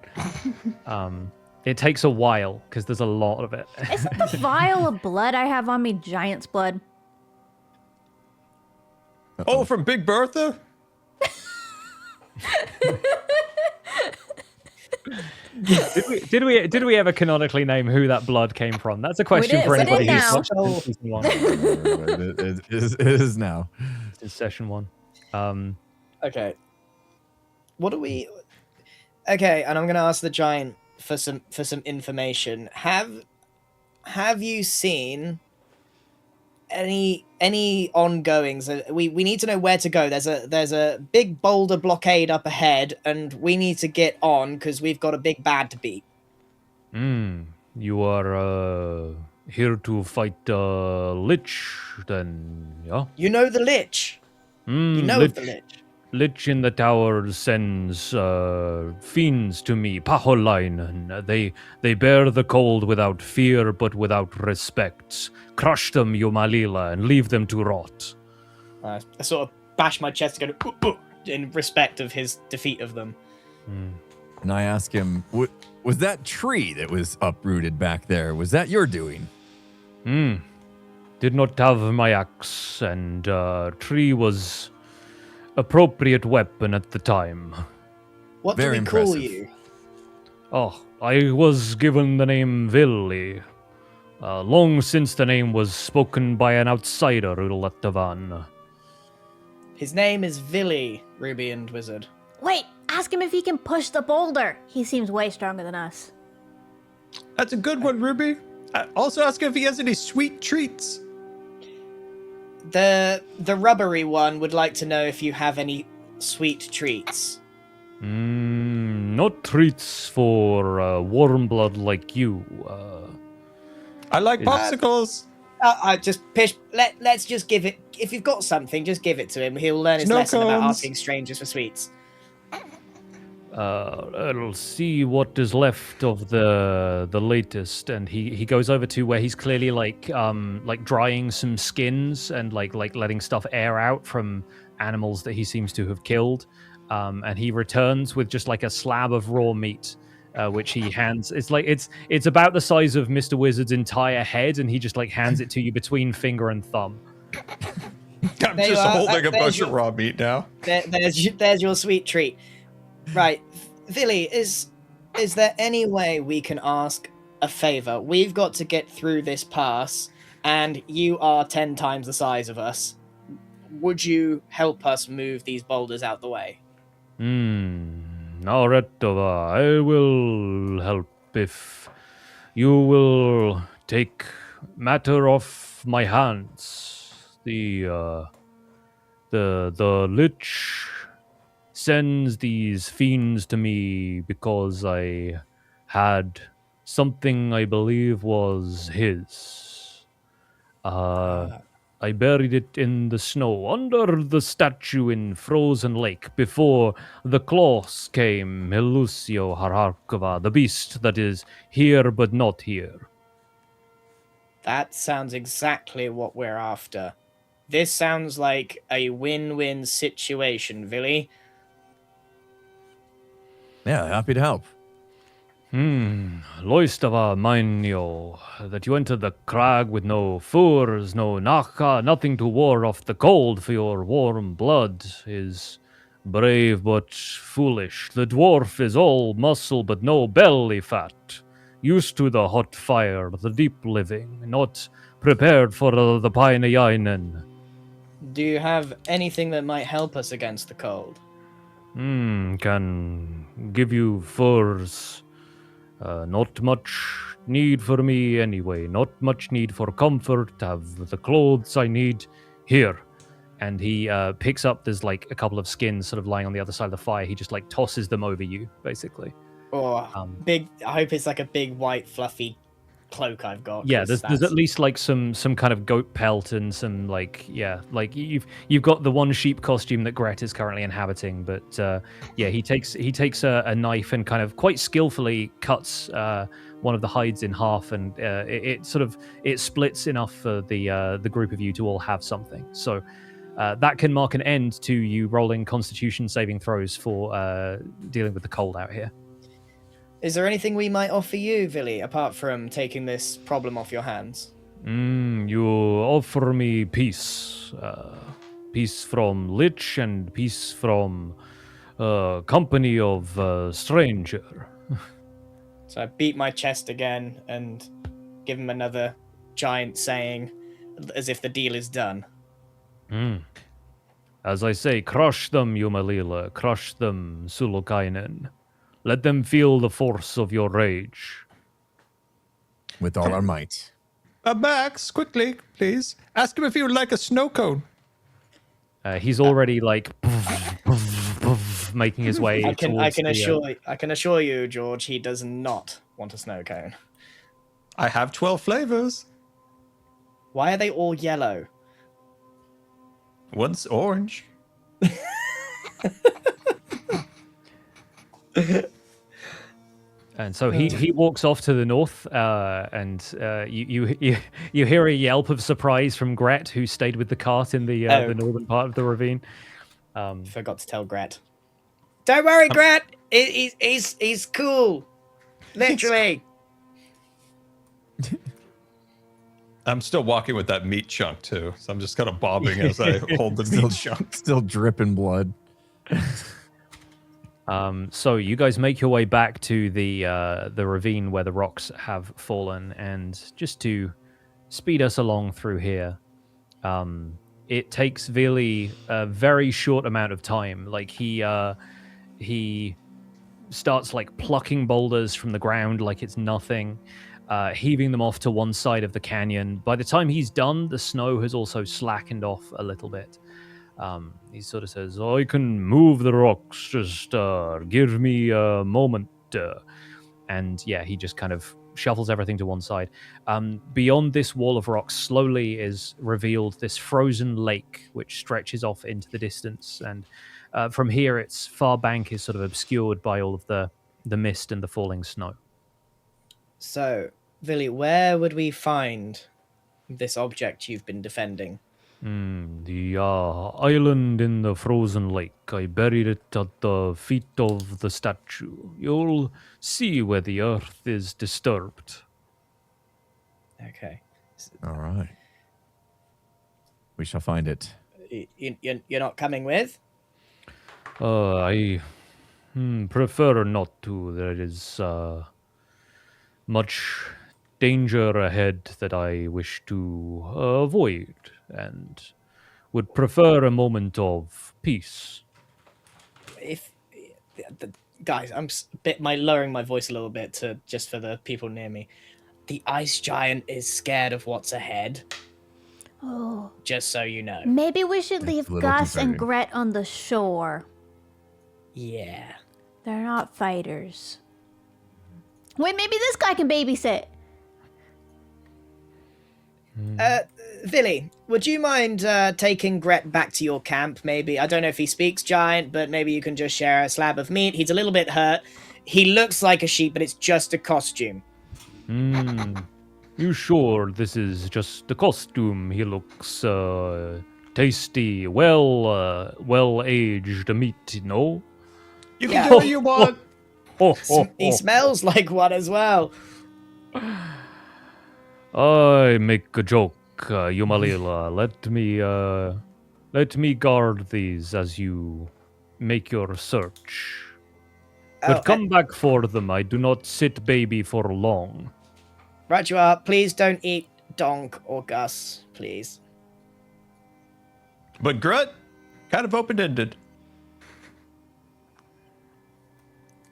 It takes a while because there's a lot of it. Isn't the vial of blood I have on me giant's blood? Oh, from Big Bertha? Did we ever canonically name who that blood came from? That's a question for anybody who's watched season 1. It is now. It's session 1. Okay. What do we? Okay, and I'm gonna ask the giant for some information. Have you seen any ongoings? We need to know where to go. There's a big boulder blockade up ahead, and we need to get on because we've got a big bad to beat. You are here to fight Lich, then, yeah? You know the Lich. You know of the Lich. Lich in the tower sends fiends to me, Paholainen. They bear the cold without fear, but without respect. Crush them, Yomalila, and leave them to rot. I sort of bash my chest and go in respect of his defeat of them. And I ask him, was that tree that was uprooted back there, was that your doing? Did not have my axe, and tree was appropriate weapon at the time. What Very do we call impressive. you? Oh, I was given the name Villi. Long since the name was spoken by an outsider, Ulatavan. His name is Villy, Ruby and Wizard. Wait, ask him if he can push the boulder. He seems way stronger than us. That's a good one, Ruby. Also ask him if he has any sweet treats. The rubbery one would like to know if you have any sweet treats. Not treats for warm blood like you. I like popsicles. I just let's just give it. If you've got something, just give it to him. He'll learn his Snow lesson about cones. asking strangers for sweets. I'll see what is left of the latest, and he goes over to where he's clearly like drying some skins and like letting stuff air out from animals that he seems to have killed, and he returns with just like a slab of raw meat, which he hands. It's about the size of Mr. Wizard's entire head, and he just like hands it to you between finger and thumb. I'm just holding a bunch of raw meat now. There's your sweet treat. Right, Villy, is there any way we can ask a favor? We've got to get through this pass, and you are 10 times the size of us. Would you help us move these boulders out the way? Naretova, I will help if you will take matter off my hands. The Lich sends these fiends to me because I had something I believe was his. I buried it in the snow under the statue in Frozen Lake before the claws came, Helusio Hararkova, the beast that is here but not here. That sounds exactly what we're after. This sounds like a win-win situation, Villy. Yeah, happy to help. Loistava Mainio, that you entered the crag with no furs, no naka, nothing to ward off the cold for your warm blood is brave but foolish. The dwarf is all muscle but no belly fat, used to the hot fire, the deep living, not prepared for the Painayainen. Do you have anything that might help us against the cold? Can give you furs. Not much need for me anyway. Not much need for comfort. Have the clothes I need here. And he picks up, there's like a couple of skins sort of lying on the other side of the fire. He just like tosses them over you, basically. Or big, I hope it's like a big white fluffy cloak I've got. Yeah, there's at least like some kind of goat pelt and some like you've got the one sheep costume that Gret is currently inhabiting, but he takes a knife and kind of quite skillfully cuts one of the hides in half, and it splits enough for the group of you to all have something. So that can mark an end to you rolling Constitution saving throws for dealing with the cold out here. Is there anything we might offer you, Villy, apart from taking this problem off your hands? You offer me peace. Peace from Lich and peace from company of stranger. So I beat my chest again and give him another giant saying, as if the deal is done. As I say, crush them, Yumalila. Crush them, Sulukainen. Let them feel the force of your rage. With all our might. Max, quickly, please. Ask him if he would like a snow cone. He's already like making his way. I can assure you, George, he does not want a snow cone. I have 12 flavors. Why are they all yellow? One's orange. And so he walks off to the north, and you hear a yelp of surprise from Gret, who stayed with the cart in the northern part of the ravine. Forgot to tell Gret. Don't worry, Gret. He's cool. Literally. I'm still walking with that meat chunk too, so I'm just kind of bobbing as I hold the meat chunk. Still dripping blood. So you guys make your way back to the ravine where the rocks have fallen, and just to speed us along through here, it takes Vili a very short amount of time. Like he starts like plucking boulders from the ground like it's nothing. heaving them off to one side of the canyon. By the time he's done, the snow has also slackened off a little bit. He sort of says, I can move the rocks, just give me a moment. And yeah, he just kind of shuffles everything to one side. Beyond this wall of rocks, slowly is revealed this frozen lake, which stretches off into the distance. And from here, its far bank is sort of obscured by all of the mist and the falling snow. So, Villy, where would we find this object you've been defending? The island in the frozen lake. I buried it at the feet of the statue. You'll see where the earth is disturbed. Okay. All right. We shall find it. You're not coming with? I prefer not to. There is much danger ahead that I wish to avoid, and would prefer a moment of peace. Guys, I'm lowering my voice a little bit to just for the people near me. The ice giant is scared of what's ahead. Oh. Just so you know. Maybe we should leave a little Gus and concerning. Gret on the shore. Yeah. They're not fighters. Wait, maybe this guy can babysit. Villy, would you mind taking Gret back to your camp, maybe? I don't know if he speaks giant, but maybe you can just share a slab of meat. He's a little bit hurt. He looks like a sheep, but it's just a costume. You sure this is just the costume? He looks tasty, well-aged meat, no? You can do what you want. He smells like one as well. I make a joke, Yumalila. Let me guard these as you make your search. But come back for them. I do not sit baby for long. Right you are. Please don't eat Donk or Gus, please. But Grut, kind of open-ended.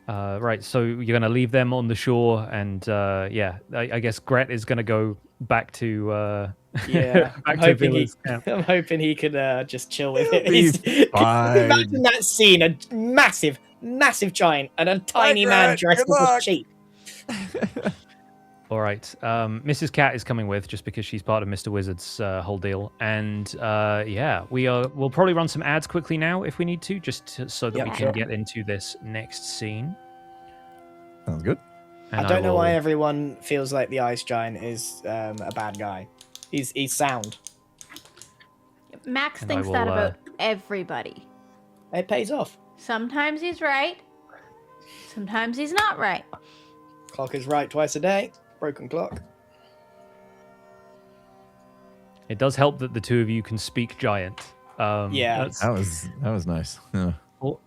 Right, so you're going to leave them on the shore, and I guess Gret is going to go back to Yeah, back to Villa's camp. I'm hoping he could just chill with it. Be fine. Imagine that scene: a massive giant and a tiny man dressed as a sheep. All right, Mrs. Cat is coming with just because she's part of Mr. Wizard's whole deal, and we'll probably run some ads quickly now if we need to, so that we can get into this next scene. Sounds good. And I don't know why everyone feels like the ice giant is a bad guy. He's sound. Max And thinks that about everybody. It pays off. Sometimes he's right. Sometimes he's not right. Clock is right twice a day. Broken clock. It does help that the two of you can speak giant. Yeah. That was nice. Yeah.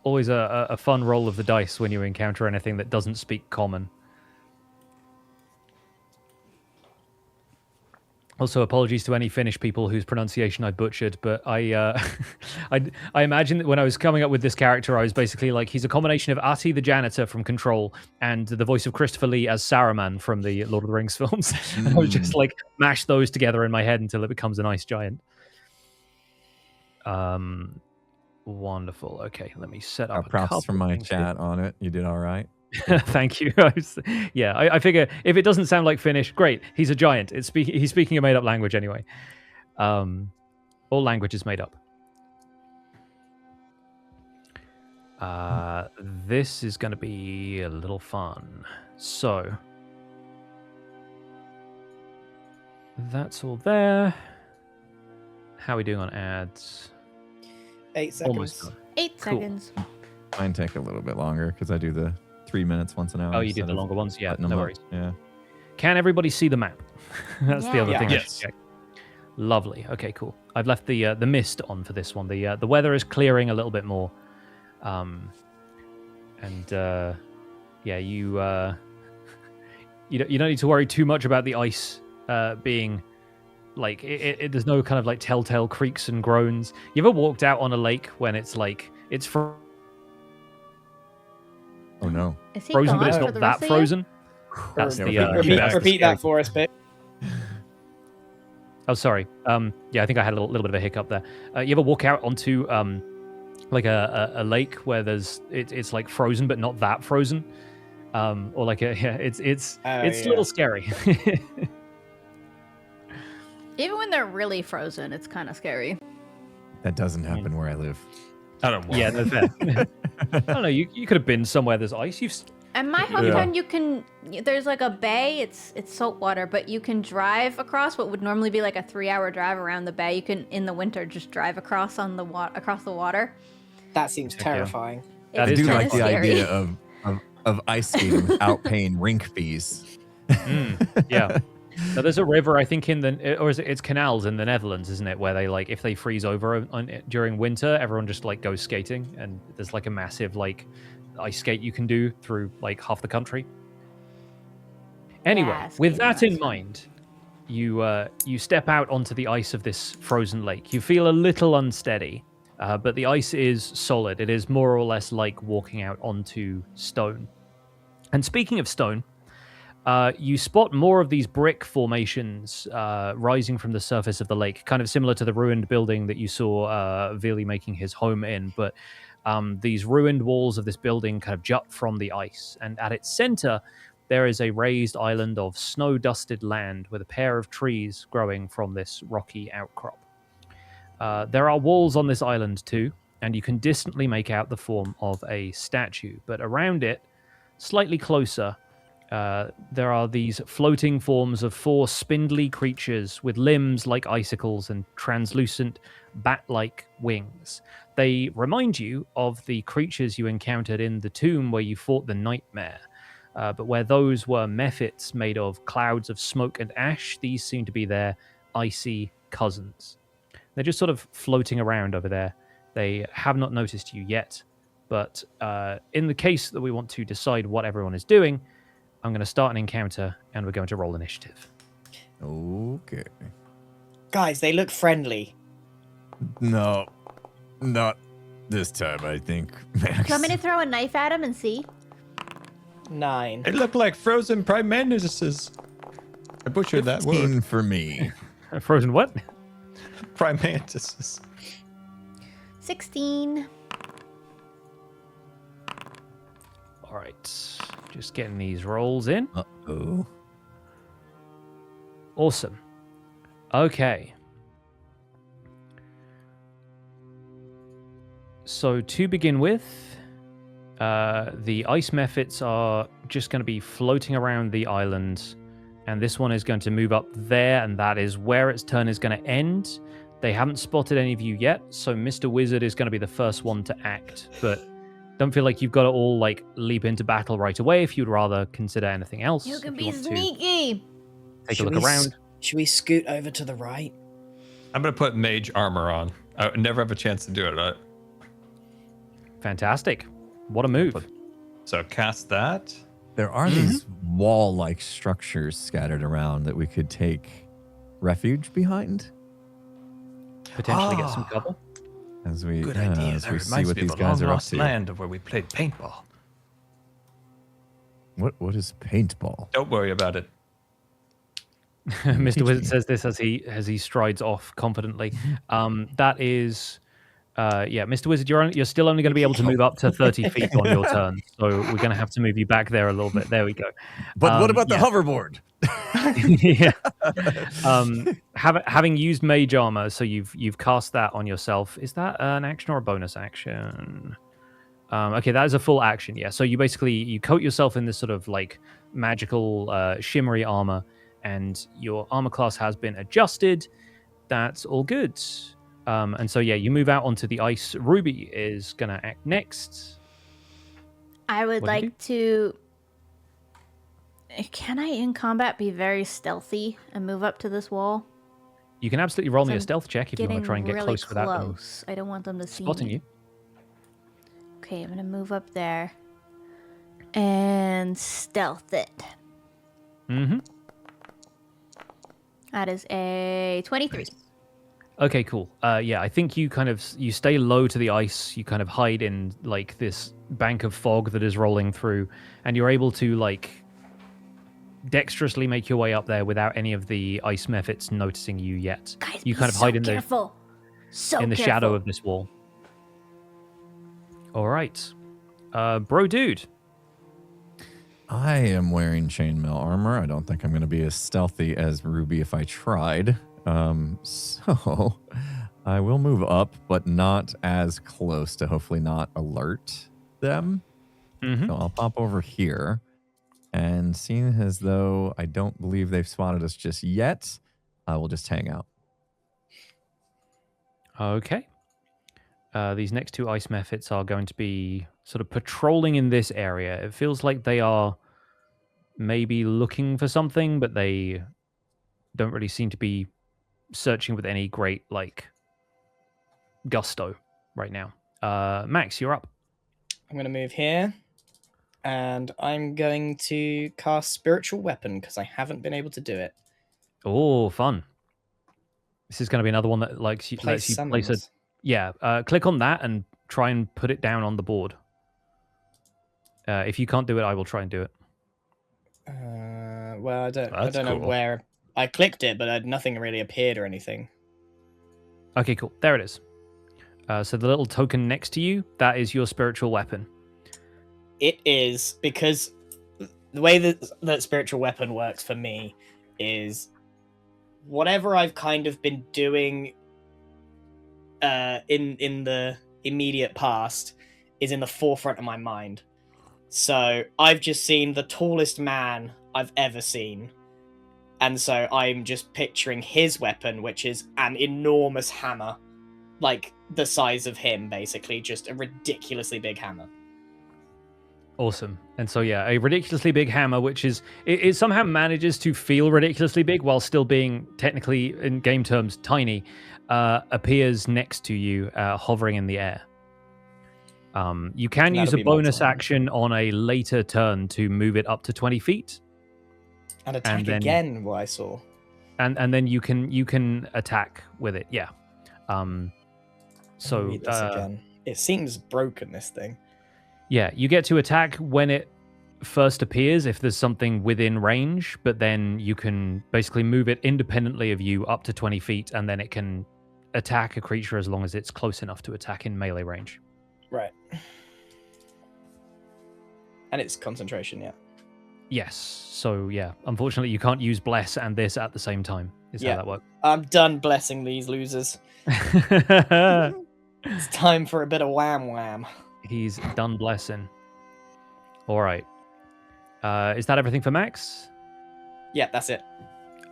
Always a fun roll of the dice when you encounter anything that doesn't speak common. Also, apologies to any Finnish people whose pronunciation I butchered, but I imagine that when I was coming up with this character, I was basically like, he's a combination of Ati the janitor from Control and the voice of Christopher Lee as Saruman from the Lord of the Rings films. And I was just like, mash those together in my head until it becomes an ice giant. Wonderful. Okay, let me set up Props from my chat on it. You did all right. Thank you. I figure if it doesn't sound like Finnish, great. He's a giant. He's speaking a made-up language anyway. All language is made up. This is going to be a little fun. So, that's all there. How are we doing on ads? 8 seconds. Almost done. 8 Cool. seconds. Mine take a little bit longer because I do the 3 minutes once an hour. Oh, you do instead the of longer ones? Yeah, putting no them up. worries. Yeah. Can everybody see the map? That's the other Yeah. thing. I Yes. should check. Lovely. Okay, cool. I've left the mist on for this one. The weather is clearing a little bit more, you you don't need to worry too much about the ice being like there's no kind of like telltale creaks and groans. You ever walked out on a lake when it's like it's Oh no. Is he frozen, gone but it's for not the that rest of the year? frozen? That's Or the repeat that for us, Pip. Oh, sorry. Yeah, I think I had a little bit of a hiccup there. You ever walk out onto like a lake where it's like frozen but not that frozen, or like it's a little scary. Even when they're really frozen, it's kind of scary. That doesn't happen where I live. I don't want. Yeah, no fair. I don't know. You could have been somewhere there's ice. In my hometown, there's like a bay. It's salt water, but you can drive across what would normally be like a 3-hour drive around the bay. You can in the winter just drive across on the across the water. That seems terrifying. That I is do kinda like the scary. idea of ice skating without paying rink fees. Yeah. Now, there's a river, I think, it's canals in the Netherlands, isn't it? Where they like, if they freeze over during winter, everyone just like goes skating, and there's like a massive like ice skate you can do through like half the country. Anyway, Yeah, with skating, that in that's fun. mind, you step out onto the ice of this frozen lake. You feel a little unsteady, but the ice is solid. It is more or less like walking out onto stone. And speaking of stone, you spot more of these brick formations rising from the surface of the lake, kind of similar to the ruined building that you saw Vili making his home in. But these ruined walls of this building kind of jut from the ice. And at its center, there is a raised island of snow-dusted land with a pair of trees growing from this rocky outcrop. There are walls on this island too, and you can distantly make out the form of a statue. But around it, slightly closer, there are these floating forms of 4 spindly creatures with limbs like icicles and translucent bat-like wings. They remind you of the creatures you encountered in the tomb where you fought the nightmare. But where those were mephits made of clouds of smoke and ash, these seem to be their icy cousins. They're just sort of floating around over there. They have not noticed you yet. But in the case that we want to decide what everyone is doing, I'm going to start an encounter, and we're going to roll initiative. Okay. Guys, they look friendly. No, not this time, I think, Max. Do you want me to throw a knife at him and see? 9. They look like frozen prime mantises. I butchered that 15 word. for me. Frozen what? Prime mantises. 16. All right. Just getting these rolls in. Uh-oh. Awesome. Okay. So to begin with, the ice mephits are just going to be floating around the island, and this one is going to move up there, and that is where its turn is going to end. They haven't spotted any of you yet, so Mr. Wizard is going to be the first one to act, but don't feel like you've got to all like leap into battle right away. If you'd rather consider anything else, You can if be want to sneaky. take a look around. Should we scoot over to the right? I'm gonna put mage armor on. I would never have a chance to do it. Fantastic. What a move. So cast that. There are these wall-like structures scattered around that we could take refuge behind Potentially get some cover. as we, Good yeah, idea. as That we see reminds what me these of a guys are up long-lost to. land of where we played paintball. What is paintball? Don't worry about it. Mr. Wizard says this as he strides off confidently. That is, Mr. Wizard, you're still only going to be able to move up to 30 feet on your turn, so we're going to have to move you back there a little bit. There we go. But what about the hoverboard? Yeah. Having used mage armor, so you've cast that on yourself. Is that an action or a bonus action? Okay, that is a full action. Yeah. So you coat yourself in this sort of like magical shimmery armor, and your armor class has been adjusted. That's all good. And so you move out onto the ice. Ruby is gonna act next. I would What do you like to. Can I in combat be very stealthy and move up to this wall? You can absolutely roll me a I'm stealth check if you want Getting to try and get really close without them close. I don't want them to see spotting me. you. Okay, I'm gonna move up there and stealth it. Mm-hmm. That is a 23. Okay, cool. I think you stay low to the ice. You kind of hide in like this bank of fog that is rolling through, and you're able to like dexterously make your way up there without any of the ice mephits noticing you yet. Guys, You be kind of so hide in careful. the shadow of this wall. All right. Bro dude. I am wearing chainmail armor. I don't think I'm going to be as stealthy as Ruby if I tried. So I will move up, but not as close to hopefully not alert them. Mm-hmm. So I'll pop over here. And seeing as though I don't believe they've spotted us just yet, I will just hang out. Okay. These next two ice mephits are going to be sort of patrolling in this area. It feels like they are maybe looking for something, but they don't really seem to be searching with any great, like, gusto right now. Max, you're up. I'm going to move here. And I'm going to cast Spiritual Weapon because I haven't been able to do it. Oh, fun. This is going to be another one that lets you place a... Yeah, click on that and try and put it down on the board. If you can't do it, I will try and do it. Well, I don't know where I clicked it, but nothing really appeared or anything. Okay, cool. There it is. So the little token next to you, that is your spiritual weapon. It is, because the way that spiritual weapon works for me is whatever I've kind of been doing in the immediate past is in the forefront of my mind. So I've just seen the tallest man I've ever seen. And so I'm just picturing his weapon, which is an enormous hammer. Like the size of him, basically. Just a ridiculously big hammer. Awesome. And so, yeah, a ridiculously big hammer, which is... It somehow manages to feel ridiculously big while still being technically, in game terms, tiny, appears next to you, hovering in the air. You can use a bonus action on a later turn to move it up to 20 feet. And attack again, what I saw. And then you can attack with it, yeah. So read this again. It seems broken, this thing. Yeah, you get to attack when it first appears if there's something within range, but then you can basically move it independently of you up to 20 feet, and then it can attack a creature as long as it's close enough to attack in melee range. Right. And it's concentration, yeah. Yes. So, yeah, unfortunately, you can't use Bless and this at the same time, is how that works. I'm done blessing these losers. It's time for a bit of wham-wham. He's done blessing. All right. Is that everything for Max? Yeah, that's it.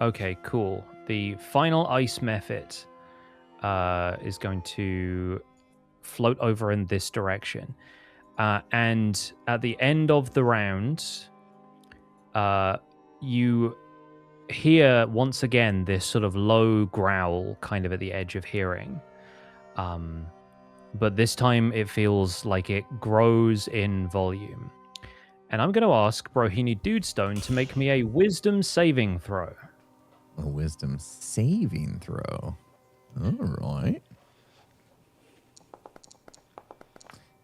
Okay, cool. The final ice mephit is going to float over in this direction. And at the end of the round, you hear once again this sort of low growl kind of at the edge of hearing. But this time it feels like it grows in volume. And I'm going to ask Brohini Dudestone to make me a wisdom saving throw. A wisdom saving throw. All right.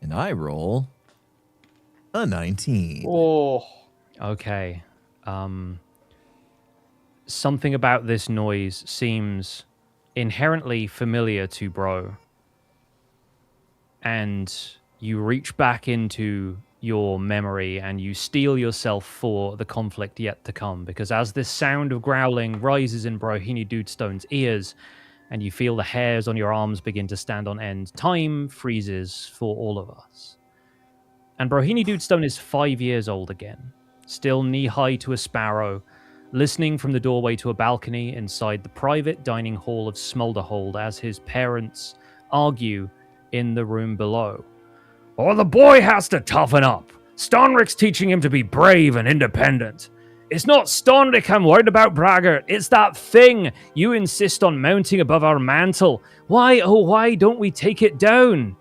And I roll a 19. Oh. Okay. Something about this noise seems inherently familiar to Bro. And you reach back into your memory and you steel yourself for the conflict yet to come. Because as this sound of growling rises in Brohini Dudestone's ears, and you feel the hairs on your arms begin to stand on end, time freezes for all of us. And Brohini Dudestone is 5 years old again, still knee-high to a sparrow, listening from the doorway to a balcony inside the private dining hall of Smolderhold as his parents argue in the room below. "Oh, the boy has to toughen up. Stonric's teaching him to be brave and independent. It's not Stonric I'm worried about, Braggart. It's that thing you insist on mounting above our mantle. Why, oh why don't we take it down?"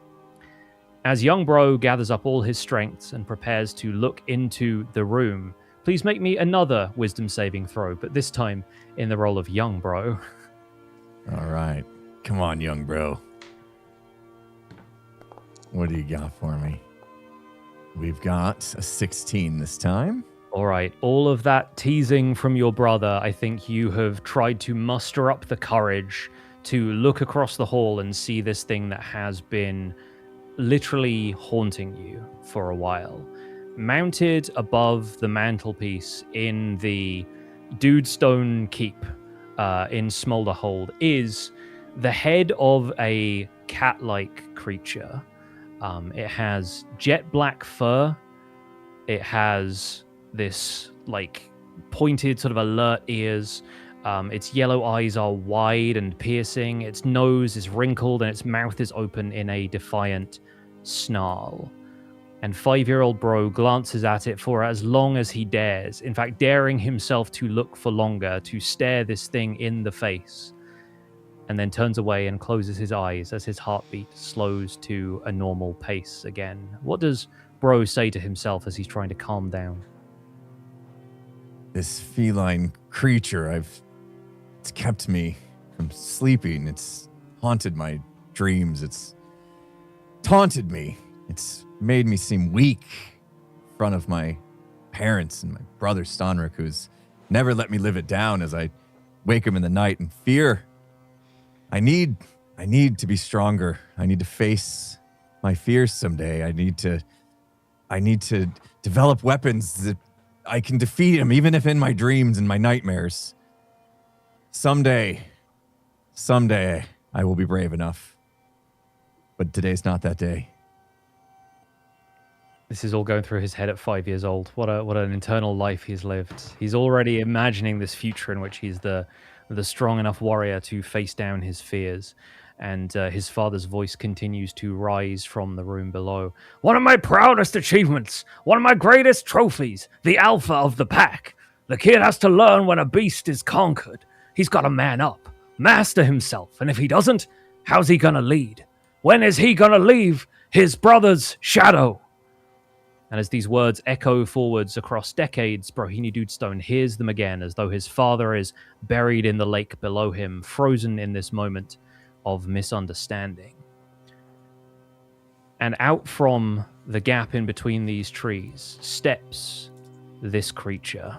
As young Bro gathers up all his strengths and prepares to look into the room, please make me another wisdom saving throw, but this time in the role of young Bro. All right. Come on, young Bro. What do you got for me? We've got a 16 this time. All right. All of that teasing from your brother, I think you have tried to muster up the courage to look across the hall and see this thing that has been literally haunting you for a while. Mounted above the mantelpiece in the Dudestone Keep in Smolderhold is the head of a cat-like creature. It has jet black fur. It has this like pointed sort of alert ears. Its yellow eyes are wide and piercing. Its nose is wrinkled and its mouth is open in a defiant snarl. And 5-year-old Bro glances at it for as long as he dares, in fact, daring himself to look for longer, to stare this thing in the face, and then turns away and closes his eyes as his heartbeat slows to a normal pace again. What does Bro say to himself as he's trying to calm down? This feline creature, it's kept me from sleeping. It's haunted my dreams. It's taunted me. It's made me seem weak in front of my parents and my brother Stanrik, who's never let me live it down as I wake him in the night in fear. I need to be stronger. I need to face my fears someday. I need to develop weapons that I can defeat him, even if in my dreams and my nightmares. Someday I will be brave enough. But today's not that day. This is all going through his head at 5 years old. What an internal life he's lived. He's already imagining this future in which he's the strong enough warrior to face down his fears. And his father's voice continues to rise from the room below. One of my proudest achievements, one of my greatest trophies, the alpha of the pack. The kid has to learn when a beast is conquered. He's got to man up, master himself, and if he doesn't, how's he gonna lead? When is he gonna leave his brother's shadow? And as these words echo forwards across decades, Brohini Dudestone hears them again as though his father is buried in the lake below him, frozen in this moment of misunderstanding. And out from the gap in between these trees steps this creature.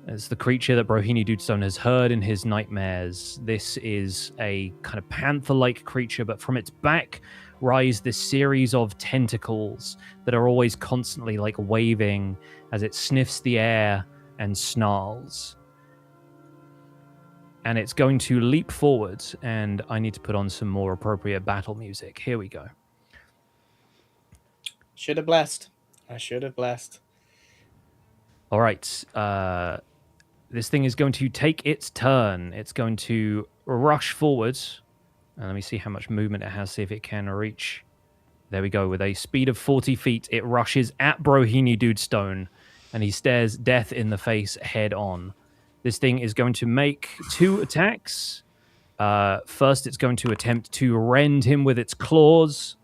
It's the creature that Brohini Dudestone has heard in his nightmares. This is a kind of panther-like creature, but from its back rise this series of tentacles that are always constantly like waving as it sniffs the air and snarls. And it's going to leap forward, and I need to put on some more appropriate battle music. Here we go. Should have blessed. I should have blessed. All right. This thing is going to take its turn. It's going to rush forward. Let me see how much movement it has, see if it can reach. There we go. With a speed of 40 feet, it rushes at Brohini Dudestone, and he stares death in the face head on. This thing is going to make 2 attacks. First, it's going to attempt to rend him with its claws.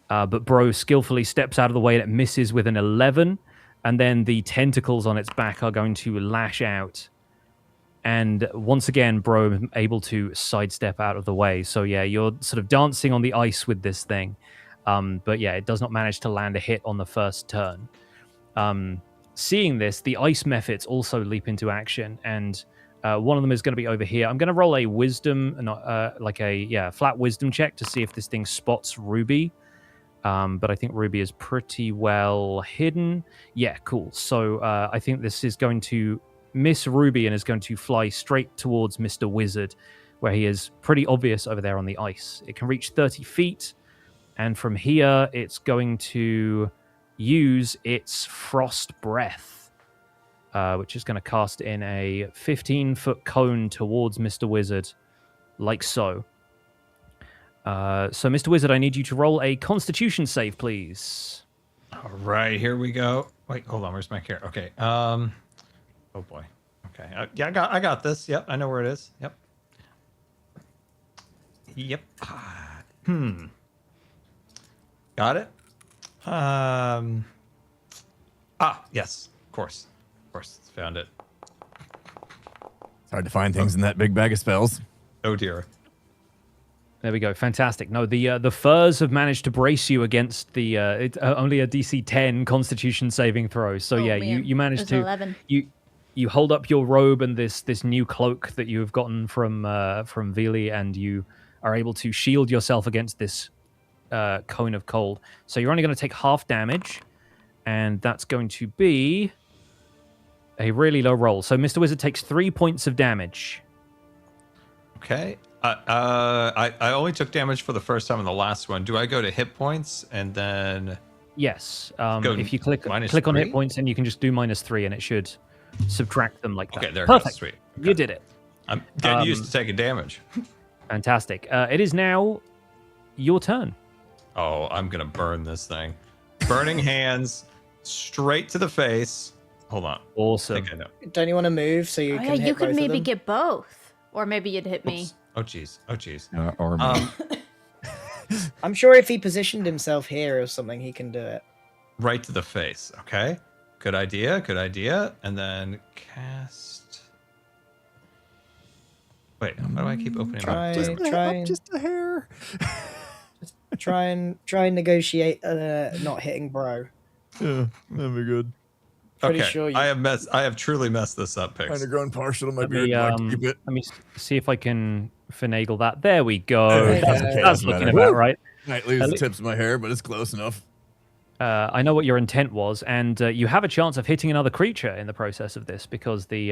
But Bro skillfully steps out of the way and it misses with an 11. And then the tentacles on its back are going to lash out. And once again, Bro able to sidestep out of the way. So yeah, you're sort of dancing on the ice with this thing. But yeah, it does not manage to land a hit on the first turn. Seeing this, the ice mephits also leap into action. And one of them is going to be over here. I'm going to roll a wisdom, flat wisdom check to see if this thing spots Ruby. But I think Ruby is pretty well hidden. Yeah, cool. So I think this is going to miss Ruby and is going to fly straight towards Mr. Wizard, where he is pretty obvious over there on the ice. It can reach 30 feet, and from here, it's going to use its Frost Breath, which is going to cast in a 15-foot cone towards Mr. Wizard, like so. So, Mr. Wizard, I need you to roll a Constitution save, please. All right, here we go. Wait, hold on. Where's my carrot? Okay. Oh boy. Okay. Yeah, I got this. Yep, I know where it is. Yep. Yep. Got it. Yes. Of course. Found it. It's hard to find things in that big bag of spells. Oh dear. There we go. Fantastic. No, the furs have managed to brace you against the only a DC 10 Constitution saving throw. So yeah, man. you managed to 11. you hold up your robe and this new cloak that you have gotten from Vili, and you are able to shield yourself against this cone of cold. So you're only going to take half damage, and that's going to be a really low roll. So Mr. Wizard takes 3 points of damage. Okay. I only took damage for the first time in the last one. Do I go to hit points and then? Yes. Go If you click on -3? hit points, and you can just do -3, and it should subtract them like that. Okay, there it Perfect. goes. Sweet. You did it. I'm getting used to taking damage. Fantastic. It is now your turn. Oh, I'm gonna burn this thing. Burning hands, straight to the face. Hold on. Awesome. I think I know. Don't you want to move so you Oh, can yeah, hit you both could of maybe them? get both. Or maybe you'd hit me. Oops. Oh jeez. Oh jeez. Or me. I'm sure if he positioned himself here or something, he can do it. Right to the face. Okay. Good idea. Good idea. And then cast. Wait, why do I keep opening Try, my? try, and, just a hair. try and negotiate not hitting bro. Yeah, that'd be good. Pretty Okay. sure you. I have truly messed this up, Pix. Kind of grown partial to my Let beard. me, Like to keep it. let me see if I can finagle that. There we go. There you That's, go. that's looking Better. about right. Might lose At the le- tips of my hair, but it's close enough. I know what your intent was, and you have a chance of hitting another creature in the process of this, because the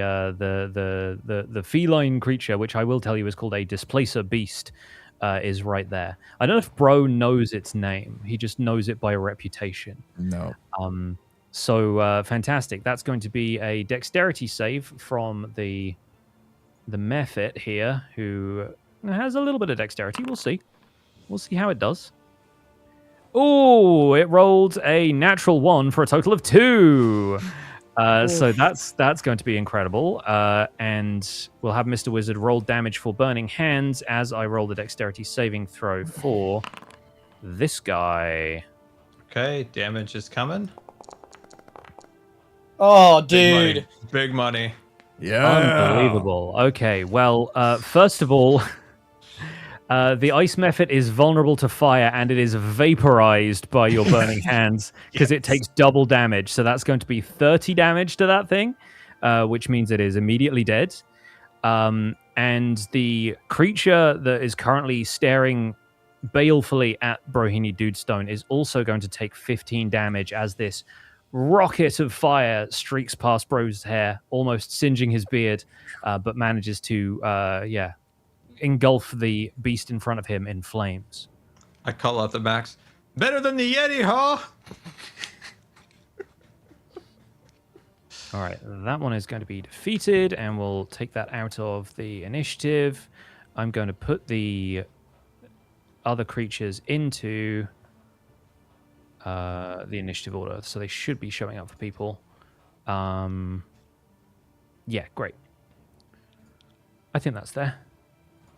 feline creature, which I will tell you is called a displacer beast, is right there. I don't know if Bro knows its name. He just knows it by reputation. No. So fantastic. That's going to be a dexterity save from the Mephit here, who has a little bit of dexterity. We'll see. We'll see how it does. Oh, it rolled a natural 1 for a total of 2. So that's going to be incredible. And we'll have Mr. Wizard roll damage for burning hands as I roll the dexterity saving throw for this guy. Okay, damage is coming. Oh, Big dude. money. Big money. Yeah. Unbelievable. Okay, well, first of all, the ice Mephit is vulnerable to fire, and it is vaporized by your burning hands because it takes double damage. So that's going to be 30 damage to that thing, which means it is immediately dead. And the creature that is currently staring balefully at Brohini Dudestone is also going to take 15 damage as this rocket of fire streaks past Bro's hair, almost singeing his beard, but manages to, engulf the beast in front of him in flames. I call out the max. Better than the Yeti, huh? All right, that one is going to be defeated, and we'll take that out of the initiative. I'm going to put the other creatures into the initiative order, so they should be showing up for people. Yeah, great. I think that's there.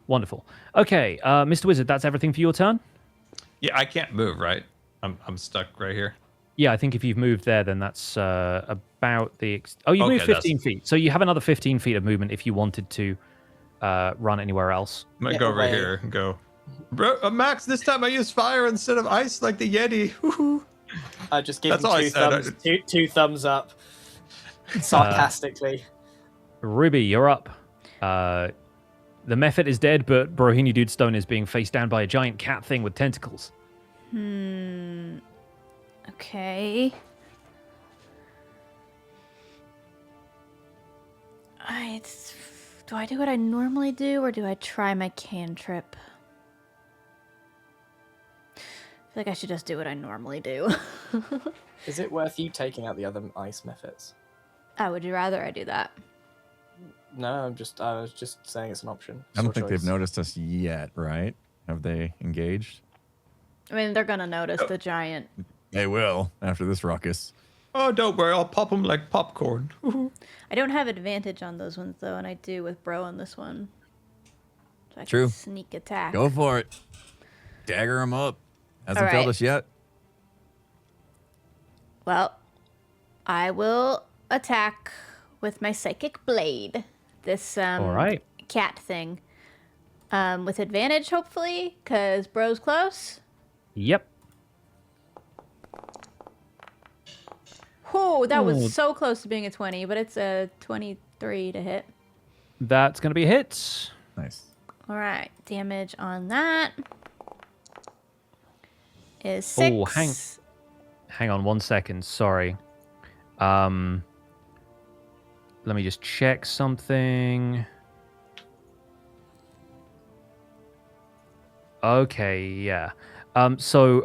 Wonderful. Okay, Mr. Wizard, that's everything for your turn? Yeah, I can't move, right? I'm stuck right here. Yeah, I think if you've moved there, then that's about the... you moved Okay, 15 feet. So you have another 15 feet of movement if you wanted to run anywhere else. I'm gonna Get go over away. here and go. Bro, Max, this time I used fire instead of ice like the Yeti. Woohoo. I just give That's him all I two said. thumbs, two thumbs up, sarcastically. Ruby, you're up. The Mephit is dead, but Brohini Dudestone is being faced down by a giant cat thing with tentacles. Okay. Do I do what I normally do, or do I try my cantrip? I feel like I should just do what I normally do. Is it worth you taking out the other ice methods? Would you rather I do that? No, I was just saying it's an option. I don't It's think your they've choice. noticed us yet, right? Have they engaged? I mean, they're gonna notice the giant. They will after this ruckus. Oh, don't worry, I'll pop them like popcorn. Woohoo. I don't have advantage on those ones though, and I do with Bro on this one. So I True. Can sneak attack. Go for it. Dagger him up. Hasn't failed Alright. us yet. Well, I will attack with my psychic blade. This All right. cat thing. With advantage, hopefully, because bro's close. Yep. Oh, that was so close to being a 20, but it's a 23 to hit. That's going to be a hit. Nice. All right, damage on that is 6. Oh, hang on 1 second. Sorry. Let me just check something. Okay, yeah. So,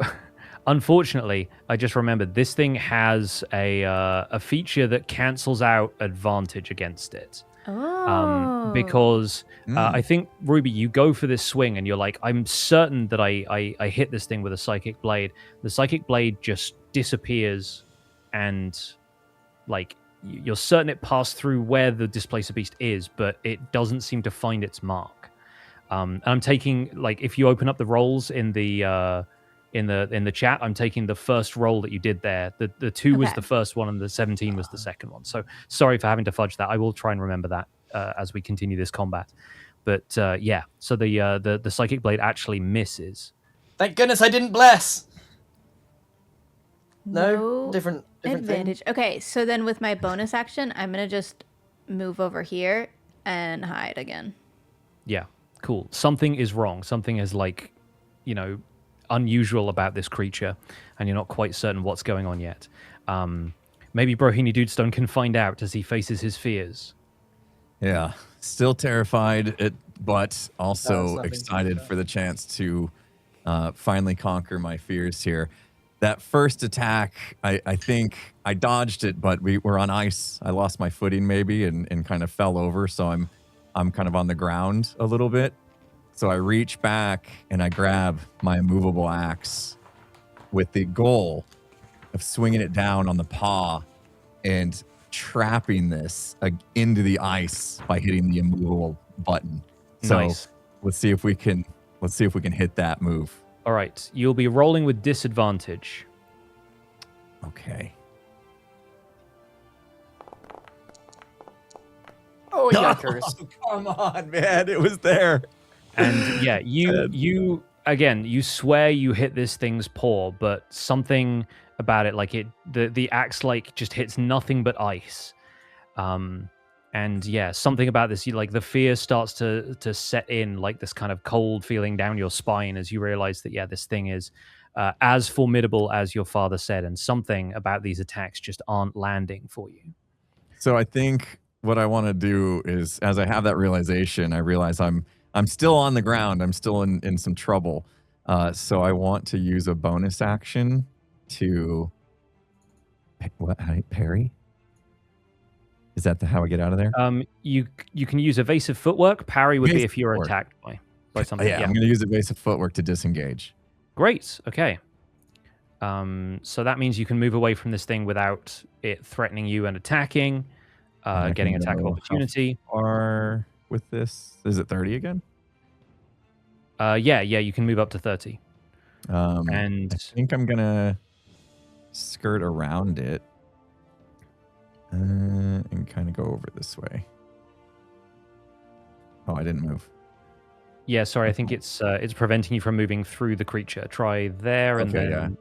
unfortunately, I just remembered this thing has a feature that cancels out advantage against it. Oh. Because I think, Ruby, you go for this swing and you're like, I'm certain that I hit this thing with a psychic blade. The psychic blade just disappears and, like, you're certain it passed through where the displacer beast is, but it doesn't seem to find its mark. And I'm taking, like, if you open up the rolls in the chat, I'm taking the first roll that you did there. The 2 was the first one and the 17 was the second one. So sorry for having to fudge that. I will try and remember that as we continue this combat. But yeah, so the psychic blade actually misses. Thank goodness I didn't bless. No, different advantage. thing. Okay, so then with my bonus action, I'm gonna just move over here and hide again. Yeah, cool. Something is wrong. Something is, like, unusual about this creature, and you're not quite certain what's going on yet. Maybe Brohini Dudestone can find out as he faces his fears. Yeah, still terrified, but also nothing excited for the chance to finally conquer my fears here. That first attack, I think I dodged it, but we were on ice. I lost my footing maybe and kind of fell over, so I'm kind of on the ground a little bit. So I reach back and I grab my immovable axe with the goal of swinging it down on the paw and trapping this into the ice by hitting the immovable button. So Nice. let's see if we can hit that move. All right, you'll be rolling with disadvantage. Okay. Oh, yuckers. Oh, come on, man. It was there. And yeah, you again, you swear you hit this thing's paw, but something about it, like the axe, like, just hits nothing but ice. And yeah, something about this, like, the fear starts to set in, like this kind of cold feeling down your spine as you realize that, yeah, this thing is as formidable as your father said, and something about these attacks just aren't landing for you. So I think what I want to do is, as I have that realization, I realize I'm still on the ground. I'm still in some trouble. So I want to use a bonus action to parry. Is that how I get out of there? You can use evasive footwork. Parry would be if you're attacked by something. Yeah, I'm going to use evasive footwork to disengage. Great. Okay. So that means you can move away from this thing without it threatening you and attacking, getting attack of opportunity. Or with this, is it 30 again? Yeah, you can move up to 30. And I think I'm gonna skirt around it and kind of go over this way. Oh, I didn't move. Yeah, sorry, I think it's preventing you from moving through the creature. Try there and then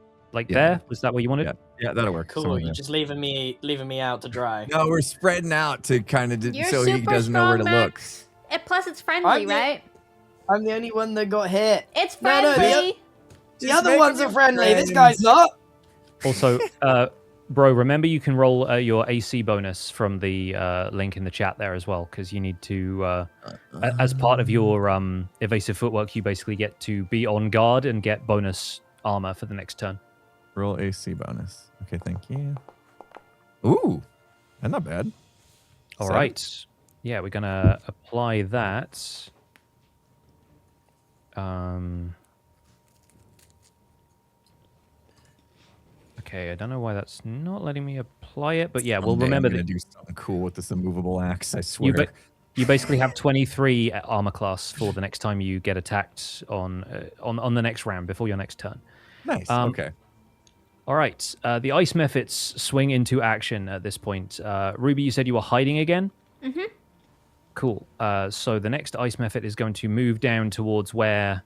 there. Was that what you wanted? Yeah, that'll work. Cool. You're just leaving me out to dry. No, we're spreading out to kind of You're so he super doesn't know where to strong, look. Max. And plus, it's friendly, right? I'm the only one that got hit. It's friendly. The other ones are friendly. This guy's not. Also, bro, remember you can roll your AC bonus from the link in the chat there as well, because you need to, as part of your evasive footwork, you basically get to be on guard and get bonus armor for the next turn. Roll AC bonus. Okay, thank you. Ooh, that's not bad. All right. Yeah, we're going to apply that. Okay, I don't know why that's not letting me apply it, but yeah, we'll remember that. Do something cool with this immovable axe, I swear. You basically have 23 armor class for the next time you get attacked on the next round before your next turn. Nice. Okay. All right. The ice mephits swing into action at this point. Ruby, you said you were hiding again? Mm-hmm. Cool. So the next ice method is going to move down towards where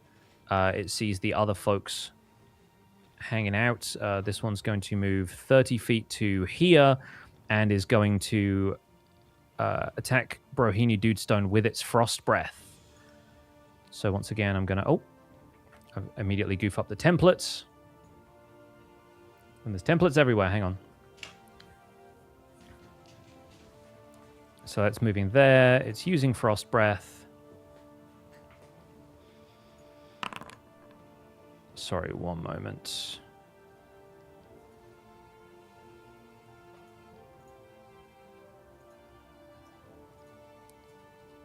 it sees the other folks hanging out. This one's going to move 30 feet to here and is going to attack Brohini Dudestone with its frost breath. So once again, I'm going to... immediately goof up the templates. And there's templates everywhere. Hang on. So it's moving there. It's using frost breath. Sorry, one moment.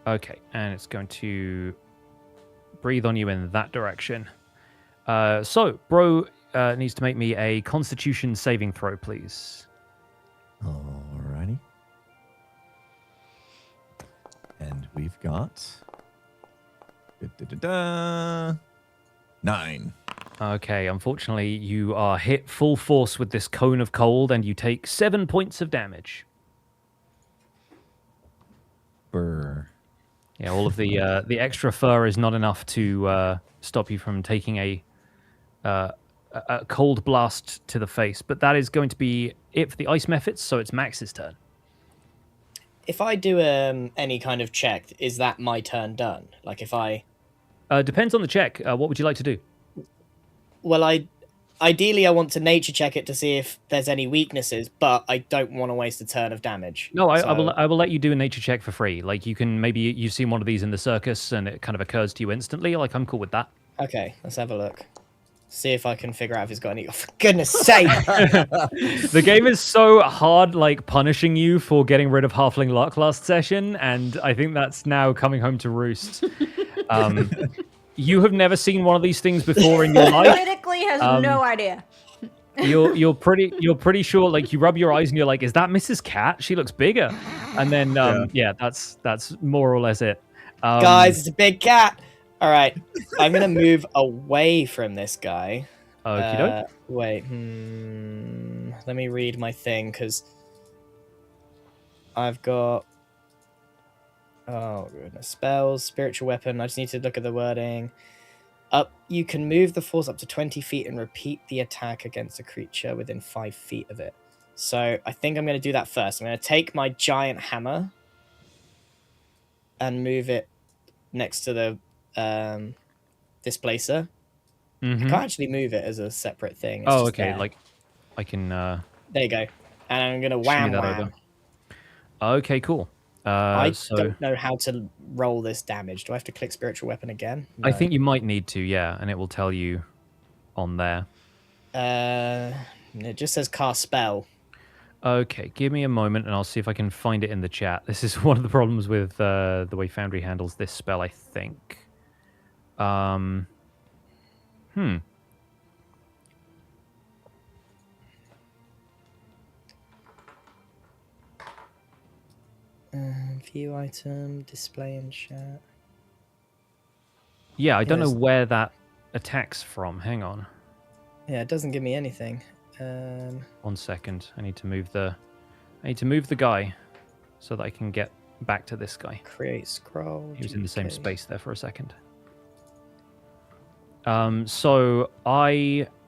Okay, and it's going to breathe on you in that direction. So, bro needs to make me a Constitution saving throw, please. Alrighty. And we've got 9. Okay, unfortunately, you are hit full force with this cone of cold, and you take 7 points of damage. Brr. Yeah, all of the extra fur is not enough to stop you from taking a cold blast to the face. But that is going to be it for the ice methods, so it's Max's turn. If I do any kind of check, is that my turn done? Like if I... Depends on the check. What would you like to do? Well, ideally I want to nature check it to see if there's any weaknesses, but I don't want to waste a turn of damage. No, I will let you do a nature check for free. Like you can maybe you've seen one of these in the circus and it kind of occurs to you instantly. Like I'm cool with that. Okay, let's have a look. See if I can figure out if he's got any. Oh, for goodness sake! The game is so hard, like punishing you for getting rid of Halfling Luck last session, and I think that's now coming home to roost. You have never seen one of these things before in your life. Critically has no idea. You're pretty sure. Like you rub your eyes and you're like, "Is that Mrs. Cat? She looks bigger." And then yeah, that's more or less it. Guys, it's a big cat. All right, I'm gonna move away from this guy. Okie doke. Wait, let me read my thing because I've got. Oh goodness, spells, spiritual weapon. I just need to look at the wording. You can move the force up to 20 feet and repeat the attack against a creature within 5 feet of it. So I think I'm going to do that first. I'm going to take my giant hammer and move it next to the displacer. I can't actually move it as a separate thing. It's just okay. there. Like I can. There you go. And I'm going to wham. Okay, cool. I don't know how to roll this damage. Do I have to click spiritual weapon again? No. I think you might need to, yeah, and it will tell you on there. It just says cast spell. Okay, give me a moment and I'll see if I can find it in the chat. This is one of the problems with the way Foundry handles this spell, I think. View item, display in chat. Yeah, I don't know where that attacks from. Hang on. Yeah, it doesn't give me anything. 1 second. I need to move the guy so that I can get back to this guy. Create scroll. He was in the same space there for a second. So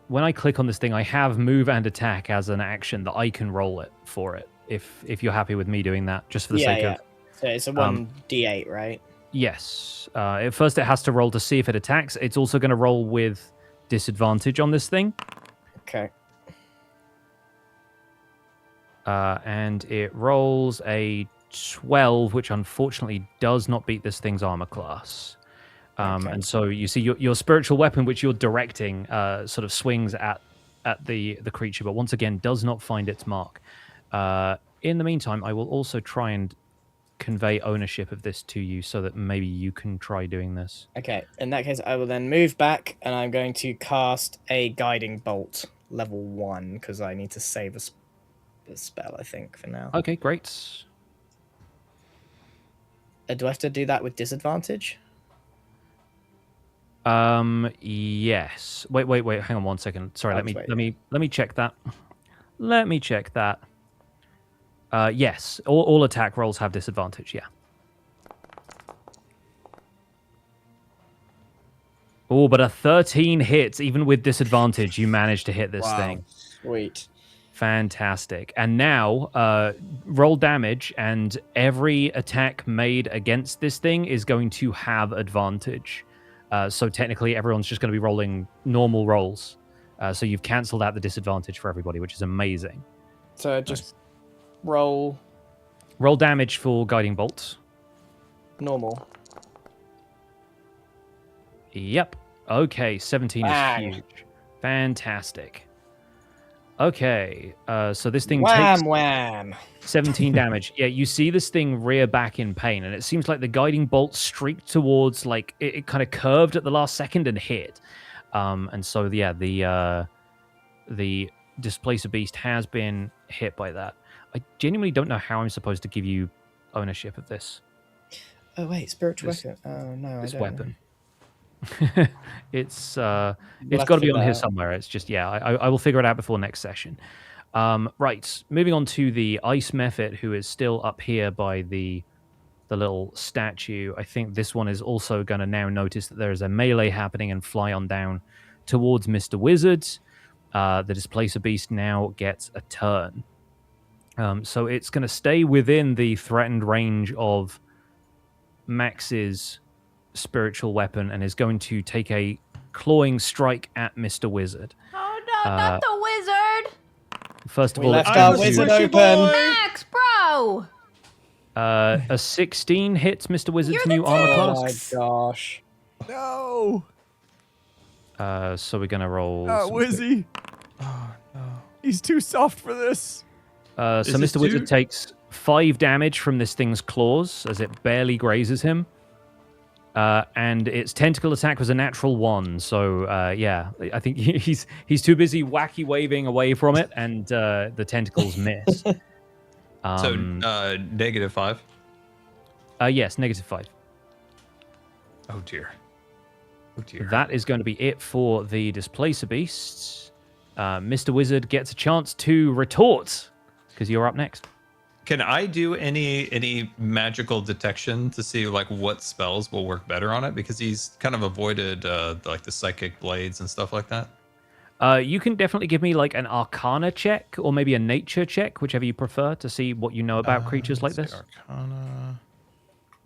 when I click on this thing, I have move and attack as an action that I can roll it for it. If you're happy with me doing that, just for the sake of... So it's a 1d8, right? Yes. At first it has to roll to see if it attacks. It's also going to roll with disadvantage on this thing. Okay. And it rolls a 12, which unfortunately does not beat this thing's armor class. And so you see your spiritual weapon, which you're directing, sort of swings at the creature, but once again does not find its mark. In the meantime, I will also try and convey ownership of this to you so that maybe you can try doing this. Okay, in that case, I will then move back and I'm going to cast a guiding bolt level 1 because I need to save a spell, I think, for now. Okay, great. Do I have to do that with disadvantage? Yes. Wait. Hang on 1 second. Sorry, let me check that. Let me check that. Yes, all attack rolls have disadvantage. Yeah. Oh, but a 13 hits, even with disadvantage, you managed to hit this Wow. thing. Sweet. Fantastic. And now, roll damage, and every attack made against this thing is going to have advantage. So technically, everyone's just going to be rolling normal rolls. So you've cancelled out the disadvantage for everybody, which is amazing. So just roll Roll damage for Guiding Bolt. normal. Yep. Okay, 17 Bang. is huge. Fantastic. Okay, so this thing Wham takes wham. 17 damage. Yeah, you see this thing rear back in pain, and it seems like the Guiding Bolt streaked towards, like, it kind of curved at the last second and hit. And so, yeah, the Displacer Beast has been hit by that. I genuinely don't know how I'm supposed to give you ownership of this. Oh wait, spiritual This- weapon. Oh no, This I don't weapon. Know. It's have got to to be figure on that here out. somewhere. It's just, yeah, I will figure it out before next session. Right, moving on to the Ice Mephit, who is still up here by the little statue. I think this one is also going to now notice that there is a melee happening and fly on down towards Mr. Wizard. The Displacer Beast now gets a turn. So it's going to stay within the threatened range of Max's spiritual weapon and is going to take a clawing strike at Mr. Wizard. Oh no, not the wizard! First of We all, left it's our going to- wizard squishy open. boy. Max, bro! a 16 hits Mr. Wizard's You're the new armor Oh class. my gosh. No. So we're going to roll. some- Wizzy. Oh no. He's too soft for this. So Is this Mr. Wizard too- takes 5 damage from this thing's claws as it barely grazes him. And its tentacle attack was a natural 1. So, yeah, I think he's too busy wacky waving away from it, and the tentacles miss. So -5. Yes, -5. Oh dear. Oh dear. That is going to be it for the Displacer Beasts. Mr. Wizard gets a chance to retort, because you're up next. Can I do any magical detection to see like what spells will work better on it? Because he's kind of avoided like the psychic blades and stuff like that. You can definitely give me like an Arcana check or maybe a Nature check, whichever you prefer, to see what you know about creatures like let's this. see, Arcana.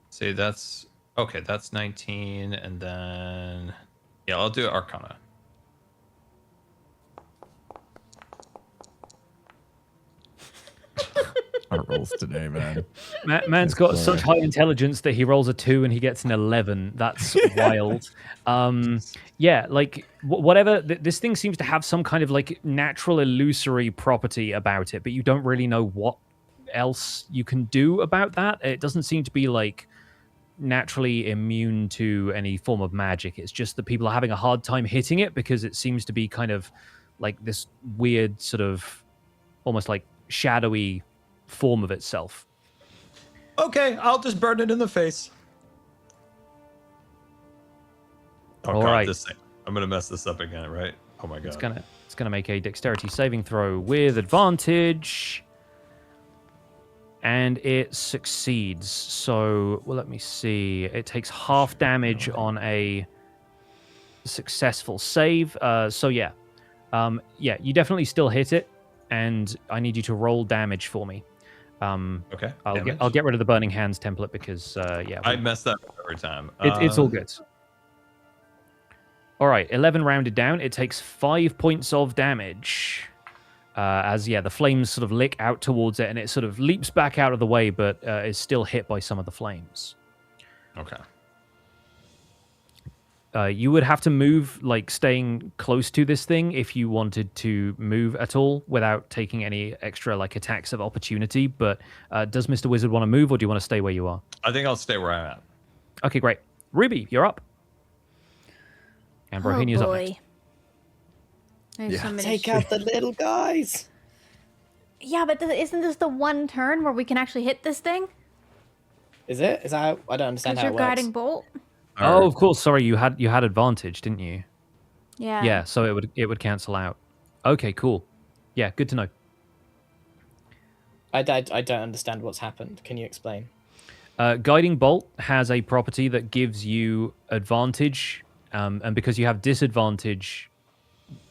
See, that's okay. That's 19, and then yeah, I'll do Arcana. Our rolls today, man. Man's got such high intelligence that he rolls a 2 and he gets an 11. That's wild. Yeah, like whatever. This thing seems to have some kind of like natural illusory property about it, but you don't really know what else you can do about that. It doesn't seem to be like naturally immune to any form of magic. It's just that people are having a hard time hitting it because it seems to be kind of like this weird sort of almost like shadowy form of itself. Okay, I'll just burn it in the face. Oh All god, right. this thing. I'm gonna mess this up again, right? Oh my god. It's gonna make a dexterity saving throw with advantage. And it succeeds. So, well, let me see. It takes half damage on a successful save. So yeah. Yeah, you definitely still hit it, and I need you to roll damage for me. Okay. I'll get rid of the Burning Hands template because yeah, I mess that up every time. it's all good. All right, 11 rounded down. It takes 5 points of damage. As yeah, the flames sort of lick out towards it, and it sort of leaps back out of the way, but is still hit by some of the flames. Okay. You would have to move, like staying close to this thing, if you wanted to move at all without taking any extra like attacks of opportunity. But does Mr. Wizard want to move, or do you want to stay where you are? I think I'll stay where I'm at. Okay, great. Ruby, you're up. And Brohini is up next. There's so many Take out the little guys. Yeah, but isn't this the one turn where we can actually hit this thing? Is it? Is that how, I don't understand Because how you're it works. guiding bolt. Oh, of course. Sorry, you had advantage, didn't you? Yeah. Yeah, so it would cancel out. Okay, cool. Yeah, good to know. I don't understand what's happened. Can you explain? Guiding Bolt has a property that gives you advantage and because you have disadvantage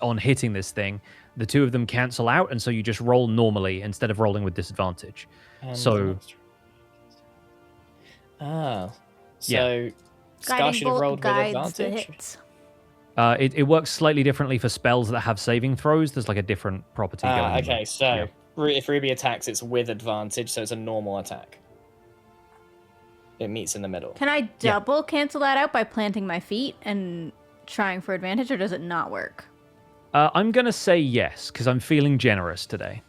on hitting this thing, the two of them cancel out, and so you just roll normally instead of rolling with disadvantage. And So, so Scar should have rolled with advantage. It works slightly differently for spells that have saving throws. There's like a different property going on. Okay, so if Ruby attacks, it's with advantage, so it's a normal attack. It meets in the middle. Can I double cancel that out by planting my feet and trying for advantage, or does it not work? I'm going to say yes, because I'm feeling generous today.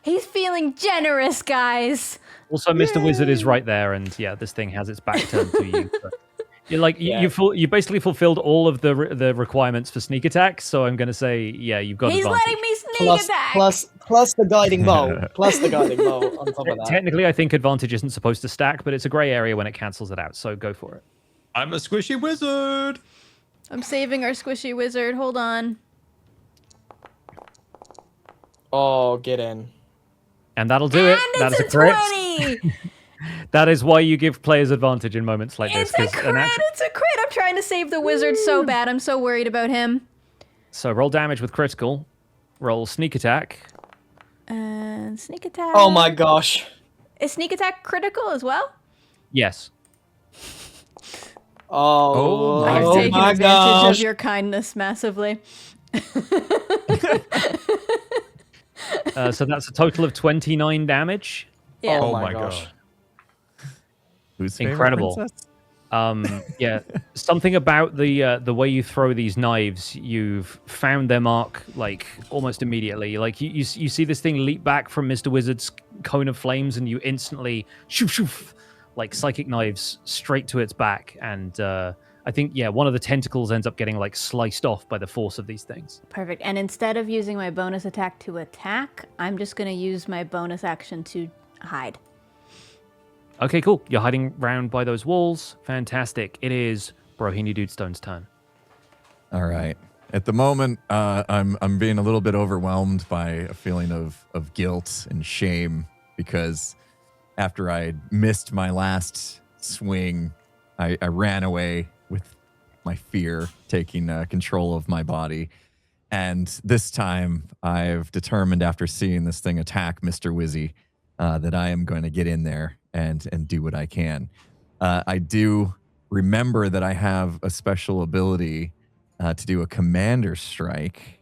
He's feeling generous, guys. Also, Mr. Wizard is right there, and yeah, this thing has its back turned to you. But you basically fulfilled all of the requirements for sneak attack, so I'm going to say, yeah, you've got He's advantage. letting me sneak attack. Plus the guiding bolt. Plus the guiding bolt on top of that. Technically, I think advantage isn't supposed to stack, but it's a gray area when it cancels it out, so go for it. I'm a squishy wizard. I'm saving our squishy wizard. Hold on. Oh, get in. And that'll do it. And That is it's a crit. 20! That is why you give players advantage in moments like It's this. a crit! It's a crit! I'm trying to save the wizard so bad. I'm so worried about him. So roll damage with critical. Roll sneak attack. And sneak attack. Oh my gosh. Is sneak attack critical as well? Yes. Oh, I have oh taken my advantage gosh. of your kindness massively. So that's a total of 29 damage. Yeah. Oh Oh my my gosh. god. Who's favorite Incredible. princess? Yeah, something about the way you throw these knives, you've found their mark like almost immediately. Like you see this thing leap back from Mr. Wizard's cone of flames, and you instantly shoof shoof like psychic knives straight to its back. And I think one of the tentacles ends up getting like sliced off by the force of these things. Perfect. And instead of using my bonus attack to attack, I'm just going to use my bonus action to hide. Okay, cool. You're hiding round by those walls. Fantastic. It is Brohini Dudestone's turn. All right. At the moment, I'm being a little bit overwhelmed by a feeling of guilt and shame because after I missed my last swing, I ran away with my fear taking control of my body. And this time, I've determined after seeing this thing attack Mr. Wizzy that I am going to get in there and do what I can. I do remember that I have a special ability to do a commander strike,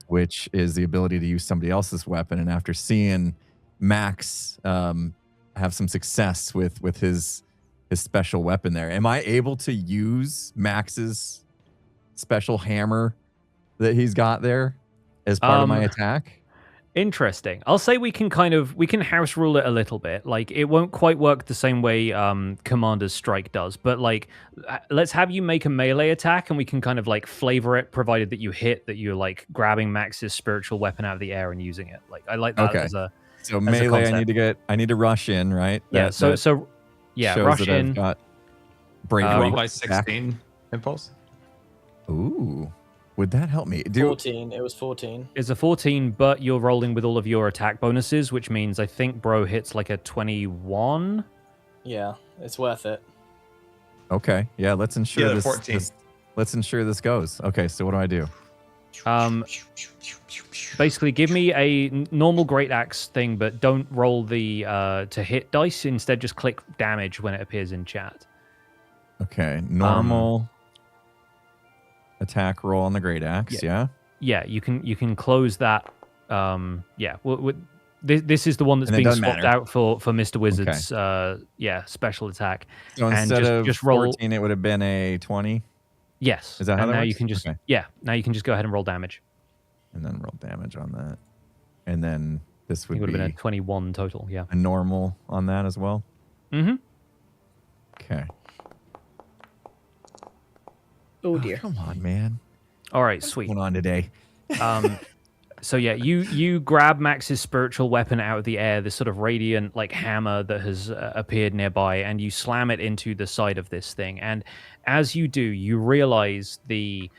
which is the ability to use somebody else's weapon. And after seeing Max have some success with his special weapon there, am I able to use Max's special hammer that he's got there as part of my attack? Interesting. I'll say we can house rule it a little bit. Like it won't quite work the same way Commander's Strike does, but like let's have you make a melee attack and we can kind of like flavor it, provided that you hit that you're like grabbing Max's spiritual weapon out of the air and using it. Like I like that as a so melee. I need to rush in, right? Yeah. So rush that in. I've got Roll bravery. by 16 impulse. Ooh, would that help me? 14. It was 14. It's a 14, but you're rolling with all of your attack bonuses, which means I think Bro hits like a 21. Yeah, it's worth it. Okay, yeah. Let's ensure this. 14. Let's ensure this goes. Okay, so what do I do? Basically, give me a normal great axe thing, but don't roll the to hit dice. Instead, just click damage when it appears in chat. Okay, normal attack roll on the great axe. Yeah. Yeah, you can close that. This is the one that's being swapped out for Mr. Wizard's special attack. So and instead of just roll 14, it would have been a 20. Yes. Is that how and that now works? you can just Okay. now you can just go ahead and roll damage. And then roll damage on that. And then this It would would be have been a 21 total. Yeah. a normal on that as well. Mm-hmm. Okay. Oh dear. Come on, man. All right. What's Sweet. going on today? So yeah, you grab Max's spiritual weapon out of the air, this sort of radiant like hammer that has appeared nearby, and you slam it into the side of this thing. And as you do, you realize the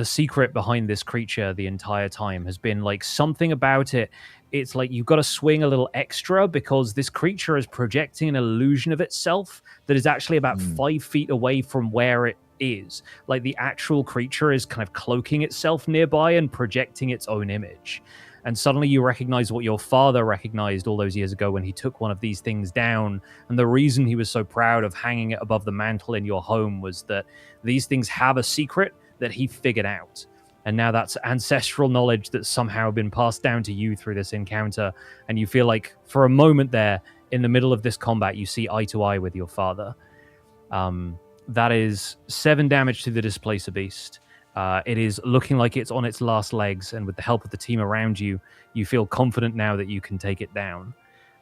secret behind this creature the entire time has been like something about it. It's like you've got to swing a little extra because this creature is projecting an illusion of itself that is actually about 5 feet away from where it is. Like the actual creature is kind of cloaking itself nearby and projecting its own image. And suddenly you recognize what your father recognized all those years ago when he took one of these things down. And the reason he was so proud of hanging it above the mantle in your home was that these things have a secret that he figured out. And now that's ancestral knowledge that's somehow been passed down to you through this encounter. And you feel like for a moment there, in the middle of this combat, you see eye to eye with your father. That is 7 damage to the Displacer Beast. It is looking like it's on its last legs, and with the help of the team around you, you feel confident now that you can take it down.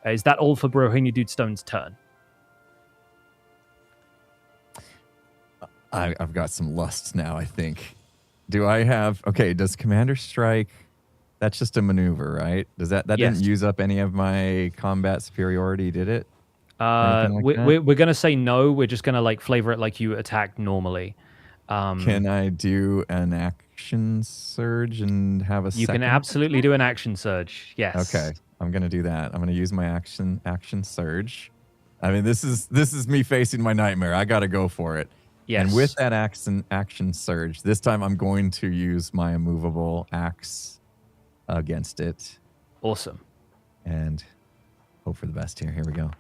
Is that all for Brohini Dudestone's turn? I've got some lusts now, I think. Do I have... Okay, does Commander Strike... That's just a maneuver, right? Does that Yes. didn't use up any of my combat superiority, did it? We're going to say no. We're just going to like flavor it like you attacked normally. Can I do an action surge and have a You can absolutely do an action surge. Yes. Okay, I'm going to do that. I'm going to use my action surge. I mean, this is me facing my nightmare. I got to go for it. Yes. And with that action surge, this time I'm going to use my immovable axe against it. Awesome. And hope for the best here. Here we go.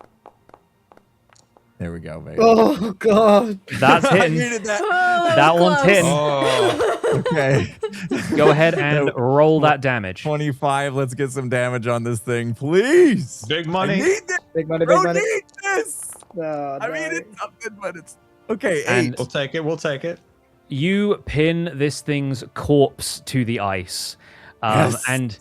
There we go, baby. Oh god. That's I hitting. needed that. That one's hitting. Oh, Okay. Go ahead and roll that damage. 25. Let's get some damage on this thing, please. big I money. need this. Big money, Bro, big money. need this. Oh, I mean, no. it's something, but it's okay. And- 8. We'll take it. We'll take it. You pin this thing's corpse to the ice, Yes. and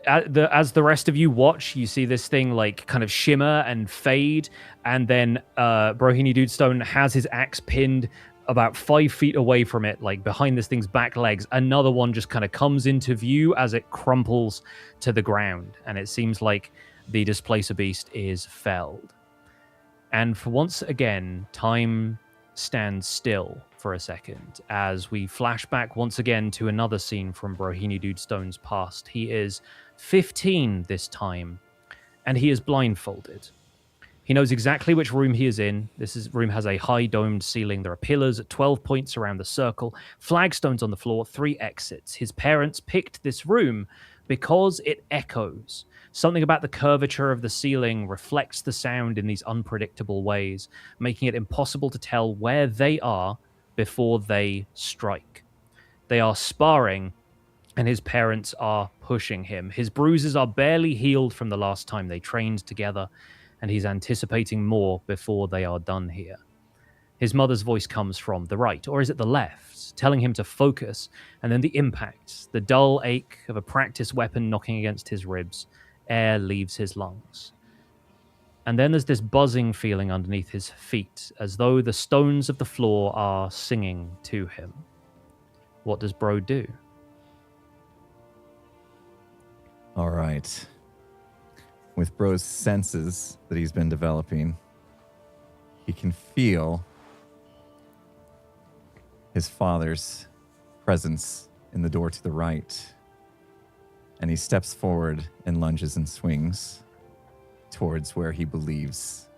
as the rest of you watch, you see this thing like kind of shimmer and fade, and then Brohini Dudestone has his axe pinned about 5 feet away from it, like behind this thing's back legs. Another one just kind of comes into view as it crumples to the ground, and it seems like the Displacer Beast is felled. And for once again, time stands still for a second as we flash back once again to another scene from Brohini Dudestone's past. He is 15 this time, and he is blindfolded. He knows exactly which room he is in. Room has a high domed ceiling. There are pillars at 12 points around the circle, flagstones on the floor, 3 exits. His parents picked this room because it echoes. Something about the curvature of the ceiling reflects the sound in these unpredictable ways, making it impossible to tell where they are before they strike. They are sparring, and his parents are pushing him. His bruises are barely healed from the last time they trained together, and he's anticipating more before they are done here. His mother's voice comes from the right, or is it the left, telling him to focus, and then the impact, the dull ache of a practice weapon knocking against his ribs. Air leaves his lungs. And then there's this buzzing feeling underneath his feet, as though the stones of the floor are singing to him. What does Bro do? All right. With Bro's senses that he's been developing, he can feel his father's presence in the door to the right. And he steps forward and lunges and swings towards where he believes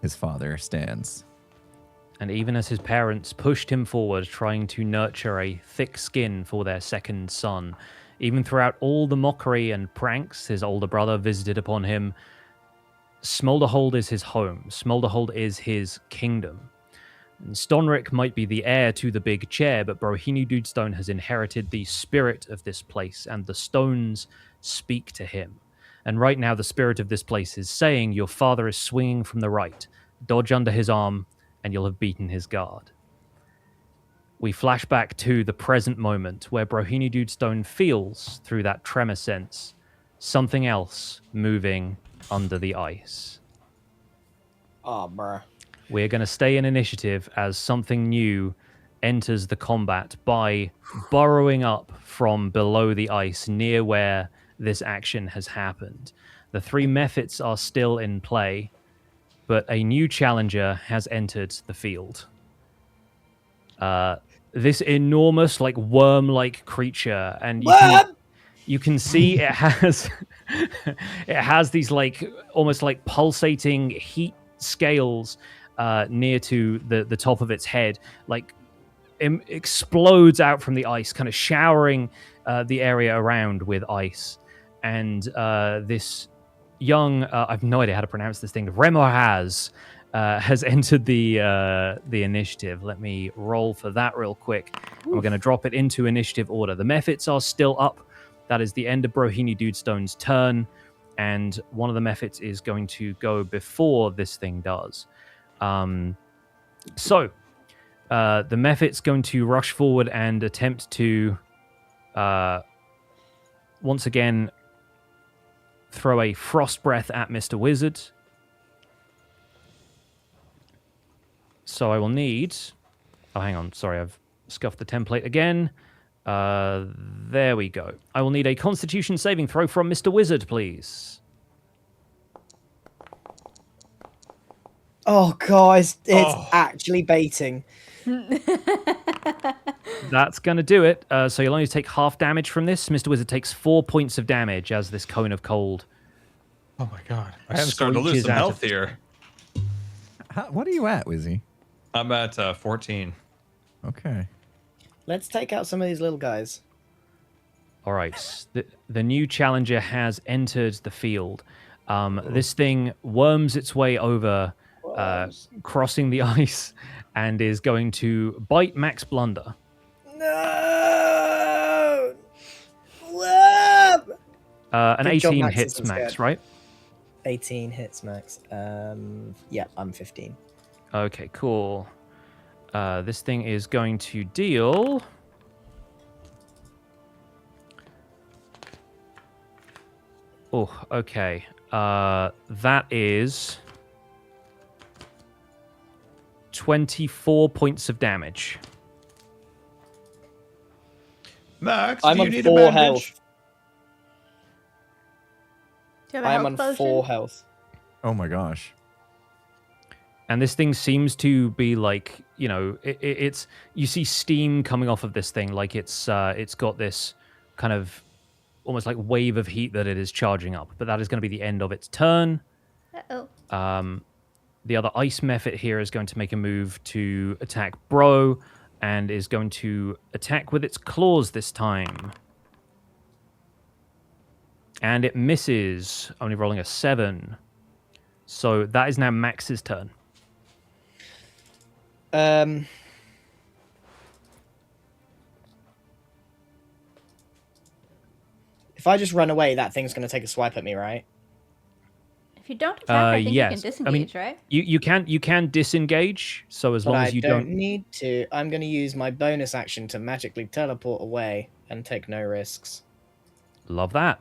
his father stands. And even as his parents pushed him forward, trying to nurture a thick skin for their second son, even throughout all the mockery and pranks his older brother visited upon him, Smolderhold is his home. Smolderhold is his kingdom. And Stonric might be the heir to the big chair, but Brohini Dudestone has inherited the spirit of this place, and the stones speak to him. And right now, the spirit of this place is saying, your father is swinging from the right. Dodge under his arm, and you'll have beaten his guard. We flash back to the present moment, where Brohini Dudestone feels, through that tremor sense, something else moving under the ice. Oh, bruh. We're going to stay in initiative as something new enters the combat by burrowing up from below the ice near where this action has happened. The 3 methods are still in play, but a new challenger has entered the field. This enormous, like worm-like creature, and you can see it has it has these like almost like pulsating heat scales near to the top of its head, like explodes out from the ice, kind of showering the area around with ice. And this young, I have no idea how to pronounce this thing, Remoraz, has entered the initiative. Let me roll for that real quick. And we're going to drop it into initiative order. The Mephits are still up. That is the end of Brohini Dudestone's turn. And one of the Mephits is going to go before this thing does. So the Mephit's going to rush forward and attempt to once again throw a frost breath at Mr. Wizard. So I will need... Oh, hang on. Sorry, I've scuffed the template again. There we go. I will need a Constitution saving throw from Mr. Wizard, please. Oh, guys, it's actually baiting. That's going to do it. So you'll only take half damage from this. Mr. Wizard takes 4 points of damage as this cone of cold. Oh my god. I am starting to lose some health here. What are you at, Wizzy? I'm at 14. Okay. Let's take out some of these little guys. All right. The new challenger has entered the field. This thing worms its way over, crossing the ice, and is going to bite Max Blunder. No! Whoop! An Good job, 18 Max hits isn't Max, scared. right? 18 hits, Max. Yeah, I'm 15. Okay, cool. This thing is going to deal... Oh, okay. That is 24 points of damage. Max, I'm do you on need 4 a bandage? health. Do you have a I'm health on potion? 4 health. Oh my gosh. And this thing seems to be like, you know, it's you see steam coming off of this thing, like it's got this kind of almost like wave of heat that it is charging up. But that is going to be the end of its turn. Uh-oh. The other ice Mephit here is going to make a move to attack Bro, and is going to attack with its claws this time. And it misses, only rolling a 7. So that is now Max's turn. If I just run away, that thing's going to take a swipe at me, right? If you don't attack, I think yes. you can disengage, I mean, right? You can disengage, so as But long I as you don't need to. I'm going to use my bonus action to magically teleport away and take no risks. Love that.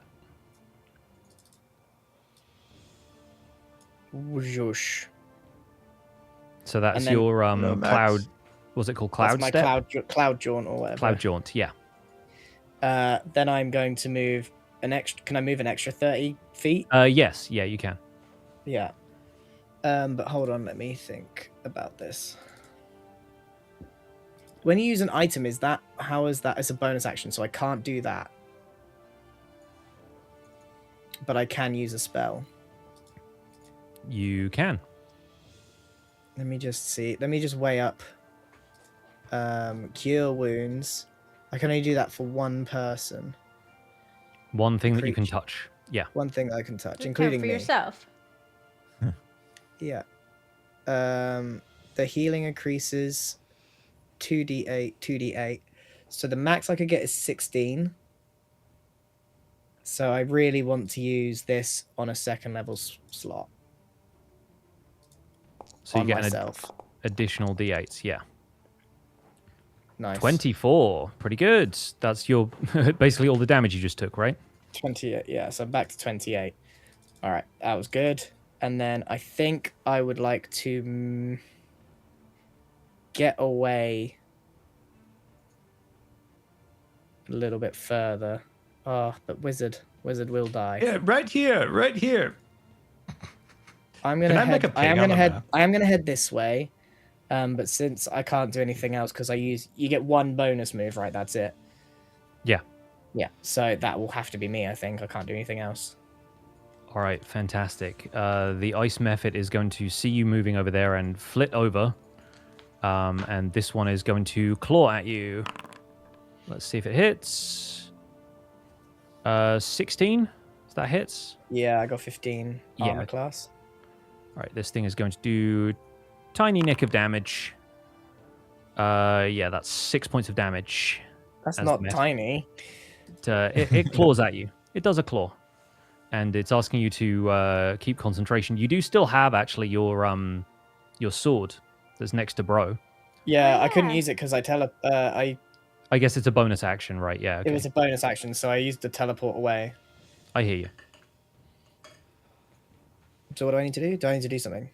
Whoosh. So that's And then- your Hello, Max. cloud. What's it called? Cloud That's my step. cloud jaunt or whatever. Cloud jaunt. Yeah. Then I'm going to move an extra. Can I move an extra 30 feet? Yes. Yeah, you can. Yeah. But hold on, let me think about this. When you use an item, how is that? It's a bonus action, so I can't do that. But I can use a spell. You can. Let me just see. Let me just weigh up. Cure wounds. I can only do that for one person. One thing that you can Creature. touch. Yeah. One thing that I can touch, Just including for me. yourself. Yeah. The healing increases 2d8. So the max I could get is 16. So I really want to use this on a second level slot. So you on get an myself. additional d8s. Yeah. Nice. 24. Pretty good. That's your basically all the damage you just took, right? 28. Yeah, so back to 28. All right, that was good. And then I think I would like to get away a little bit further. Oh, but wizard will die. Yeah, right here. I'm gonna Can I head. make a I am ping on gonna the head. map? I am gonna head this way. But since I can't do anything else because you get one bonus move, right? That's it. Yeah. Yeah. So that will have to be me. I think I can't do anything else. All right, fantastic. The ice method is going to see you moving over there and flit over. And this one is going to claw at you. Let's see if it hits. 16? Is that hits? Yeah, I got 15 Yeah. armor class. All right, this thing is going to do tiny nick of damage. Yeah, that's 6 points of damage. That's as not the method. tiny. It claws at you. It does a claw. And it's asking you to keep concentration. You do still have, actually, your sword that's next to Bro. Yeah, I couldn't Yeah. use it because I guess it's a bonus action, right? Yeah, okay. it was a bonus action, so I used the teleport away. I hear you. So what do I need to do? Do I need to do something?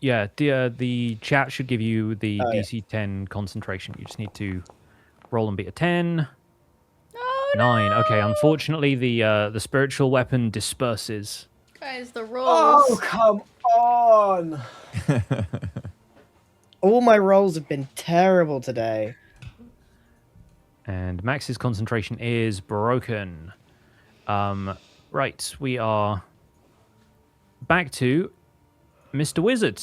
Yeah, the chat should give you the Oh, yeah. DC 10 concentration. You just need to roll and beat a 10. Oh, 9. Okay, unfortunately, the spiritual weapon disperses. Guys, the rolls. Oh, come on! All my rolls have been terrible today. And Max's concentration is broken. Right, we are back to Mr. Wizard.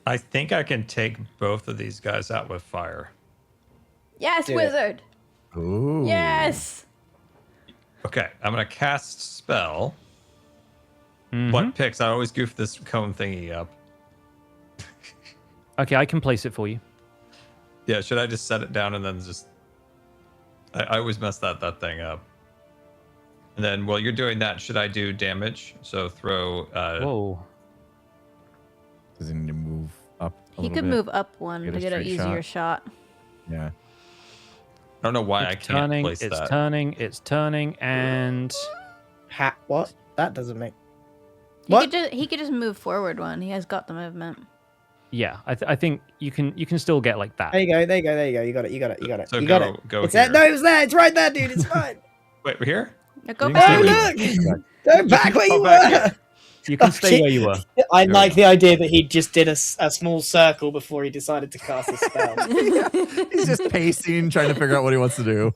I think I can take both of these guys out with fire. Yes, Do it. wizard. Ooh. Yes. Okay, I'm gonna cast spell. Mhm. What picks? I always goof this cone thingy up. Okay, I can place it for you. Yeah, should I just set it down and then just? I always mess that thing up. And then while you're doing that, should I do damage? So throw. Whoa. Does he need to move up a He little could bit? move up one Get to a get an straight easier shot. Yeah. I don't know why I It's can't turning, place it's that. turning, and... What? That doesn't make. He What? could just move forward one. He has got the movement. Yeah, I think you can still get like that. There you go. There you go. There you go. You got it. You got it. You got it. So you go- got it. go it's here. there. No, it was there. It's right there, dude. It's fine. Wait, we're here? Yeah, go You back. can Oh, stay look! where Go back where you Oh, back were. You can Oh, stay shit. where you were. I There like we the idea that he just did a small circle before he decided to cast a spell. He's just pacing, trying to figure out what he wants to do.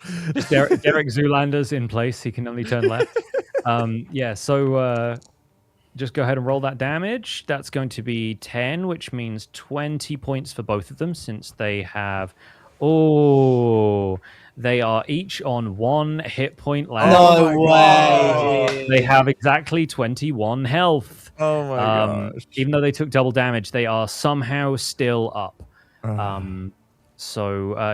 Derek Zoolander's in place. He can only turn left. Yeah, so just go ahead and roll that damage. That's going to be 10, which means 20 points for both of them since they have... Oh, they are each on 1 hit point left. No my way, dude. They have exactly 21 health. Oh my gosh. Even though they took double damage, they are somehow still up. Oh.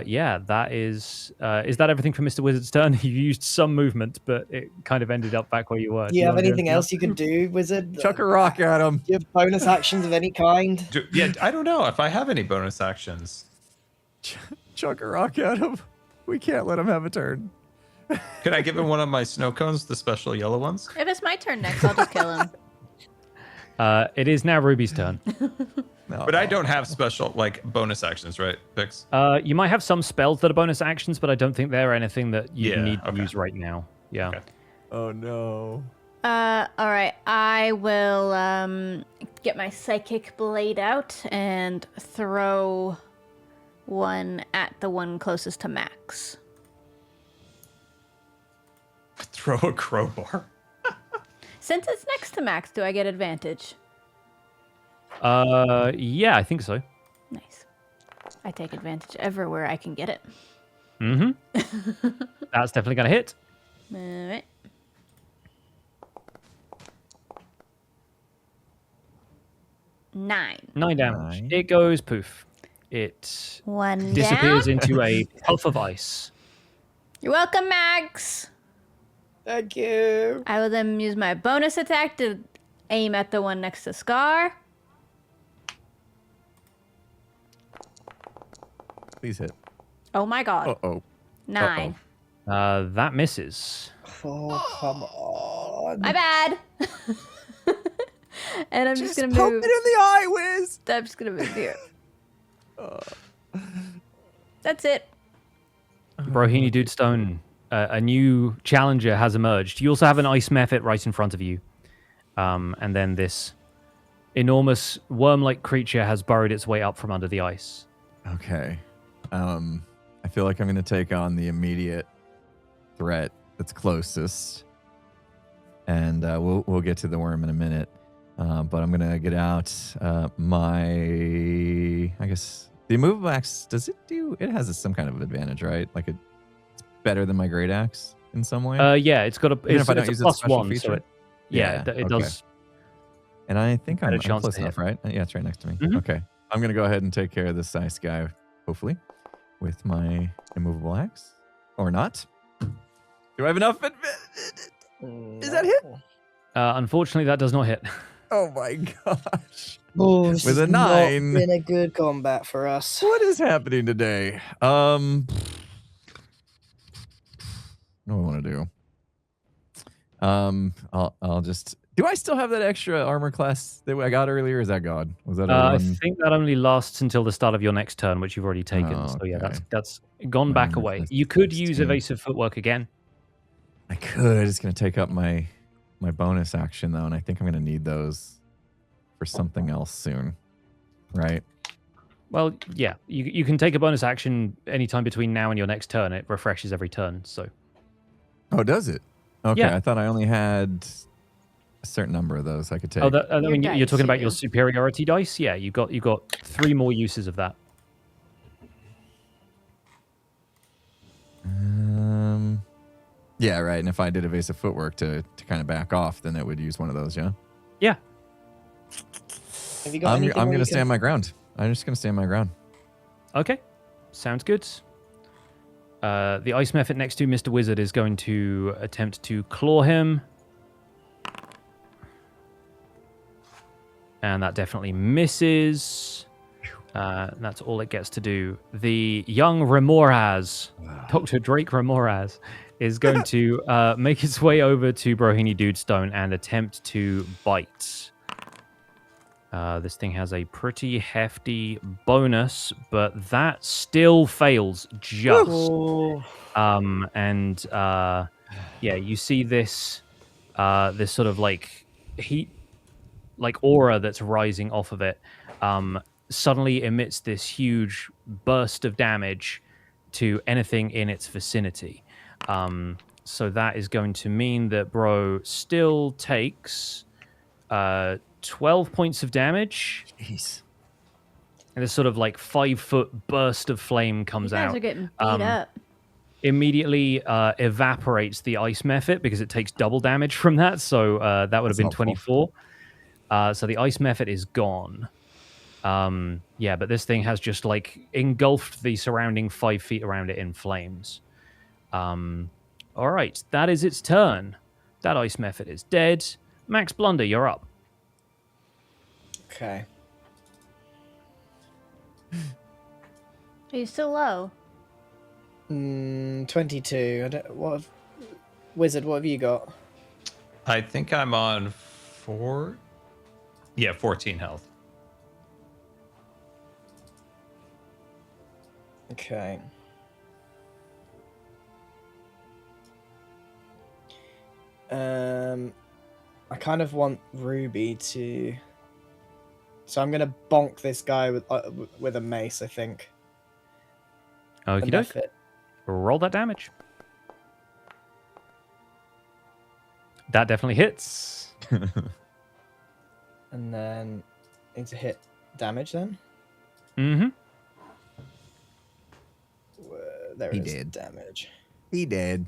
Yeah, that is that everything for Mr. Wizard's turn? You used some movement, but it kind of ended up back where you were. Do you have wanna do anything else you can do, Wizard? Chuck a rock at him. Do you have bonus actions of any kind? Yeah, I don't know if I have any bonus actions. Chuck a rock at him. We can't let him have a turn. Could I give him one of my snow cones, the special yellow ones? If it's my turn next, I'll just kill him. It is now Ruby's turn. No. But I don't have special like bonus actions, right, Pix? You might have some spells that are bonus actions, but I don't think they're anything that you Yeah, need to okay. use right now. Yeah. Okay. Oh no. All right. I will get my psychic blade out and throw one at the one closest to Max. Throw a crowbar. Since it's next to Max, do I get advantage? Yeah, I think so. Nice. I take advantage everywhere I can get it. Mm-hmm. That's definitely gonna hit. All right. Nine. 9 damage. 9. It goes poof. It One disappears down. into a puff of ice. You're welcome, Max. Thank you. I will then use my bonus attack to aim at the one next to Scar. Please hit. Oh my god. Uh-oh. 9. That misses. Oh, come on. My bad. And I'm just gonna poke move. it in the eye, Wiz. I'm just gonna move here. That's it. Brohini Dudestone, a new challenger has emerged. You also have an ice method right in front of you. And then this enormous worm-like creature has burrowed its way up from under the ice. Okay. I feel like I'm going to take on the immediate threat that's closest, and we'll get to the worm in a minute. But I'm gonna get out my, I guess the immovable axe. Does it do? It has some kind of advantage, right? Like it's better than my great axe in some way. Yeah, it's got a Even if I don't it's a use its plus special one, so feature? it Okay. does. And I think I'm chance close to enough, hit. right? Yeah, it's right next to me. Mhm. Okay. I'm going to go ahead and take care of this ice guy, hopefully, with my immovable axe. Or not. Do I have enough? Is that hit? Unfortunately, that does not hit. Oh my gosh. Oh, this With has a 9. not been a good combat for us. What is happening today? What do I want to do? I'll just... Do I still have that extra armor class that I got earlier? Is that gone? Was that I everyone? think that only lasts until the start of your next turn, which you've already taken. Oh, So yeah, okay. that's gone back Armor away. class You could use 16. evasive footwork again. I could. It's going to take up my bonus action, though, and I think I'm going to need those for something else soon. Right? Well, yeah, you can take a bonus action anytime between now and your next turn. It refreshes every turn. So Oh, does it? Okay, Yeah. I thought I only had a certain number of those I could take. I mean, Your you're dice, talking about you your do. superiority dice. Yeah, you got 3 more uses of that. Yeah, right. And if I did evasive footwork to kind of back off, then it would use one of those, yeah? Yeah. Have you got I'm anything going where to you stand my ground. I'm just going to stand my ground. Okay, sounds good. The ice method next to Mr. Wizard is going to attempt to claw him. And that definitely misses. That's all it gets to do. The young Remoraz, Dr. Drake Remoraz, is going to make its way over to Brohini Dudestone and attempt to bite. This thing has a pretty hefty bonus, but that still fails just. Yeah, you see this this sort of like heat, like aura that's rising off of it, suddenly emits this huge burst of damage to anything in its vicinity. So that is going to mean that Bro still takes 12 points of damage. Jeez. And this sort of like 5-foot burst of flame You comes guys out. are getting beat up. Immediately evaporates the ice method because it takes double damage from that. So that would have That's been helpful. 24. So the ice method is gone. Yeah, but this thing has just like engulfed the surrounding 5 feet around it in flames. All right, that is its turn. That ice method is dead. Max Blunder, you're up. Okay. Are you still low? 22. Wizard, what have you got? I think I'm on 14 health. Okay. I kind of want Ruby to... So I'm going to bonk this guy with a mace, I think. Okie And doke. that's it. Roll that damage. That definitely hits. And then need to hit damage then. Mm-hmm. There He it is. did. Damage. He did.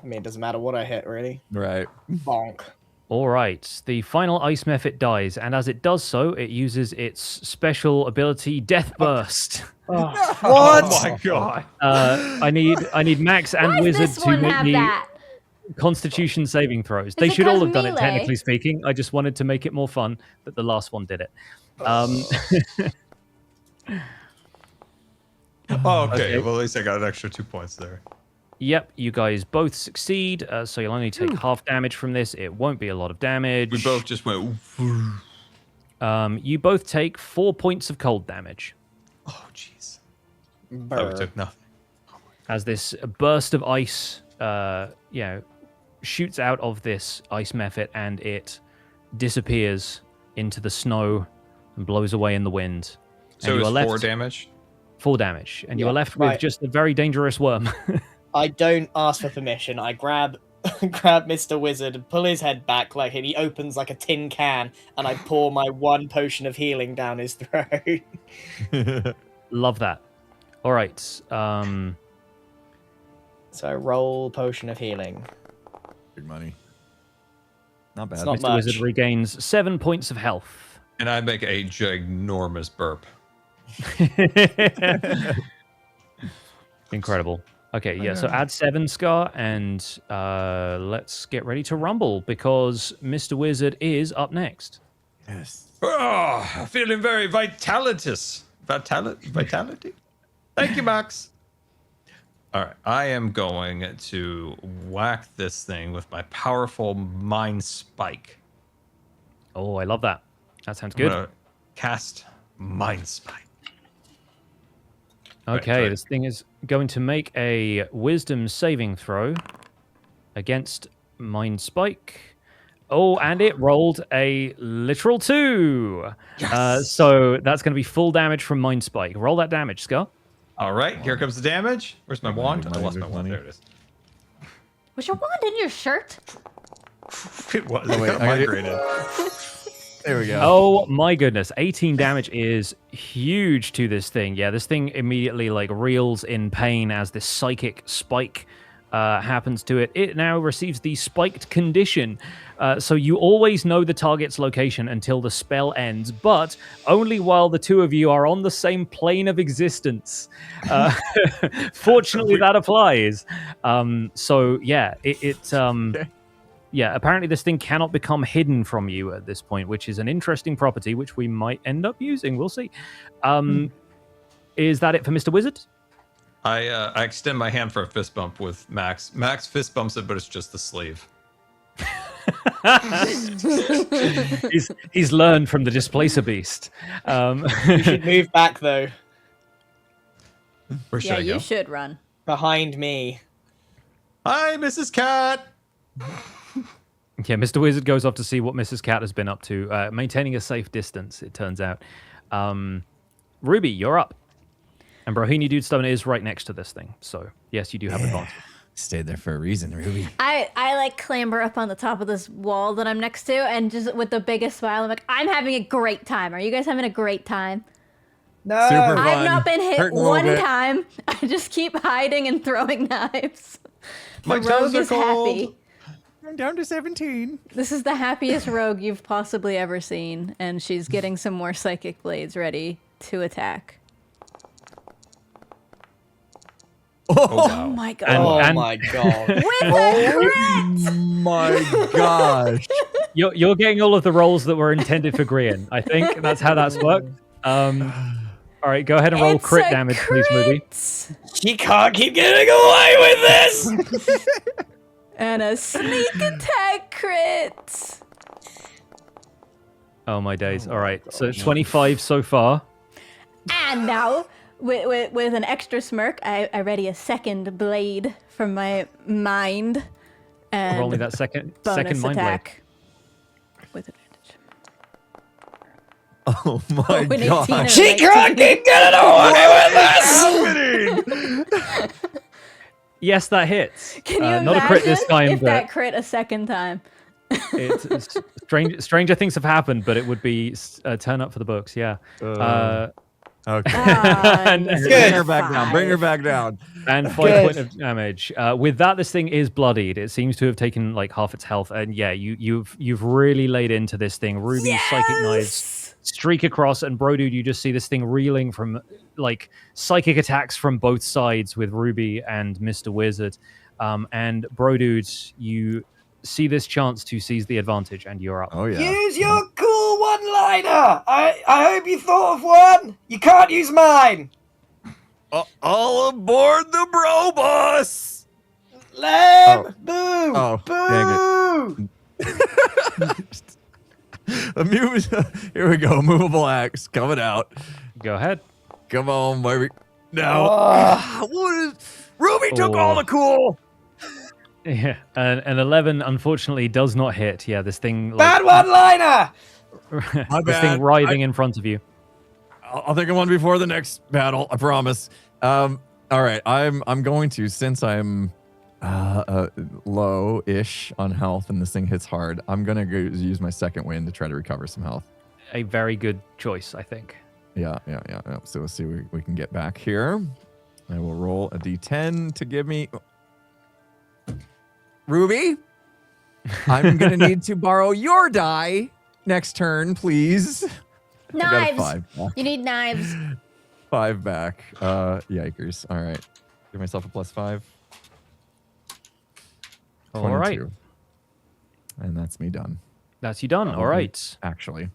I mean, it doesn't matter what I hit, really. Right. Bonk. All right. The final ice method dies, and as it does so, it uses its special ability, Death Burst. What? Oh my god. I need Max and Why does Wizard this to one make have me that? Constitution saving throws. They it should all 'cause have done it, melee? technically speaking. I just wanted to make it more fun that the last one did it. Oh, okay. Okay. Well, at least I got an extra 2 points there. Yep, you guys both succeed, so you'll only take half damage from this. It won't be a lot of damage. We both just went. Oof. You both take 4 points of cold damage Oh, jeez. Brr. Oh, we took nothing. as this burst of ice, shoots out of this ice method and it disappears into the snow and blows away in the wind. So and it you was are 4 left damage? 4 damage, and you Yeah, are left with right. just a very dangerous worm. I don't ask for permission. I grab Mr. Wizard and pull his head back like and he opens like a tin can, and I pour my 1 potion of healing down his throat. Love that. All right. So roll potion of healing. Big money. Not bad. It's not Mr. much. Wizard regains 7 points of health. And I make a ginormous burp. Incredible. Okay, yeah, so add 7, Scar, and let's get ready to rumble, because Mr. Wizard is up next. Yes. Oh, feeling very vitalitous. Vitality? Thank you, Max. All right, I am going to whack this thing with my powerful mind spike. Oh, I love that. That sounds I'm good. gonna cast mind spike. Okay, right. this thing is going to make a wisdom saving throw against Mind Spike. Oh, and it rolled a literal 2. Yes. So that's going to be full damage from Mind Spike. Roll that damage, Scar. All right, here comes the damage. Where's my wand? I lost my wand. There it is. Was your wand in your shirt? It was. Oh, wait, It got I- migrated. There we go. Oh my goodness, 18 damage is huge to this thing. Yeah, this thing immediately like reels in pain as this psychic spike happens to it. It now receives the spiked condition. So you always know the target's location until the spell ends, but only while the two of you are on the same plane of existence. Fortunately, that applies. So yeah, yeah, apparently this thing cannot become hidden from you at this point, which is an interesting property, which we might end up using. We'll see. Is that it for Mr. Wizard? I extend my hand for a fist bump with Max. Max fist bumps it, but it's just the sleeve. he's learned from the Displacer Beast. You should move back though, Where should Yeah, I go? you should run. behind me. Hi, Mrs. Cat. Yeah, Mr. Wizard goes off to see what Mrs. Cat has been up to, maintaining a safe distance, it turns out. Ruby, you're up. And Brohini Dudestone is right next to this thing. So, yes, you do have advantage. Stayed there for a reason, Ruby. I like clamber up on the top of this wall that I'm next to, and just with the biggest smile, I'm like, I'm having a great time. Are you guys having a great time? No. Super I've fun. not been hit Hurting a little one bit. time. I just keep hiding and throwing knives. My The toes rogue are is cold. happy. I'm down to 17. This is the happiest rogue you've possibly ever seen, and she's getting some more psychic blades ready to attack. Oh, wow. Oh my god. And- My god. With a crit! My gosh. You're getting all of the rolls that were intended for Grian. I think that's how that's worked. All right, go ahead and roll It's crit a damage, please, Ruby. crit! She can't keep getting away with this. And a sneak attack crit! Oh, my days. All right, so 25 so far. And now, with an extra smirk, I ready a second blade from my mind. And Roll me that second bonus mind blade. attack. With advantage. Oh my With 18 gosh. and She a can't 19. keep getting away with this. Yes, that hits. Can you not a crit this imagine time, if but that crit a second time? it's stranger things have happened, but it would be a turn up for the books. Yeah. Okay. And- Nice. Bring her back down. Bring her 5. back down. And 5 Good. point of damage. With that, this thing is bloodied. It seems to have taken like half its health. And yeah, you've really laid into this thing. Ruby's psychic knives streak across, and Brodude, you just see this thing reeling from like psychic attacks from both sides with Ruby and Mr. Wizard. And Brodude, you see this chance to seize the advantage, and you're up. Oh yeah. Use your cool one-liner. I hope you thought of one. You can't use mine. All aboard the bro bus. Lem. Boo. Oh, Boo. Here we go. Movable axe coming out. Go ahead. Come on, baby. No. Ugh. What is? Ruby took all the cool. Yeah, an 11 unfortunately does not hit. Yeah, this thing. Bad one-liner. My this bad. thing writhing in front of you. I'll think of one before the next battle. I promise. All All right, I'm going to, since I'm low-ish on health and this thing hits hard, I'm gonna go use my second wind to try to recover some health. A very good choice, I think. Yeah. So let's see what we can get back here. I will roll a d10 to give me... Ruby, I'm going to need to borrow your die next turn, please. I got a Knives. 5 back. You need knives. 5 back. Yikers. All right. Give myself a +5. All right. 22. And that's me done. That's you done. All right. Actually.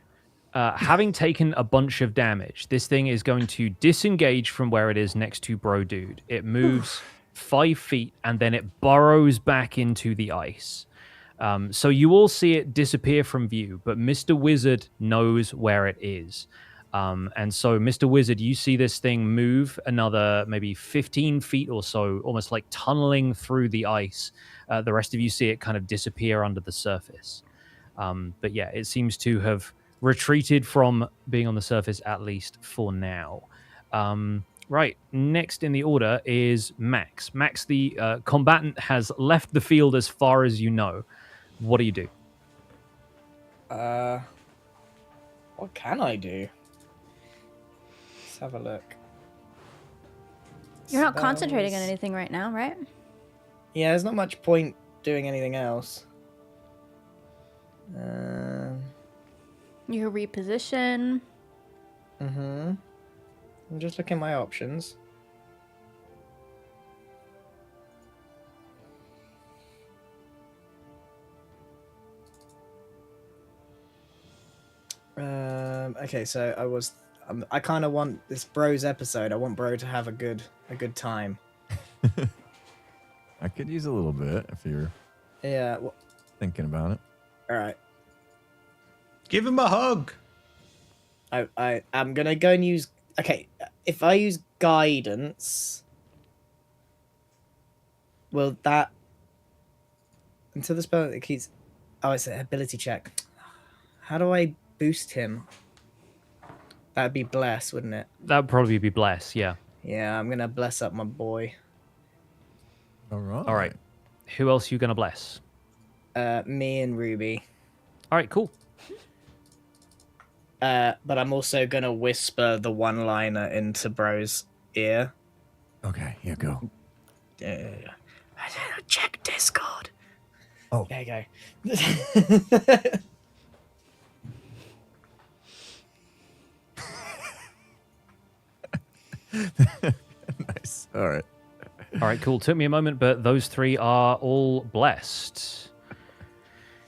Having taken a bunch of damage, this thing is going to disengage from where it is next to Bro Dude. It moves 5 feet and then it burrows back into the ice. So you all see it disappear from view, but Mr. Wizard knows where it is. And so, Mr. Wizard, you see this thing move another maybe 15 feet or so, almost like tunneling through the ice. The rest of you see it kind of disappear under the surface. But yeah, it seems to have retreated from being on the surface, at least for now. Right, next in the order is Max. Max, the combatant, has left the field as far as you know. What do you do? What can I do? Let's have a look. You're not concentrating on Spells. anything right now, right? Yeah, there's not much point doing anything else. You reposition. I'm just looking at my options. Okay, so I kind of want this Bros episode. I want Bro to have a good time. I could use a little bit if you're thinking about it. All right. Give him a hug. I'm gonna go and use. Okay, if I use guidance, will that until the spell it keeps? Oh, it's an ability check. How do I boost him? That'd be bless, wouldn't it? That would probably be bless, yeah. Yeah, I'm gonna bless up my boy. All right. All right. Who else are you going to bless? Me and Ruby. All right, cool. But I'm also gonna whisper the one-liner into Bro's ear. Okay, here go. Check Discord. Oh. There you go. Nice. All right. All right, cool. Took me a moment, but those three are all blessed.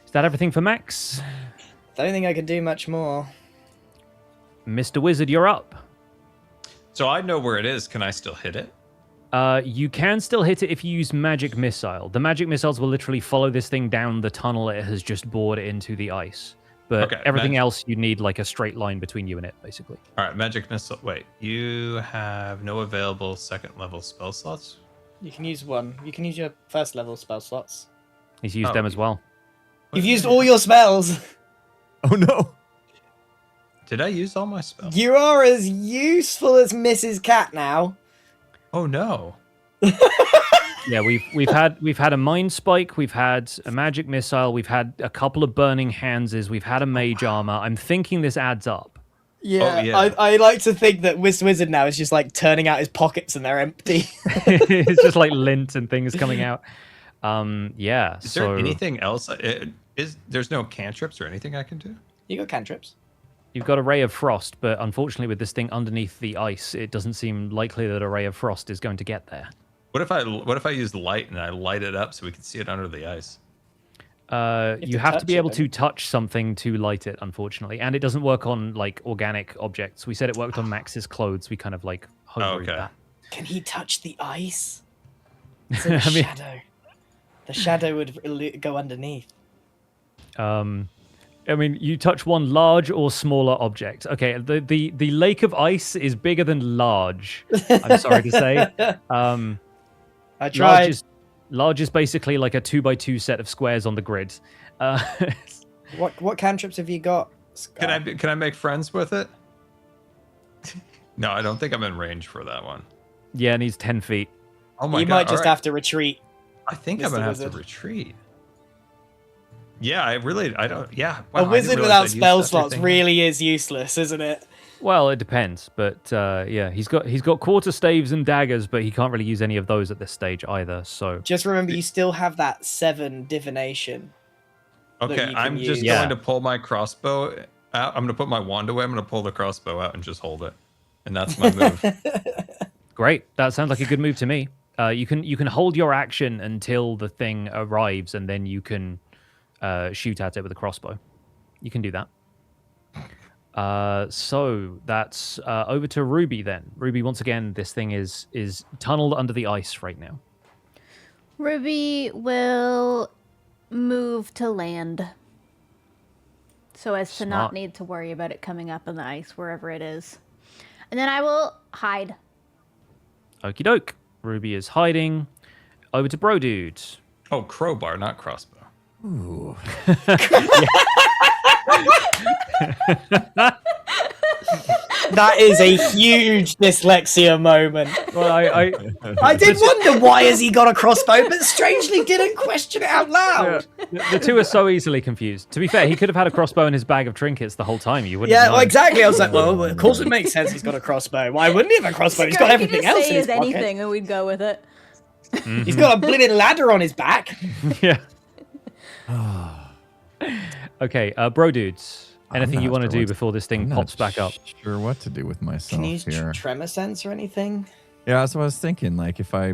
Is that everything for Max? Don't think I can do much more. Mr. Wizard, you're up. So I know where it is. Can I still hit it? You can still hit it if you use Magic Missile. The Magic Missiles will literally follow this thing down the tunnel it has just bored into the ice. But Okay, everything else, you need like a straight line between you and it, basically. All right, magic missile. Wait, you have no available second level spell slots? You can use one. You can use your first level spell slots. He's used Oh. them as well. You've used all your spells. Oh no. Did I use all my spells? You are as useful as Mrs. Cat now. Oh no. Yeah, we've had a Mind Spike, we've had a Magic Missile, we've had a couple of Burning Handses, we've had a Mage Armor. I'm thinking this adds up. Yeah, Oh, yeah. I like to think that Wizard now is just like turning out his pockets and they're empty. It's just like lint and things coming out. Yeah. Is there anything else? There's no cantrips or anything I can do? You got cantrips. You've got a Ray of Frost, but unfortunately with this thing underneath the ice, it doesn't seem likely that a Ray of Frost is going to get there. What if I use light and I light it up so we can see it under the ice? You have to be able to touch something to light it, unfortunately. And it doesn't work on like organic objects. We said it worked on Max's clothes. We kind of like homebrewed okay. that. Can he touch the ice? It's in the shadow. The shadow would go underneath. I mean, you touch one large or smaller object. Okay, the lake of ice is bigger than large. I'm sorry to say. I tried. Large is basically like a 2x2 set of squares on the grid. What cantrips have you got, Scott? Can I make friends with it? No, I don't think I'm in range for that one. Yeah, it needs 10 feet. Oh my You god! might just alright. have to retreat. I think I'm Mr. gonna have Wizard. to retreat. Yeah, I don't. Yeah, A wow, I didn't wizard realize without I'd used spell slots everything. really is useless, isn't it? Well, it depends, but yeah, he's got quarter staves and daggers, but he can't really use any of those at this stage either. So Just remember, you still have that 7 divination. that Okay, you can I'm just use. Yeah. going to pull my crossbow out. I'm gonna put my wand away. I'm gonna pull the crossbow out and just hold it, and that's my move. great, that sounds like a good move to me. You can hold your action until the thing arrives, and then you can shoot at it with a crossbow. You can do that. So that's over to Ruby then. Ruby, once again, this thing is tunneled under the ice right now. Ruby will move to land so as to not Smart. need to worry about it coming up in the ice wherever it is. And then I will hide. Okie doke. Ruby is hiding. Over to Bro Dude. Oh, crowbar, not crossbow. Ooh. That is a huge dyslexia moment. Well, I I did wonder why has he got a crossbow, but strangely didn't question it out loud. the two are so easily confused. To be fair, he could have had a crossbow in his bag of trinkets the whole time. You wouldn't. Yeah, have well, known. exactly. I was like, well, of course it makes sense he's got a crossbow. Why wouldn't he have a crossbow? He's got He could everything just else say in his is pocket. anything and we'd go with it. He's got a blinking ladder on his back. Yeah. Okay, Bro Dudes. Anything I'm you not want to sure do what- before this thing I'm not pops back up? Sure what to do with myself Can you use here. tremor sense or anything? Yeah, that's what I was thinking. Like if I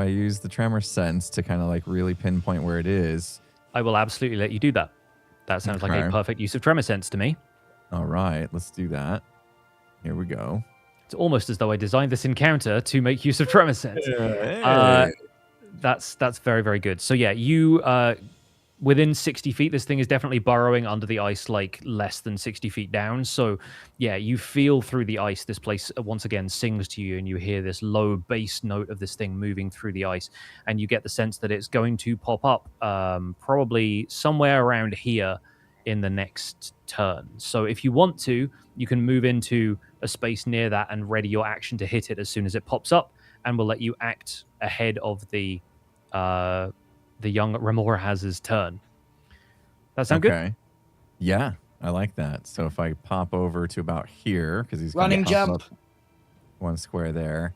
use the tremor sense to kind of like really pinpoint where it is. I will absolutely let you do that. That sounds like a Okay. perfect use of tremor sense to me. All right, let's do that. Here we go. It's almost as though I designed this encounter to make use of tremor sense. That's very, very good. So yeah, you within 60 feet, this thing is definitely burrowing under the ice, like less than 60 feet down. So yeah, you feel through the ice. This place once again sings to you, and you hear this low bass note of this thing moving through the ice, and you get the sense that it's going to pop up probably somewhere around here in the next turn. So if you want to, you can move into a space near that and ready your action to hit it as soon as it pops up, and we'll let you act ahead of the young Ramorhaz's turn. That sound good? Okay. Yeah, I like that. So if I pop over to about here, because he's gonna Running pop jump. up one square there,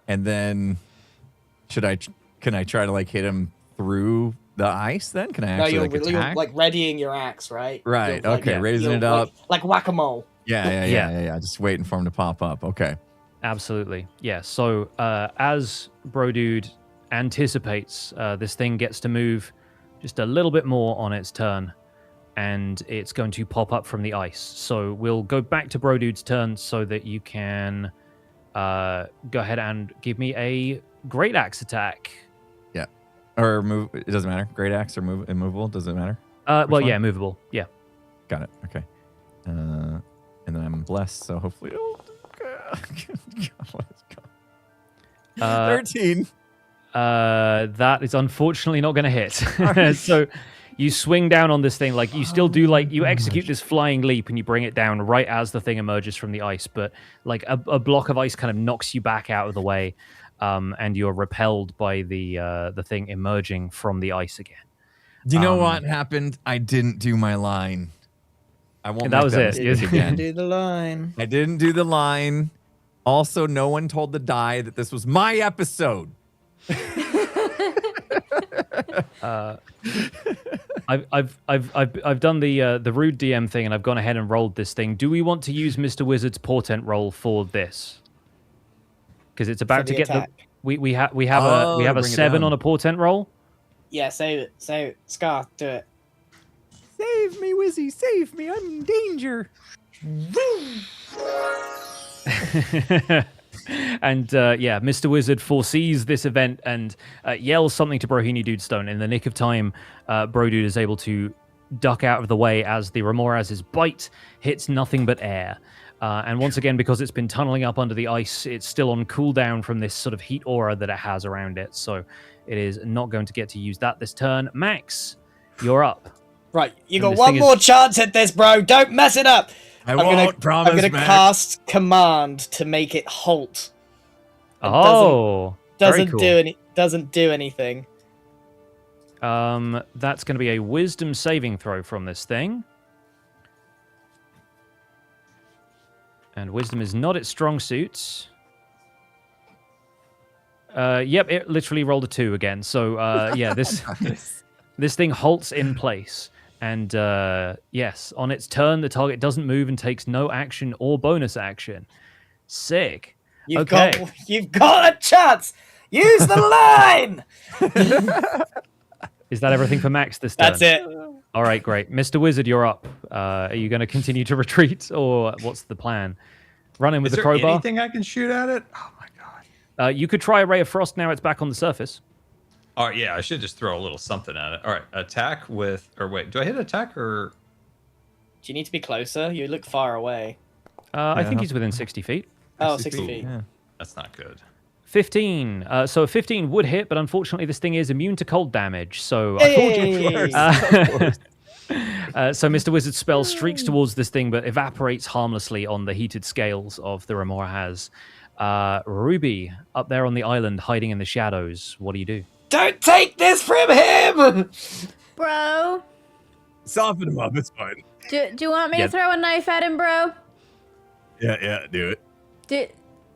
and then can I try to like hit him through the ice? Then can I No, actually you're, like attack? like readying your axe, right? Right. You're, like, Okay. Raising you're it up. like whack-a-mole. Yeah. Just waiting for him to pop up. Okay. Absolutely. Yeah. So as Bro Dude anticipates, this thing gets to move just a little bit more on its turn, and it's going to pop up from the ice. So we'll go back to Bro Dude's turn so that you can go ahead and give me a Great Axe attack. Or move. It doesn't matter. Great axe or immovable. Does it matter? Well, one? yeah, movable. Yeah. Got it. Okay. And then I'm blessed, so hopefully. Oh, God, 13. That is unfortunately not going to hit. So you swing down on this thing, like you still do, like you execute this flying leap and you bring it down right as the thing emerges from the ice. But like a block of ice kind of knocks you back out of the way, and you're repelled by the thing emerging from the ice again. Do you know what happened? I didn't do my line. I won't. That make was it. mistake again. Do the line. I didn't do the line. Also, no one told the die that this was my episode. I've done the rude DM thing, and I've gone ahead and rolled this thing. Do we want to use Mr. Wizard's portent roll for this? Because it's about to the get attack. we have a Oh, bring it 7 down. on a portent roll. Yeah, save it. Save it. Scar, do it. Save me, Wizzy. Save me. I'm in danger. And yeah, Mr. Wizard foresees this event and yells something to Brohini Dudestone. In the nick of time, Bro Dude is able to duck out of the way as the Ramoraz's bite hits nothing but air. And once again, because it's been tunneling up under the ice, it's still on cooldown from this sort of heat aura that it has around it. So it is not going to get to use that this turn. Max, you're up. Right, you And got this one thing is- more chance at this, bro. Don't mess it up. I won't promise, I'm gonna Max. cast command to make it halt. Oh, very cool. Doesn't do anything. That's going to be a wisdom saving throw from this thing. And wisdom is not its strong suit. Yep, it literally rolled a 2 again. So, yeah, this thing halts in place. And, yes, on its turn, the target doesn't move and takes no action or bonus action. Sick. You've got a chance. Use the line. Is that everything for Max this turn? That's it. All right, great. Mr. Wizard, you're up. Are you going to continue to retreat, or what's the plan? Run in with the crowbar? Is there anything I can shoot at it? Oh, my God. You could try a Ray of Frost now it's back on the surface. All right, yeah, I should just throw a little something at it. All right, attack with... Or wait, do I hit attack or... Do you need to be closer? You look far away. I think he's within 60 feet. Oh, 60 feet. Yeah. That's not good. 15. So a 15 would hit, but unfortunately this thing is immune to cold damage. So I thought so Mr. Wizard's spell streaks towards this thing, but evaporates harmlessly on the heated scales of the Remora has. Ruby, up there on the island, hiding in the shadows. What do you do? Don't take this from him! Bro, Soften him up. It's fine. do you want me to throw a knife at him, bro? Yeah, do it.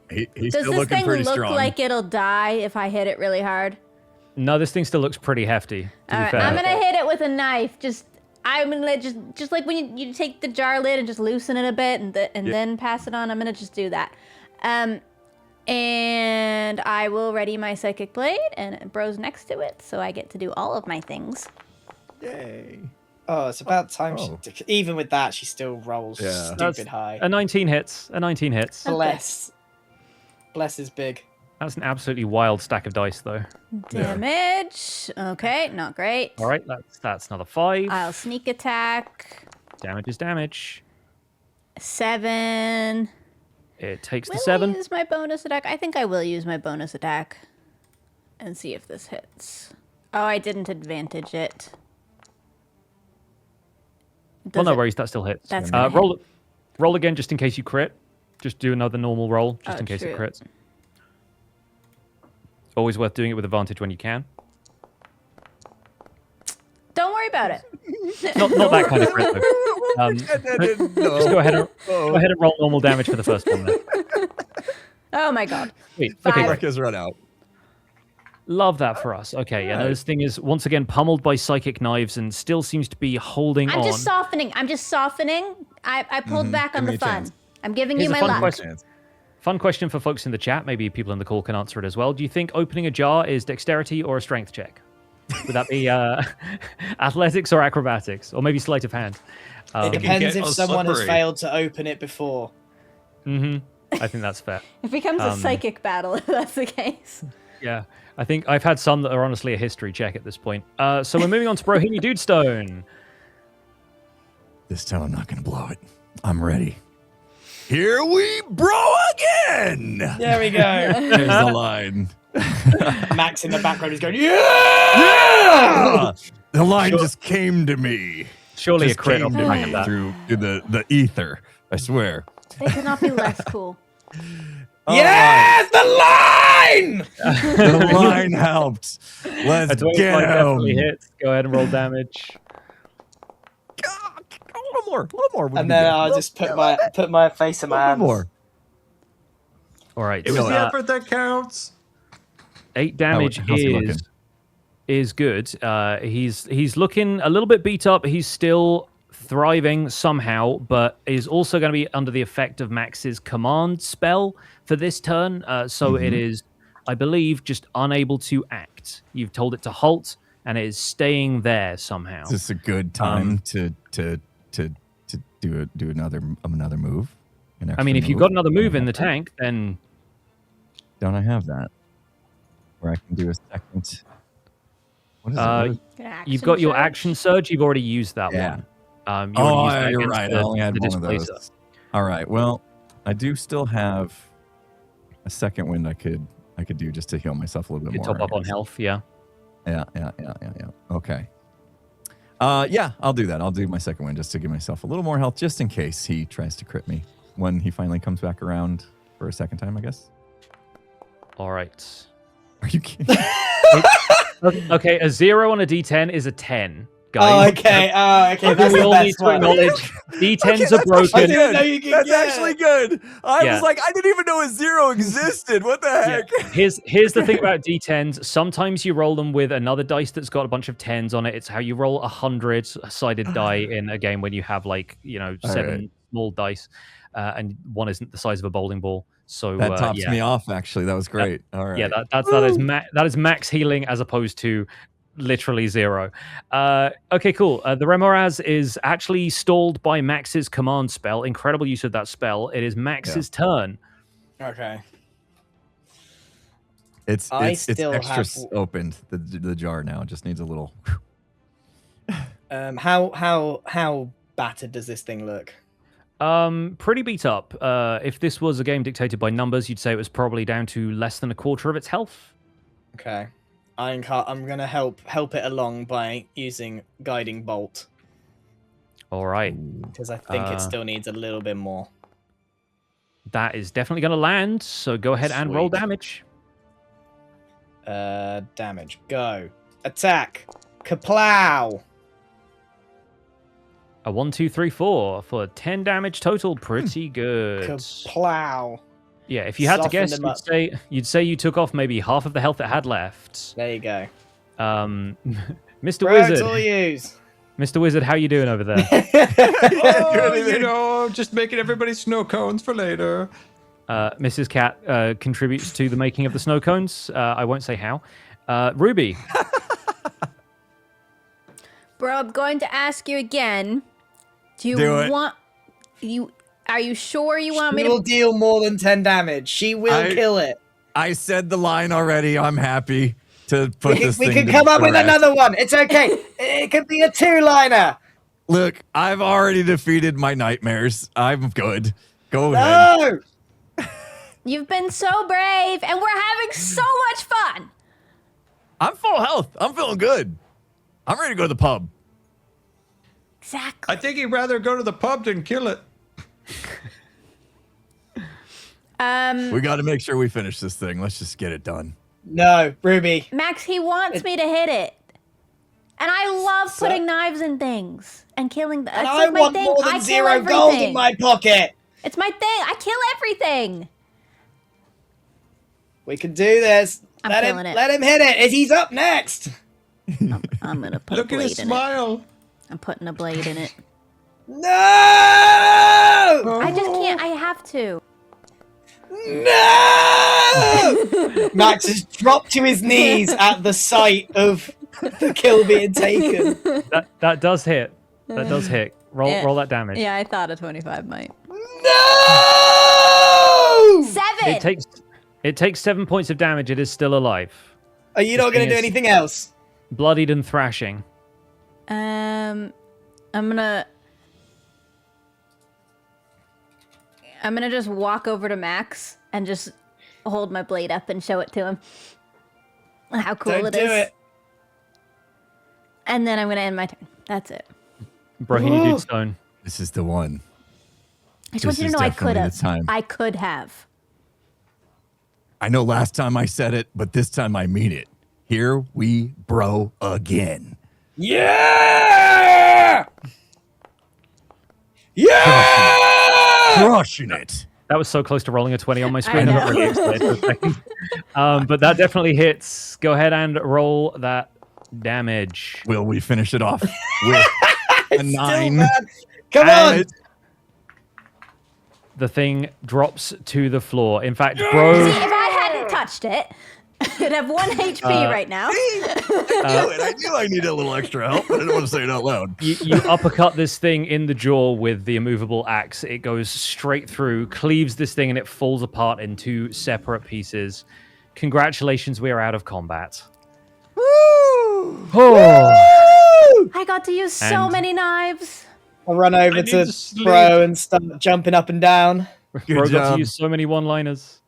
He's Does still this looking thing pretty look strong. like it'll die if I hit it really hard? No, this thing still looks pretty hefty. All right, I'm gonna hit it with a knife. I'm gonna just like when you take the jar lid and just loosen it a bit and then pass it on. I'm gonna just do that. And I will ready my psychic blade, and Bro's next to it, so I get to do all of my things. Yay. Oh, it's about time. Oh. Even with that, she still rolls stupid high. A 19 hits. Bless is big. That's an absolutely wild stack of dice, though. Damage. Okay, not great. All right, that's another 5. I'll sneak attack. Damage is damage. 7. It takes the Will 7. I use my bonus attack? I think I will use my bonus attack and see if this hits. Oh, I didn't advantage it. Well, no worries, that still hits. That's roll again just in case you crit. Just do another normal roll just in case it crits. Always worth doing it with advantage when you can. Don't worry about it. Not that kind of crit, though. Just go ahead and roll normal damage for the first one. Then. Oh my god. Sweet. 5. Okay, Mark has run out. love that for us. Okay, yeah, no, this thing is once again pummeled by psychic knives and still seems to be holding on. I'm just softening. I pulled back on the fun. I'm giving you my luck. Fun question for folks in the chat. Maybe people in the call can answer it as well. Do you think opening a jar is dexterity or a strength check? Would that be athletics or acrobatics? Or maybe sleight of hand? It depends if someone has failed to open it before. Mm-hmm. I think that's fair. It becomes a psychic battle if that's the case. Yeah. I think I've had some that are honestly a history check at this point. So we're moving on to Brohini Dudestone. This time I'm not going to blow it. I'm ready. Here we bro again! There we go. There's the line. Max in the background is going, yeah! The line just came to me. Surely just a crit came to me that. through the ether. I swear. They could not be less cool. Yes, the line! The line helped. Let's get him. Hits. Go ahead and roll damage. A little more. And then I'll just put my face in my hands. More. All right. It was the effort that counts. 8 damage how's he looking? is good. He's looking a little bit beat up. He's still thriving somehow, but is also going to be under the effect of Max's command spell for this turn. So it is, I believe, just unable to act. You've told it to halt, and it is staying there somehow. Is this a good time to do another move? I mean, if you've got another move in the tank, then don't I have that? Where I can do a second. What is it? You've got your action surge. You've already used that one. You're right. I only had one of those. All right. Well, I do still have a second wind I could do just to heal myself a little bit more. Top up on health. Yeah. Yeah. Okay. Yeah, I'll do that. I'll do my second wind just to give myself a little more health, just in case he tries to crit me when he finally comes back around for a second time, I guess. All right. Are you kidding? Okay, a 0 on a D10 is a 10, Oh, guys. okay. Oh, okay. That's We the all need best to one. acknowledge D10s are That's broken. actually didn't know good. you could That's get actually it. good. I Yeah. was like, I didn't even know a 0 existed. What the Yeah. heck? Here's the thing about D10s. Sometimes you roll them with another dice that's got a bunch of 10s on it. It's how you roll a 100-sided die in a game when you have like, All 7 right. small dice, and one isn't the size of a bowling ball. So That tops yeah. me off, actually. That was great. All right. Yeah, that is max healing as opposed to literally 0. Okay, cool. The Remoraz is actually stalled by Max's command spell. Incredible use of that spell. It is Max's turn. Okay. It's I it's still extra have- opened. The jar now just needs a little. How battered does this thing look? Pretty beat up. If this was a game dictated by numbers, you'd say it was probably down to less than a quarter of its health. Okay. I'm gonna help it along by using guiding bolt All right. because I think it still needs a little bit more. That is definitely going to land, so go ahead and roll Sweet. damage. Damage. Go. Attack. Kaplow. A 1, 2, 3, 4 for 10 damage total. Pretty good. Kaplow. Yeah, if you had to Soften guess, them up. you'd say you took off maybe half of the health it had left. There you go. Mr. Bro, Wizard, it's all yours. Mr. Wizard, how you doing over there? Just making everybody snow cones for later. Mrs. Cat contributes to the making of the snow cones. I won't say how. Ruby, Bro, I'm going to ask you again. Do it. Are you sure you want me She will to? deal more than 10 damage. She will kill it. I said the line already. I'm happy to put this We thing could to come up with rest. another one. It's okay. It could be a 2-liner. Look, I've already defeated my nightmares. I'm good. Go ahead. No. You've been so brave, and we're having so much fun. I'm full health. I'm feeling good. I'm ready to go to the pub. Exactly. I think he'd rather go to the pub than kill it. We got to make sure we finish this thing. Let's just get it done. No, Ruby. Max, he wants me to hit it. And I love putting knives in things and killing them. And It's I like my want thing. more I than kill 0 gold in everything. my pocket. It's my thing. I kill everything. We can do this. I'm Let feeling it. Let him hit it. He's up next. I'm gonna put Look a at his blade in it. smile. I'm putting a blade in it. No! I just can't. I have to. No! Max has dropped to his knees at the sight of the kill being taken. that does hit. That does hit. Roll Yeah. roll that damage. Yeah, I thought a 25 might. No! 7. It takes 7 points of damage. It is still alive. Are you not going to do anything else? Bloodied and thrashing. I'm gonna just walk over to Max and just hold my blade up and show it to him. How cool Don't it do is. it. And then I'm gonna end my turn. That's it. Brohini Dude Stone. This is the one. I just want This you to is know I definitely could the have. time. I could have. I know last time I said it, but this time I mean it. Here we bro again. Yeah! Yeah! Crushing it. That was so close to rolling a 20 on my screen. I I got know. really excited for a second. But that definitely hits. Go ahead and roll that damage. Will we finish it off with a 9? Come on! And The thing drops to the floor. In fact, See, bro, if I hadn't touched it, it'd have 1 HP right now. I knew I needed a little extra help, but I didn't want to say it out loud. you uppercut this thing in the jaw with the immovable axe. It goes straight through, cleaves this thing, and it falls apart in 2 separate pieces. Congratulations, we are out of combat. Woo! Oh. I got to use so And- many knives. I'll run over need to to sleep. Bro and start jumping up and down. Good Bro got job. to use so many one-liners.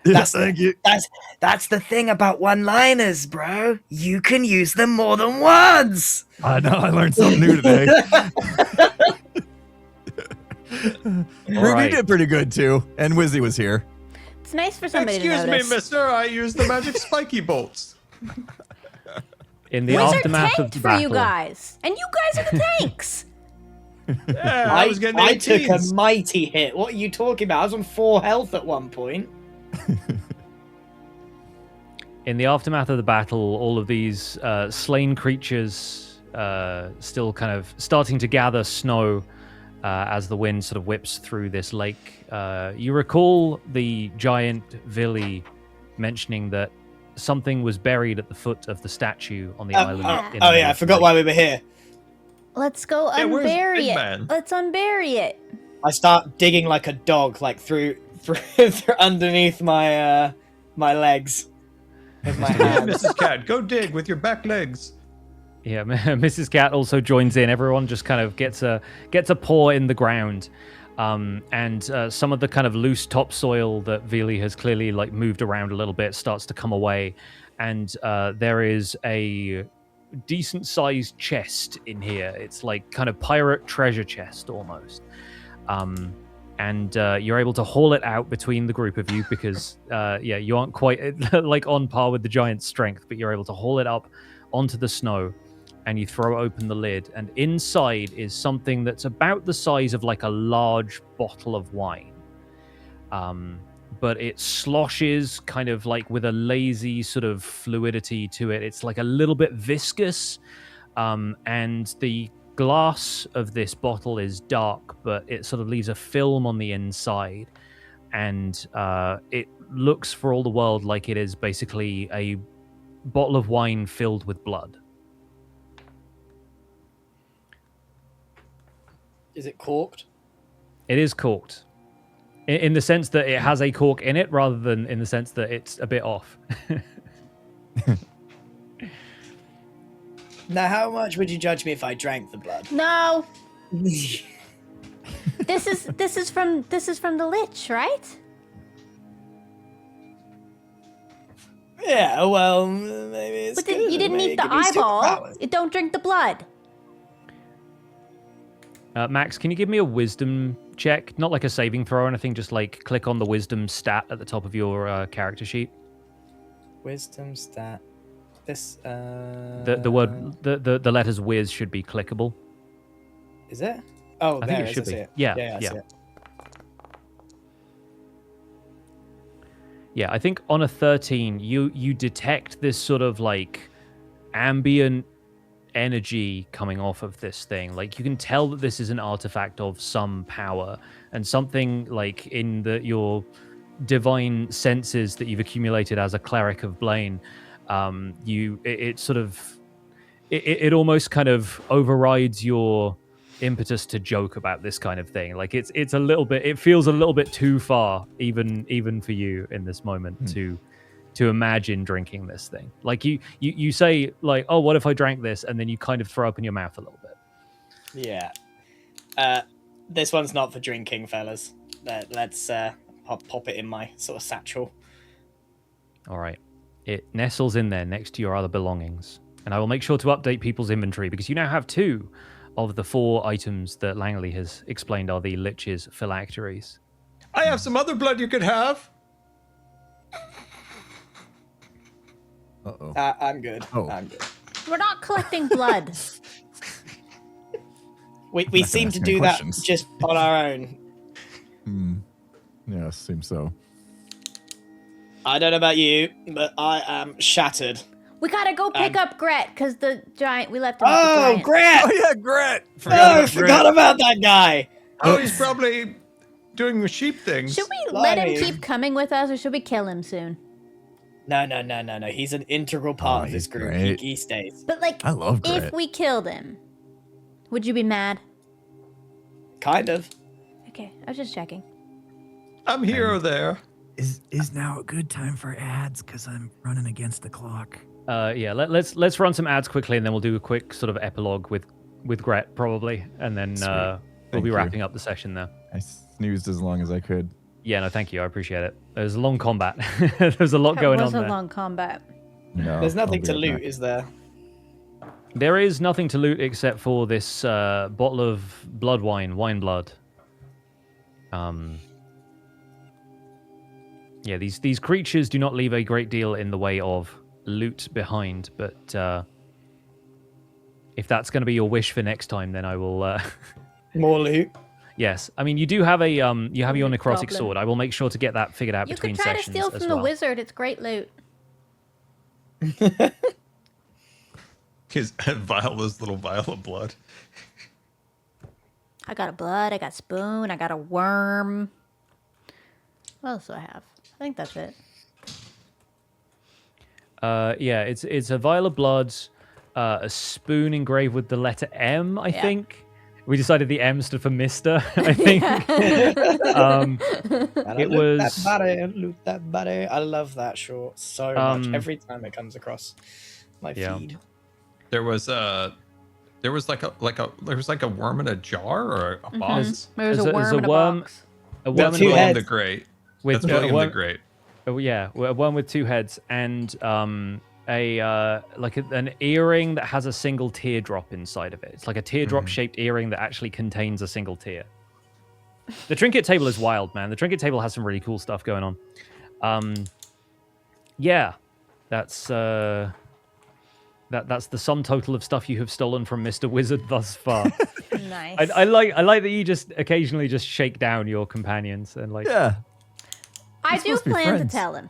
Yes, thank you. That's the thing about one-liners, bro. You can use them more than once. I know, I learned something new today. Ruby right. did pretty good too, and Wizzy was here. It's nice for somebody Excuse to me, notice. mister. I use the magic spiky bolts. In the Wizard aftermath tanked of for battle, you guys, and you guys are the tanks. Yeah, I was getting I took a 18s. mighty hit. What are you talking about? I was on 4 health at one point. in the aftermath of the battle, all of these slain creatures still kind of starting to gather snow as the wind sort of whips through this lake. You recall the giant Vili mentioning that something was buried at the foot of the statue on the island. in the Oh middle yeah, I of the forgot lake. why we were here. Let's go Yeah, where's unbury Big it. Man? Let's unbury it. I start digging like a dog, like through underneath my my legs with my Yeah, hands. Mrs. Cat, go dig with your back legs. Yeah, Mrs. Cat also joins in. Everyone just kind of gets a paw in the ground, and some of the kind of loose topsoil that Vili has clearly like moved around a little bit starts to come away, and there is a decent-sized chest in here. It's like kind of pirate treasure chest almost, and you're able to haul it out between the group of you because you aren't quite like on par with the giant's strength, but you're able to haul it up onto the snow. And you throw open the lid, and inside is something that's about the size of like a large bottle of wine. But it sloshes kind of like with a lazy sort of fluidity to it. It's like a little bit viscous, and the glass of this bottle is dark, but it sort of leaves a film on the inside, and it looks for all the world like it is basically a bottle of wine filled with blood. Is it corked? It is corked. In the sense that it has a cork in it, rather than in the sense that it's a bit off. Now, how much would you judge me if I drank the blood? No. This is from the Lich, right? Yeah, well, maybe it's But good. you didn't Maybe eat it the could be eyeball. superpowers. You don't drink the blood. Max, can you give me a wisdom check? Not like a saving throw or anything, just like click on the wisdom stat at the top of your character sheet. Wisdom stat. This. The word the letters whiz should be clickable. Is it? Oh, I there think it is, should I see be. it. Yeah, I see yeah. it. Yeah, I think on a 13, you detect this sort of like ambient energy coming off of this thing. Like you can tell that this is an artifact of some power, and something like in your divine senses that you've accumulated as a cleric of Blaine, it almost kind of overrides your impetus to joke about this kind of thing. Like it's a little bit, it feels a little bit too far even for you in this moment to imagine drinking this thing. Like you say like, oh, what if I drank this, and then you kind of throw up in your mouth a little bit. Yeah. This one's not for drinking, fellas. Let's pop it in my sort of satchel. All right, it nestles in there next to your other belongings, and I will make sure to update people's inventory because you now have 2 of the 4 items that Langley has explained are the Lich's phylacteries. I have some other blood you could have. Uh-oh. I'm good. Oh. I'm good. We're not collecting blood. We not seem gonna to ask do any that questions. just on our own. Yeah, seems so. I don't know about you, but I am shattered. We gotta go pick up Gret because the giant we left him. Oh, with the giant. Gret! Oh yeah, Gret. I forgot about that guy. Oh, he's probably doing the sheep things. Should we let him Blimey. keep coming with us, or should we kill him soon? No. He's an integral part of he's this group. great. He stays. But like, I love if Gret. we killed him, would you be mad? Kind of. Okay, I was just checking. I'm here or there. Is now a good time for ads? Because I'm running against the clock. Yeah, let's run some ads quickly, and then we'll do a quick sort of epilogue with Gret probably, and then Sweet. we'll Thank be you. wrapping up the session there. I snoozed as long as I could. Yeah, no, thank you. I appreciate it. There's a long combat. There's a lot going That on was a there. long combat. No, There's nothing I'll to be loot, right back. is there? There is nothing to loot except for this bottle of blood wine blood. Yeah, Yeah, these creatures do not leave a great deal in the way of loot behind, but if that's going to be your wish for next time, then I will. More loot. Yes, I mean you do have a your necrotic Goblin. sword. I will make sure to get that figured out You between could try to sessions steal as from the well. wizard. It's great loot. His Viola's little vial of blood. I got a blood. I got spoon. I got a worm. What else do I have? I think that's it. Yeah, it's a vial of blood, a spoon engraved with the letter M. I think we decided the M stood for Mister. I think. It was. That body, loot that body. I love that short so much. Every time it comes across my feed. There was like a worm in a jar or a box. There's a worm in a box. A With worm two in a heads. The Great. with That's William the Great. Oh yeah, a one with two heads and an earring that has a single teardrop inside of it. It's like a teardrop-shaped earring that actually contains a single tear. The trinket table is wild, man. The trinket table has some really cool stuff going on. Yeah, that's the sum total of stuff you have stolen from Mr. Wizard thus far. Nice. I like that you just occasionally just shake down your companions and like. Yeah. I do supposed to be plan to friends. tell him.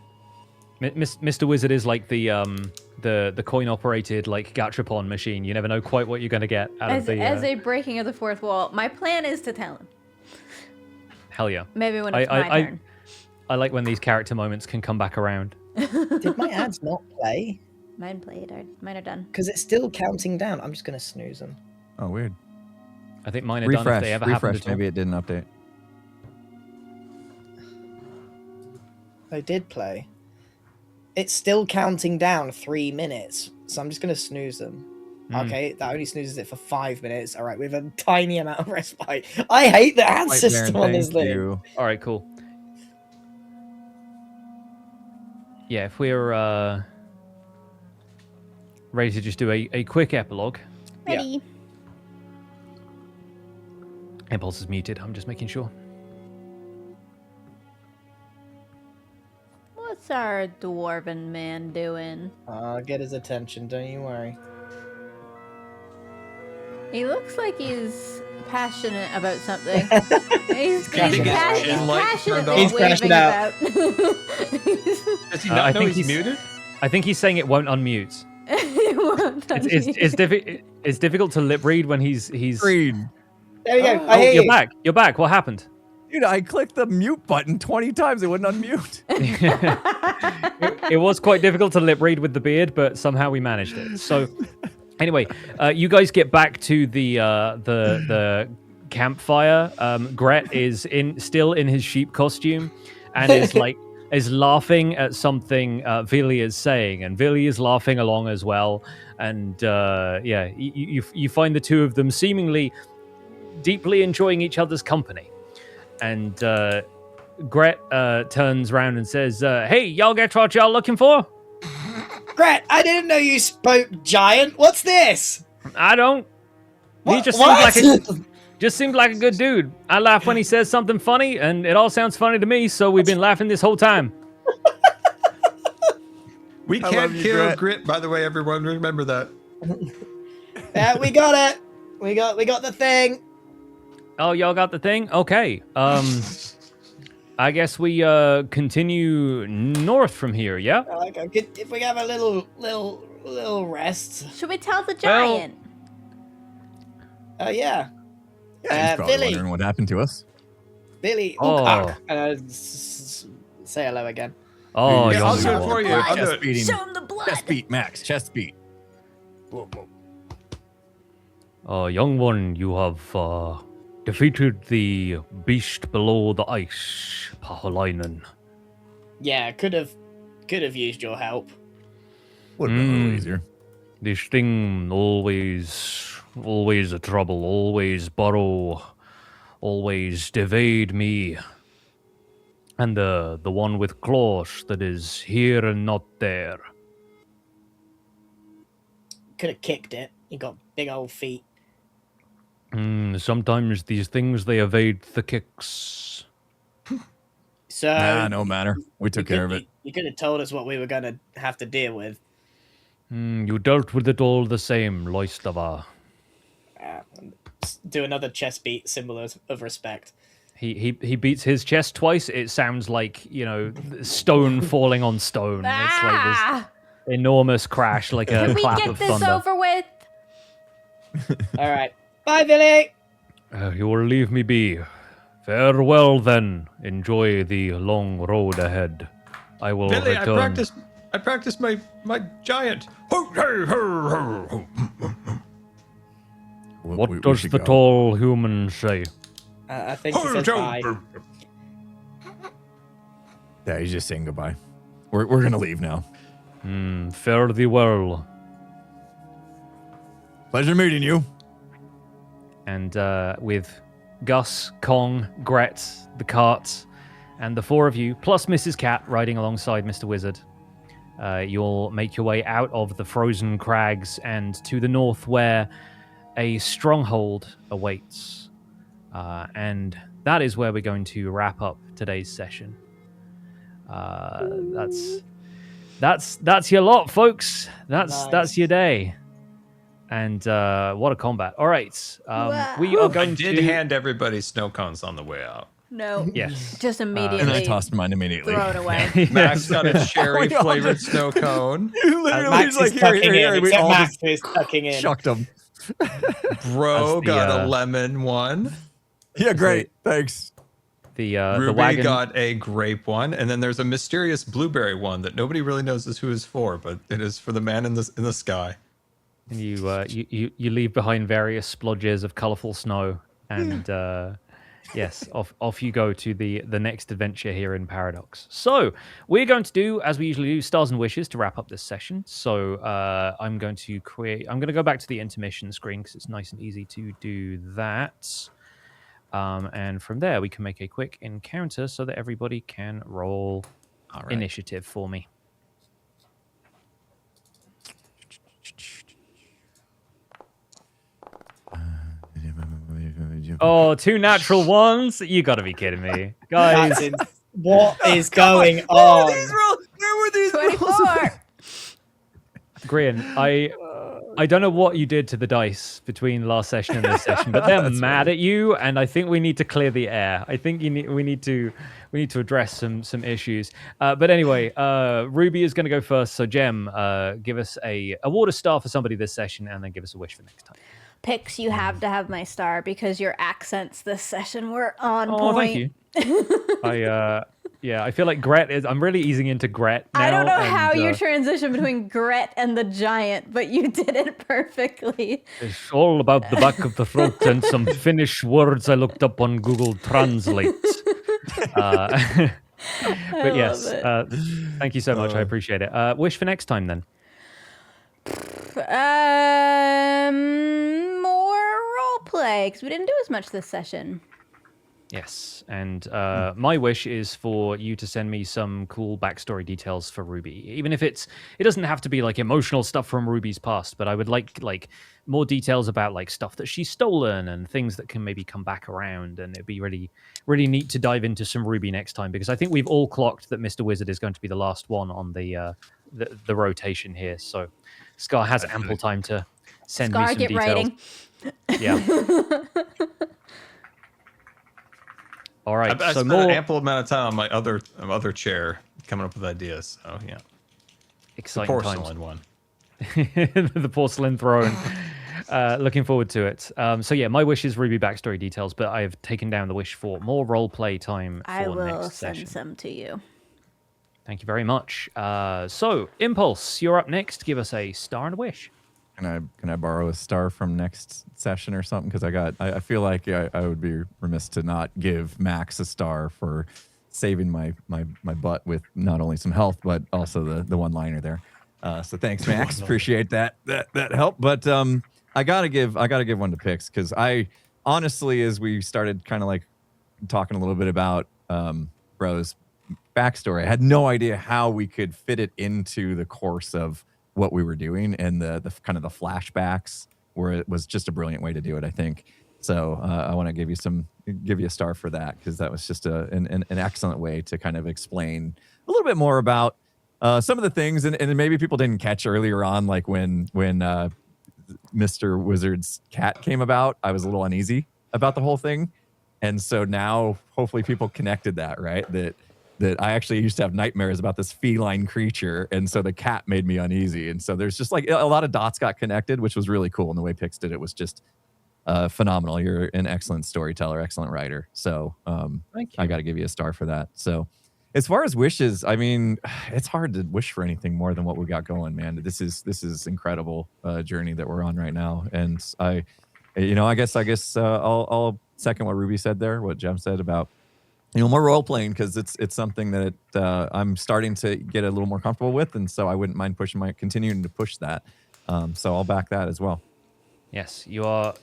Mr. Wizard is like the coin-operated like Gachapon machine. You never know quite what you're going to get out of the. As a breaking of the fourth wall, my plan is to tell him. Hell yeah! Maybe when it's my turn. I like when these character moments can come back around. Did my ads not play? Mine played. Mine are done. Because it's still counting down. I'm just gonna snooze them. Oh, weird. I think mine are done if they ever happened at all. Maybe it didn't update. They did play. It's still counting down 3 minutes, so I'm just gonna snooze them. Okay, that only snoozes it for 5 minutes. All right, we have a tiny amount of respite. I hate the ad Right, system Baron, on this thank thing. you. All right, cool. Yeah, if we're ready to just do a quick epilogue. Ready. Impulse is muted. I'm just making sure. What's our dwarven man doing? I'll get his attention, don't you worry. He looks like he's passionate about something. He's crashing out. passionately He's crashing waving out. about. Does he I not know think he's he's- muted? I think he's saying it won't unmute. He won't It's difficult to lip read when he's. Green. There you go. Oh, I hear you're you. back. You're back. What happened? Dude, I clicked the mute button 20 times. It wouldn't unmute. It was quite difficult to lip read with the beard, but somehow we managed it. So, anyway, you guys get back to the campfire. Gret is still in his sheep costume, and is laughing at something Vili is saying, and Vili is laughing along as well. And you find the two of them seemingly deeply enjoying each other's company. And Gret turns around and says, "Hey, y'all get what y'all looking for?" Gret, I didn't know you spoke giant. What's this? I don't. He What? just What? seemed like a good dude. I laugh when he says something funny, and it all sounds funny to me. So we've been laughing this whole time. We I can't love you, kill Gret. Grit, by the way, everyone. Remember that. Yeah, we got it. We got the thing. Oh, y'all got the thing? Okay. I guess we continue north from here. Yeah. Okay, if we have a little rest. Should we tell the giant? Yeah. Yeah, he's probably Billy. wondering what happened to us. Billy. Oh. Say hello again. Oh, Yeah, I'll young do it one. for you. I'll do Chest it. beating. Show him the blood. Chest beat, Max. Chest beat. Young one, you have defeated the beast below the ice, Paholainen. Yeah, could have used your help. Would have been a little easier. This thing always a trouble, always burrow, always evade me. And the one with claws that is here and not there. Could have kicked it. You got big old feet. Sometimes these things, they evade the kicks. So no matter. We took care of it. You could have told us what we were going to have to deal with. You dealt with it all the same, Loistava. Do another chest beat, symbol of respect. He beats his chest twice. It sounds like, stone falling on stone. It's like this enormous crash, like a Can we clap get of this thunder. over with? All right. Bye, Billy. You will leave me be. Farewell, then. Enjoy the long road ahead. I will Billy, return. I practiced my giant. What does the tall human say? I think he says bye. Yeah, he's just saying goodbye. We're gonna leave now. Fare thee well. Pleasure meeting you. And with Gus, Kong, Gret, the cart, and the four of you, plus Mrs. Cat riding alongside Mr. Wizard, you'll make your way out of the frozen crags and to the north where a stronghold awaits. And that is where we're going to wrap up today's session. That's your lot, folks. That's your day. And what a combat. All right. We are going to... I did hand everybody snow cones on the way out. No. Yes. Just immediately. And I tossed mine immediately. Throw it away. Max got a cherry-flavored snow cone. Literally, Max like, is tucking here, in. we Except all Max just is tucking in. shucked them. Bro got a lemon one. Yeah, great. Thanks. The Ruby wagon got a grape one, and then there's a mysterious blueberry one that nobody really knows who is for, but it is for the man in the sky. And you leave behind various splodges of colorful snow, and yes, off you go to the next adventure here in Paradox. So we're going to do, as we usually do, stars and wishes to wrap up this session. So I'm going to go back to the intermission screen because it's nice and easy to do that. And from there, we can make a quick encounter so that everybody can roll initiative for me. Oh, 2 natural ones? You gotta be kidding me. Guys. What is going on? Where were these 24. Grian, I don't know what you did to the dice between last session and this session, but they're mad at you, and I think we need to clear the air. I think we need to address some issues. But anyway, Ruby is going to go first. So Gem, give us a award a star for somebody this session, and then give us a wish for next time. Pix, you have to have my star because your accents this session were on point. Oh, thank you. I feel like Gret is... I'm really easing into Gret now. I don't know how you transition between Gret and the giant, but you did it perfectly. It's all about the back of the throat and some Finnish words I looked up on Google Translate. But yes, thank you so much. I appreciate it. Wish for next time, then. More role play, because we didn't do as much this session. Yes, and my wish is for you to send me some cool backstory details for Ruby. Even if it doesn't have to be like emotional stuff from Ruby's past, but I would like more details about like stuff that she's stolen and things that can maybe come back around. And it'd be really, really neat to dive into some Ruby next time, because I think we've all clocked that Mr. Wizard is going to be the last one on the rotation here. So Scar has ample time to send me some get details. writing. Yeah. All right. I so spent an ample amount of time on my other chair coming up with ideas. So yeah, exciting the porcelain times. one, the porcelain throne. Looking forward to it. So yeah, my wish is Ruby backstory details, but I've taken down the wish for more role play time for I will next send session. some to you. Thank you very much. So Impulse, you're up next. Give us a star and a wish. Can I borrow a star from next session or something? Because I feel like I would be remiss to not give Max a star for saving my butt with not only some health but also the one-liner there. So thanks, Max. Appreciate that help. But I gotta give one to Pix, because I honestly, as we started kind of like talking a little bit about Bro's backstory, I had no idea how we could fit it into the course of what we were doing, and the kind of the flashbacks, where it was just a brilliant way to do it, I think. So I want to give you a star for that, because that was just an excellent way to kind of explain a little bit more about some of the things, and maybe people didn't catch earlier on, like when Mr. Wizard's cat came about, I was a little uneasy about the whole thing. And so now hopefully people connected that, right? That I actually used to have nightmares about this feline creature. And so the cat made me uneasy. And so there's just like a lot of dots got connected, which was really cool. And the way Pix did it was just phenomenal. You're an excellent storyteller, excellent writer. So Thank you. I got to give you a star for that. So as far as wishes, I mean, it's hard to wish for anything more than what we got going, man. This is incredible journey that we're on right now. And I guess I'll second what Ruby said there, what Jem said about, more role playing, because it's something that I'm starting to get a little more comfortable with, and so I wouldn't mind continuing to push that. So I'll back that as well. Yes, you are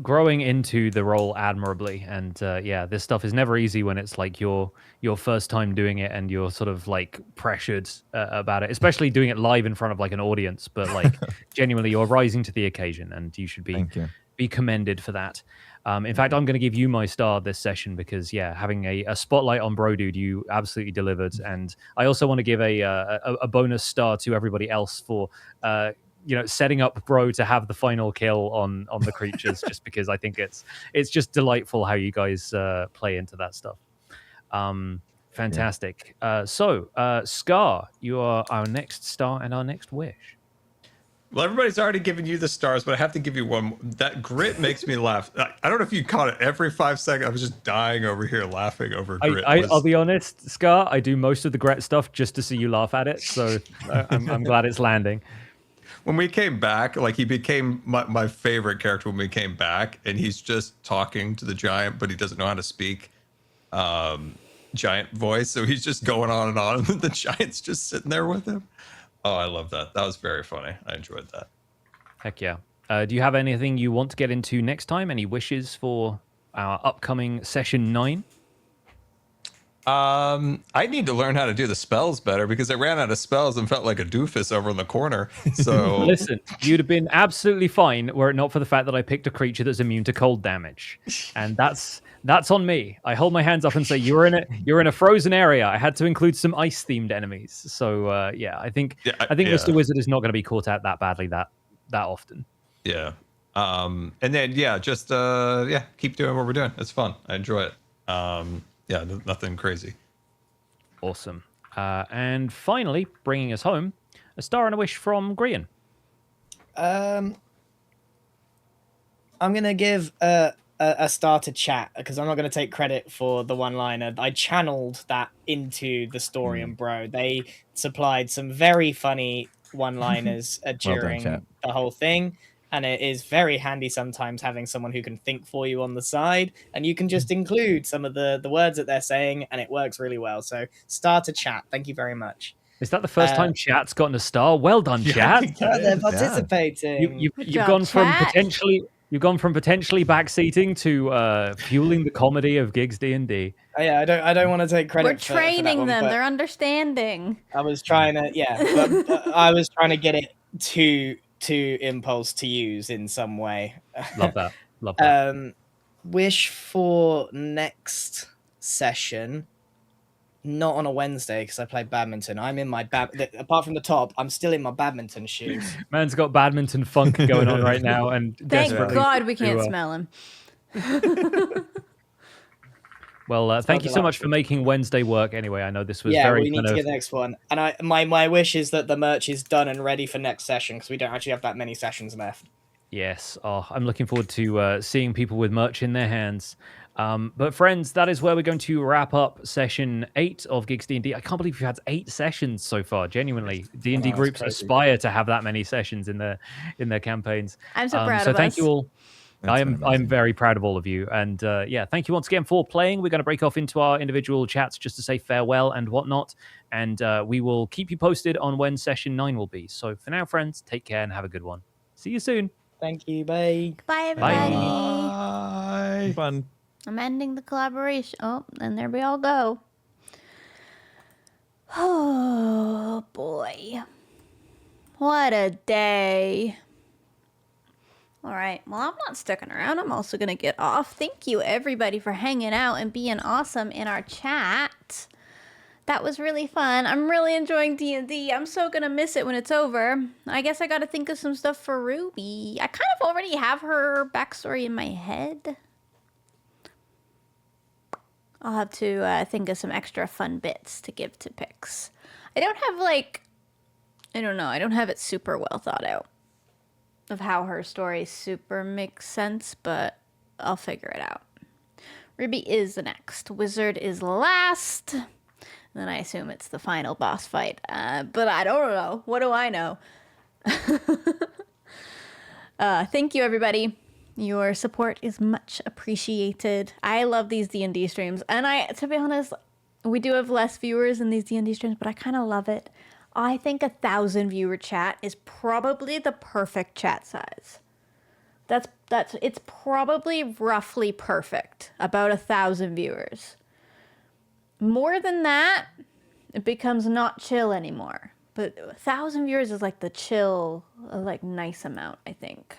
growing into the role admirably, and this stuff is never easy when it's like your first time doing it and you're sort of like pressured about it, especially doing it live in front of like an audience. But like genuinely, you're rising to the occasion, and you should be commended for that. In fact, I'm going to give you my star this session because, having a spotlight on Bro Dude, you absolutely delivered. And I also want to give a bonus star to everybody else for, setting up Bro to have the final kill on the creatures, just because I think it's just delightful how you guys play into that stuff. Fantastic. So, Scar, you are our next star and our next wish. Well, everybody's already given you the stars, but I have to give you one. That grit makes me laugh. I don't know if you caught it. Every 5 seconds, I was just dying over here laughing over grit. I'll be honest, Scar, I do most of the grit stuff just to see you laugh at it, so I'm glad it's landing. When we came back, like, he became my favorite character when we came back, and he's just talking to the giant, but he doesn't know how to speak giant voice, so he's just going on, and the giant's just sitting there with him. Oh, I love that. That was very funny. I enjoyed that. Heck yeah. Do you have anything you want to get into next time? Any wishes for our upcoming session 9? I need to learn how to do the spells better because I ran out of spells and felt like a doofus over in the corner. So listen, you'd have been absolutely fine were it not for the fact that I picked a creature that's immune to cold damage, and that's on me. I hold my hands up and say you're in a frozen area. I had to include some ice themed enemies. So I think Mr. Wizard is not going to be caught out that badly that often. Yeah. And then just keep doing what we're doing. It's fun. I enjoy it. Nothing crazy. Awesome. And finally, bringing us home, a star and a wish from Grian. I'm gonna give a star to chat because I'm not gonna take credit for the one-liner. I channeled that into the story and Bro. They supplied some very funny one-liners during the whole thing. And it is very handy sometimes having someone who can think for you on the side, and you can just include some of the words that they're saying, and it works really well. So, star to chat. Thank you very much. Is that the first time chat's gotten a star? Well done, chat. They're participating. You've gone from potentially backseating to fueling the comedy of Gigs D&D. Oh, yeah, I don't want to take credit. We're training for them. They're understanding. I was trying to, I was trying to get it to Impulse to use in some way. Love that. Wish for next session, not on a Wednesday because I play badminton. I'm in my apart from the top, I'm still in my badminton shoes. Man's got badminton funk going on right now, and thank God we can't smell him. Well, thank you so much for making Wednesday work. Anyway, I know this was we need to get the next one. And my wish is that the merch is done and ready for next session because we don't actually have that many sessions left. Yes. Oh, I'm looking forward to seeing people with merch in their hands. But friends, that is where we're going to wrap up session 8 of Gigs D&D. I can't believe we've had 8 sessions so far. Genuinely, D&D groups aspire to have that many sessions in their campaigns. I'm so proud of us. So thank you all. I'm very proud of all of you. And thank you once again for playing. We're going to break off into our individual chats just to say farewell and whatnot. And we will keep you posted on when session 9 will be. So for now, friends, take care and have a good one. See you soon. Thank you. Bye. Bye, everybody. Bye. Fun. I'm ending the collaboration. Oh, and there we all go. Oh, boy. What a day. All right. Well, I'm not sticking around. I'm also going to get off. Thank you, everybody, for hanging out and being awesome in our chat. That was really fun. I'm really enjoying D&D. I'm so going to miss it when it's over. I guess I got to think of some stuff for Ruby. I kind of already have her backstory in my head. I'll have to think of some extra fun bits to give to Pix. I don't have, like, I don't know. I don't have it super well thought out of how her story super makes sense, but I'll figure it out. Ruby is the next. Wizard is last. And then I assume it's the final boss fight. But I don't know. What do I know? Thank you, everybody. Your support is much appreciated. I love these D&D streams. And to be honest, we do have less viewers in these D&D streams, but I kind of love it. I think 1,000 viewer chat is probably the perfect chat size. It's probably roughly perfect, about 1,000 viewers. More than that, it becomes not chill anymore. But 1,000 viewers is like the chill, like nice amount, I think.